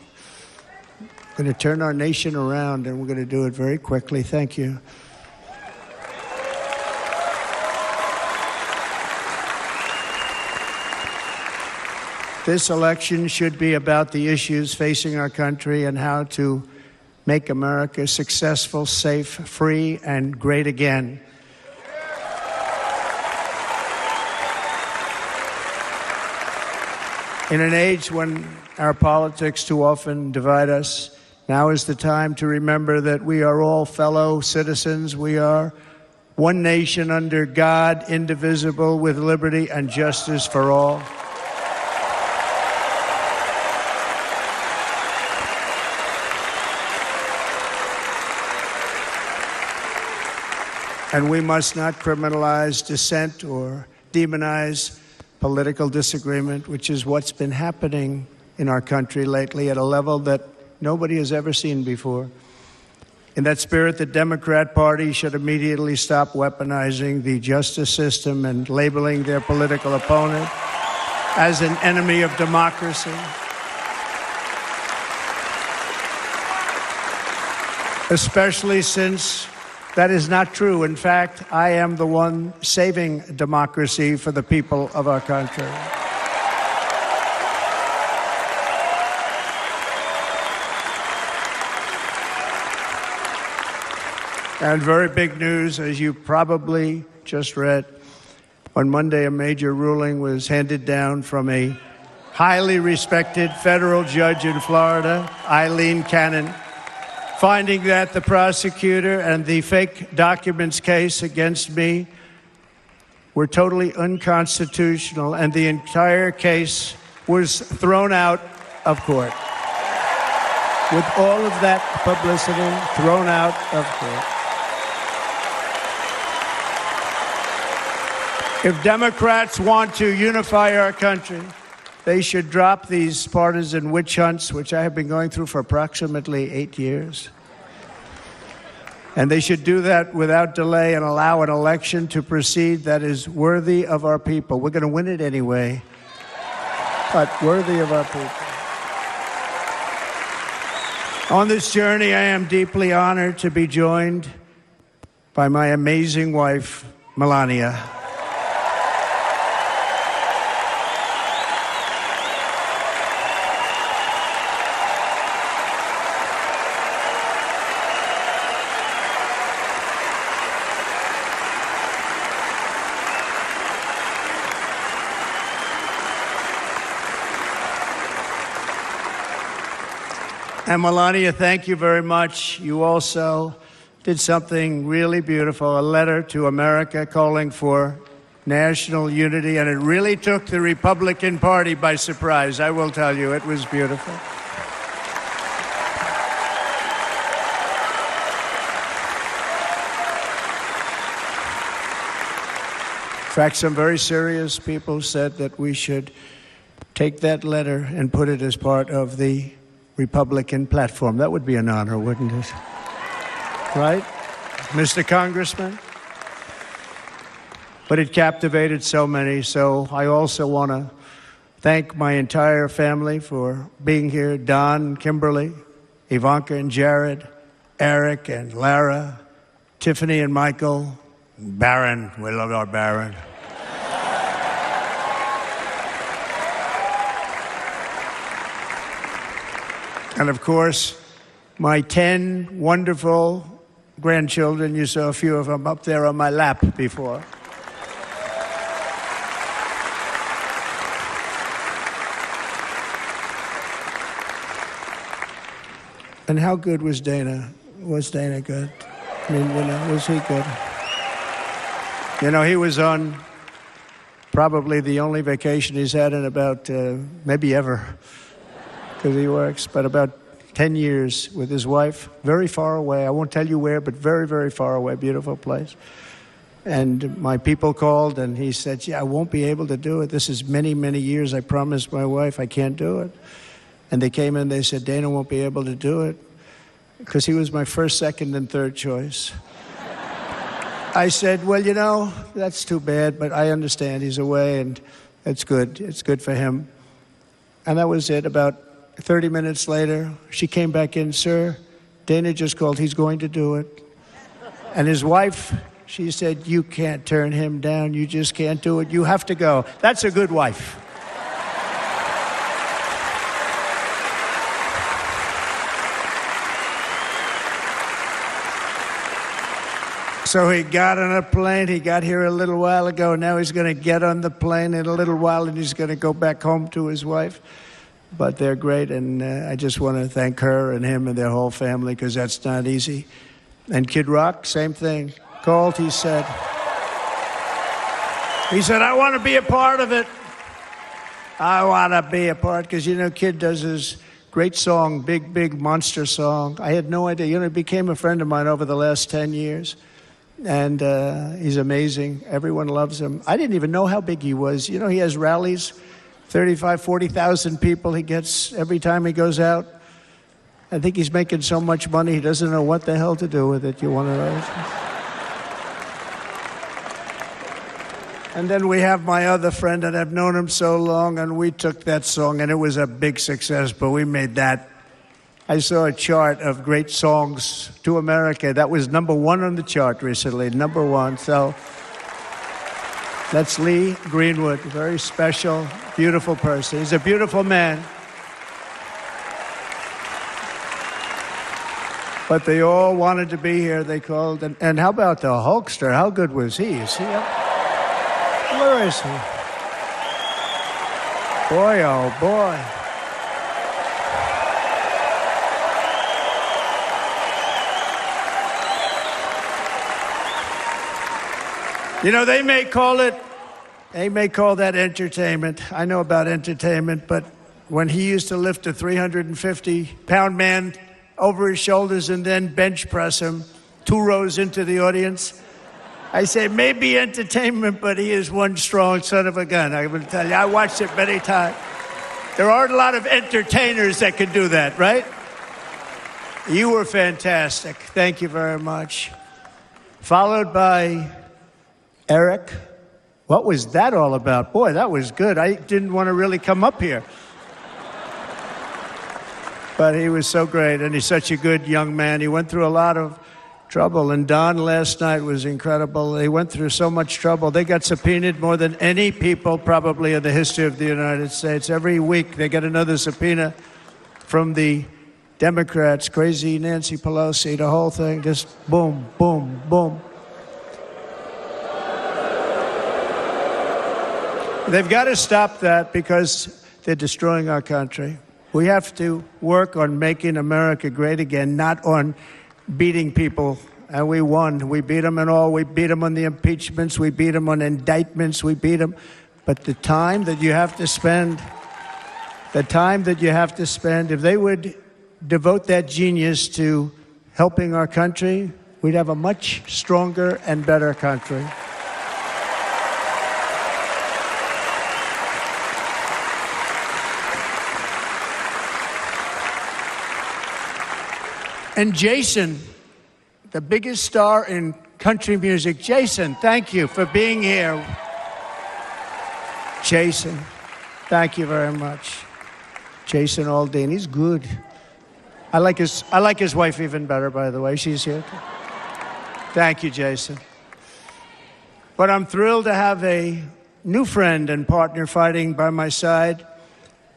We're going to turn our nation around, and we're going to do it very quickly. Thank you. This election should be about the issues facing our country and how to make America successful, safe, free, and great again. In an age when our politics too often divide us, now is the time to remember that we are all fellow citizens. We are one nation under God, indivisible, with liberty and justice for all. And we must not criminalize dissent or demonize political disagreement, which is what's been happening in our country lately at a level that nobody has ever seen before. In that spirit, the Democrat Party should immediately stop weaponizing the justice system and labeling their political opponent as an enemy of democracy. Especially since that is not true. In fact, I am the one saving democracy for the people of our country. And very big news, as you probably just read, on Monday a major ruling was handed down from a highly respected federal judge in Florida, Eileen Cannon, finding that the prosecutor and the fake documents case against me were totally unconstitutional, and the entire case was thrown out of court. With all of that publicity, thrown out of court. If Democrats want to unify our country, they should drop these partisan witch hunts, which I have been going through for approximately 8 years. And they should do that without delay and allow an election to proceed that is worthy of our people. We're going to win it anyway, but worthy of our people. On this journey, I am deeply honored to be joined by my amazing wife, Melania. And Melania, thank you very much. You also did something really beautiful, a letter to America calling for national unity, and it really took the Republican Party by surprise. I will tell you, it was beautiful. In fact, some very serious people said that we should take that letter and put it as part of the Republican platform. That would be an honor, wouldn't it? Right, Mr. Congressman? But it captivated so many, so I also want to thank my entire family for being here. Don, Kimberly, Ivanka and Jared, Eric and Lara, Tiffany and Michael, Barron. We love our Barron. And of course, my 10 wonderful grandchildren. You saw a few of them up there on my lap before. And how good was Dana? Was Dana good? I mean, was he good? He was on probably the only vacation he's had in about, maybe ever, because he works, but about 10 years with his wife, very far away. I won't tell you where, but very, very far away, beautiful place. And my people called, and he said, I won't be able to do it. This is many, many years. I promised my wife I can't do it. And they came in, they said, Dana won't be able to do it, because he was my first, second, and third choice. I said, well, that's too bad, but I understand he's away, and it's good. It's good for him. And that was it. About 30 minutes later, she came back in, sir, Dana just called, he's going to do it. And his wife, she said, you can't turn him down, you just can't do it, you have to go. That's a good wife. So he got on a plane, he got here a little while ago, now he's going to get on the plane in a little while and he's going to go back home to his wife. But they're great, and I just want to thank her and him and their whole family, because that's not easy. And Kid Rock, same thing. Called, he said, I want to be a part of it. I want to be a part, because, Kid does his great song, Big, Big Monster song. I had no idea. He became a friend of mine over the last 10 years. And he's amazing. Everyone loves him. I didn't even know how big he was. He has rallies. 35, 40,000 people he gets every time he goes out. I think he's making so much money, he doesn't know what the hell to do with it. You want to know? And then we have my other friend, and I've known him so long, and we took that song, and it was a big success, but we made that. I saw a chart of great songs to America. That was #1 on the chart recently, #1. So that's Lee Greenwood, a very special, beautiful person. He's a beautiful man. But they all wanted to be here. They called. And how about the Hulkster? How good was he? Is he up? Where is he? Boy, oh boy. They may call that entertainment. I know about entertainment, but when he used to lift a 350-pound man over his shoulders and then bench press him 2 rows into the audience, I say maybe entertainment, but he is one strong son of a gun. I will tell you, I watched it many times. There aren't a lot of entertainers that can do that, right? You were fantastic. Thank you very much. Followed by Eric. What was that all about? Boy, that was good. I didn't want to really come up here. But he was so great, and he's such a good young man. He went through a lot of trouble, and Don last night was incredible. They went through so much trouble. They got subpoenaed more than any people probably in the history of the United States. Every week they get another subpoena from the Democrats, crazy Nancy Pelosi, the whole thing, just boom, boom, boom. They've got to stop that because they're destroying our country. We have to work on making America great again, not on beating people. And we won. We beat them and all. We beat them on the impeachments. We beat them on indictments. We beat them. But the time that you have to spend, if they would devote that genius to helping our country, we'd have a much stronger and better country. And Jason, the biggest star in country music. Jason, thank you for being here. Jason, thank you very much. Jason Aldean, he's good. I like his wife even better, by the way. She's here. Thank you, Jason. But I'm thrilled to have a new friend and partner fighting by my side.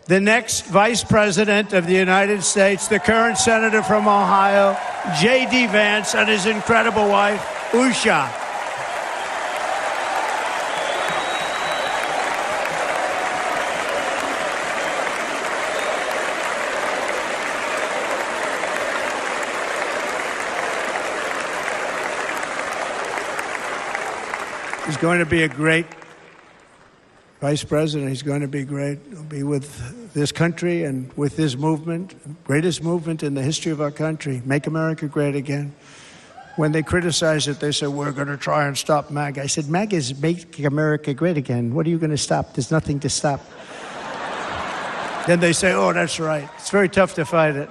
The next Vice President of the United States, the current Senator from Ohio, J.D. Vance, and his incredible wife, Usha. He's going to be a great Vice President. He's going to be great. He'll be with this country and with this movement, greatest movement in the history of our country, Make America Great Again. When they criticize it, they say, we're going to try and stop MAGA. I said, MAGA is Make America Great Again. What are you going to stop? There's nothing to stop. Then they say, oh, that's right. It's very tough to fight it.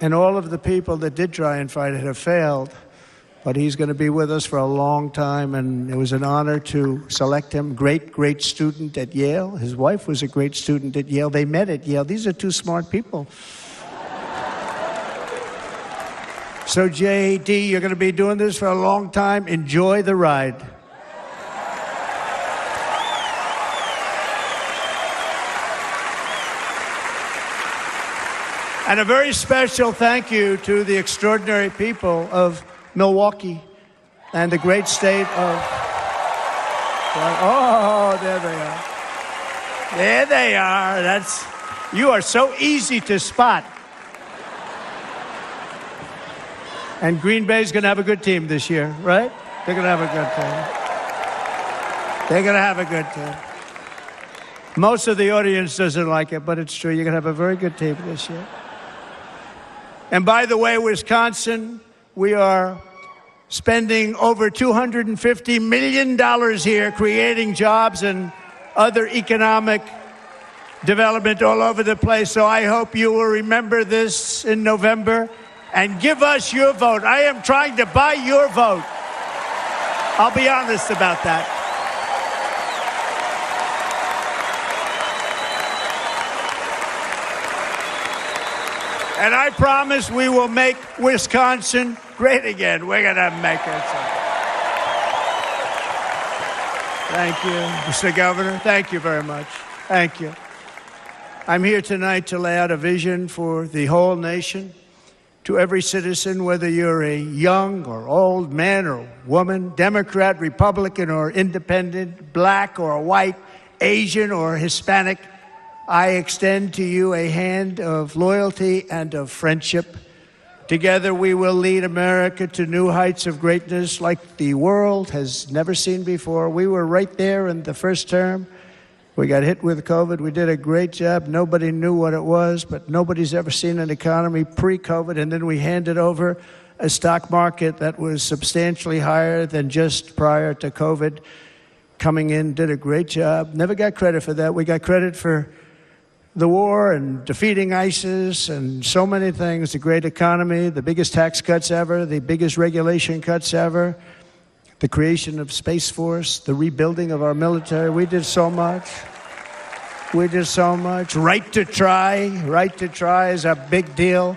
And all of the people that did try and fight it have failed. But he's going to be with us for a long time, and it was an honor to select him. Great, great student at Yale. His wife was a great student at Yale. They met at Yale. These are two smart people. So, J.D., you're going to be doing this for a long time. Enjoy the ride. And a very special thank you to the extraordinary people of Milwaukee and the great state of... Oh, there they are. There they are. You are so easy to spot. And Green Bay's going to have a good team this year, right? They're going to have a good team. They're going to have a good team. Most of the audience doesn't like it, but it's true. You're going to have a very good team this year. And by the way, Wisconsin, we are spending over $250 million here, creating jobs and other economic development all over the place. So I hope you will remember this in November and give us your vote. I am trying to buy your vote. I'll be honest about that. And I promise we will make Wisconsin great again. We're going to make it. Thank you, Mr. Governor. Thank you very much. Thank you. I'm here tonight to lay out a vision for the whole nation. To every citizen, whether you're a young or old man or woman, Democrat, Republican, or independent, black or white, Asian or Hispanic, I extend to you a hand of loyalty and of friendship. Together we will lead America to new heights of greatness like the world has never seen before. We were right there in the first term. We got hit with COVID. We did a great job. Nobody knew what it was, but nobody's ever seen an economy pre-COVID. And then we handed over a stock market that was substantially higher than just prior to COVID. Coming in, did a great job. Never got credit for that. We got credit for the war and defeating ISIS and so many things, the great economy, the biggest tax cuts ever, the biggest regulation cuts ever, the creation of Space Force, the rebuilding of our military. We did so much. We did so much. Right to try. Right to try is a big deal.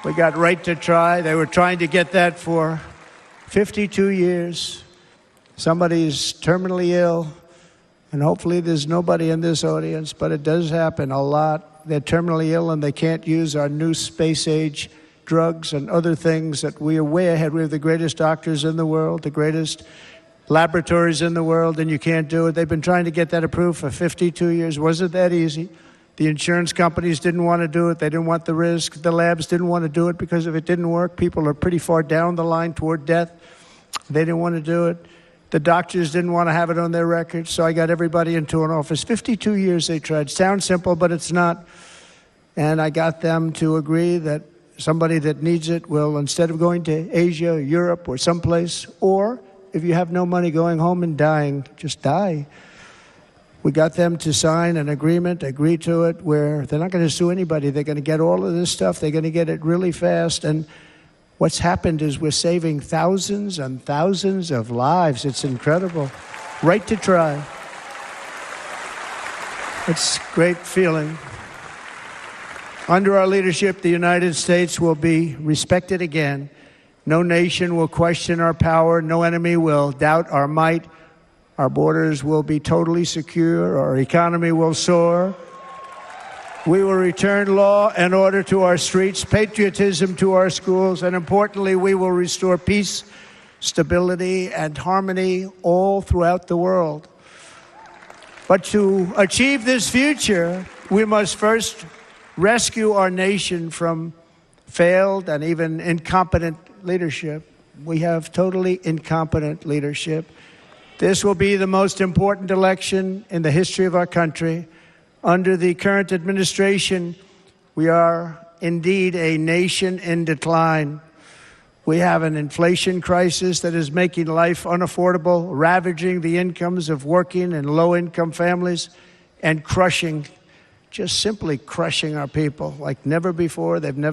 We got right to try. They were trying to get that for 52 years. Somebody's terminally ill, and hopefully there's nobody in this audience, but it does happen a lot. They're terminally ill and they can't use our new space-age drugs and other things that we are way ahead. We have the greatest doctors in the world, the greatest laboratories in the world, and you can't do it. They've been trying to get that approved for 52 years. Wasn't that easy? The insurance companies didn't want to do it. They didn't want the risk. The labs didn't want to do it because if it didn't work, people are pretty far down the line toward death. They didn't want to do it. The doctors didn't want to have it on their records, so I got everybody into an office. 52 years they tried. Sounds simple, but it's not. And I got them to agree that somebody that needs it will, instead of going to Asia or Europe or someplace, or if you have no money, going home and dying, just die. We got them to sign an agreement, agree to it, where they're not going to sue anybody. They're going to get all of this stuff. They're going to get it really fast. And what's happened is we're saving thousands and thousands of lives. It's incredible. Right to try. It's a great feeling. Under our leadership, the United States will be respected again. No nation will question our power. No enemy will doubt our might. Our borders will be totally secure. Our economy will soar. We will return law and order to our streets, patriotism to our schools, and importantly, we will restore peace, stability, and harmony all throughout the world. But to achieve this future, we must first rescue our nation from failed and even incompetent leadership. We have totally incompetent leadership. This will be the most important election in the history of our country. Under the current administration, we are indeed a nation in decline. We have an inflation crisis that is making life unaffordable, ravaging the incomes of working and low-income families, and crushing, just simply crushing our people like never before. They've never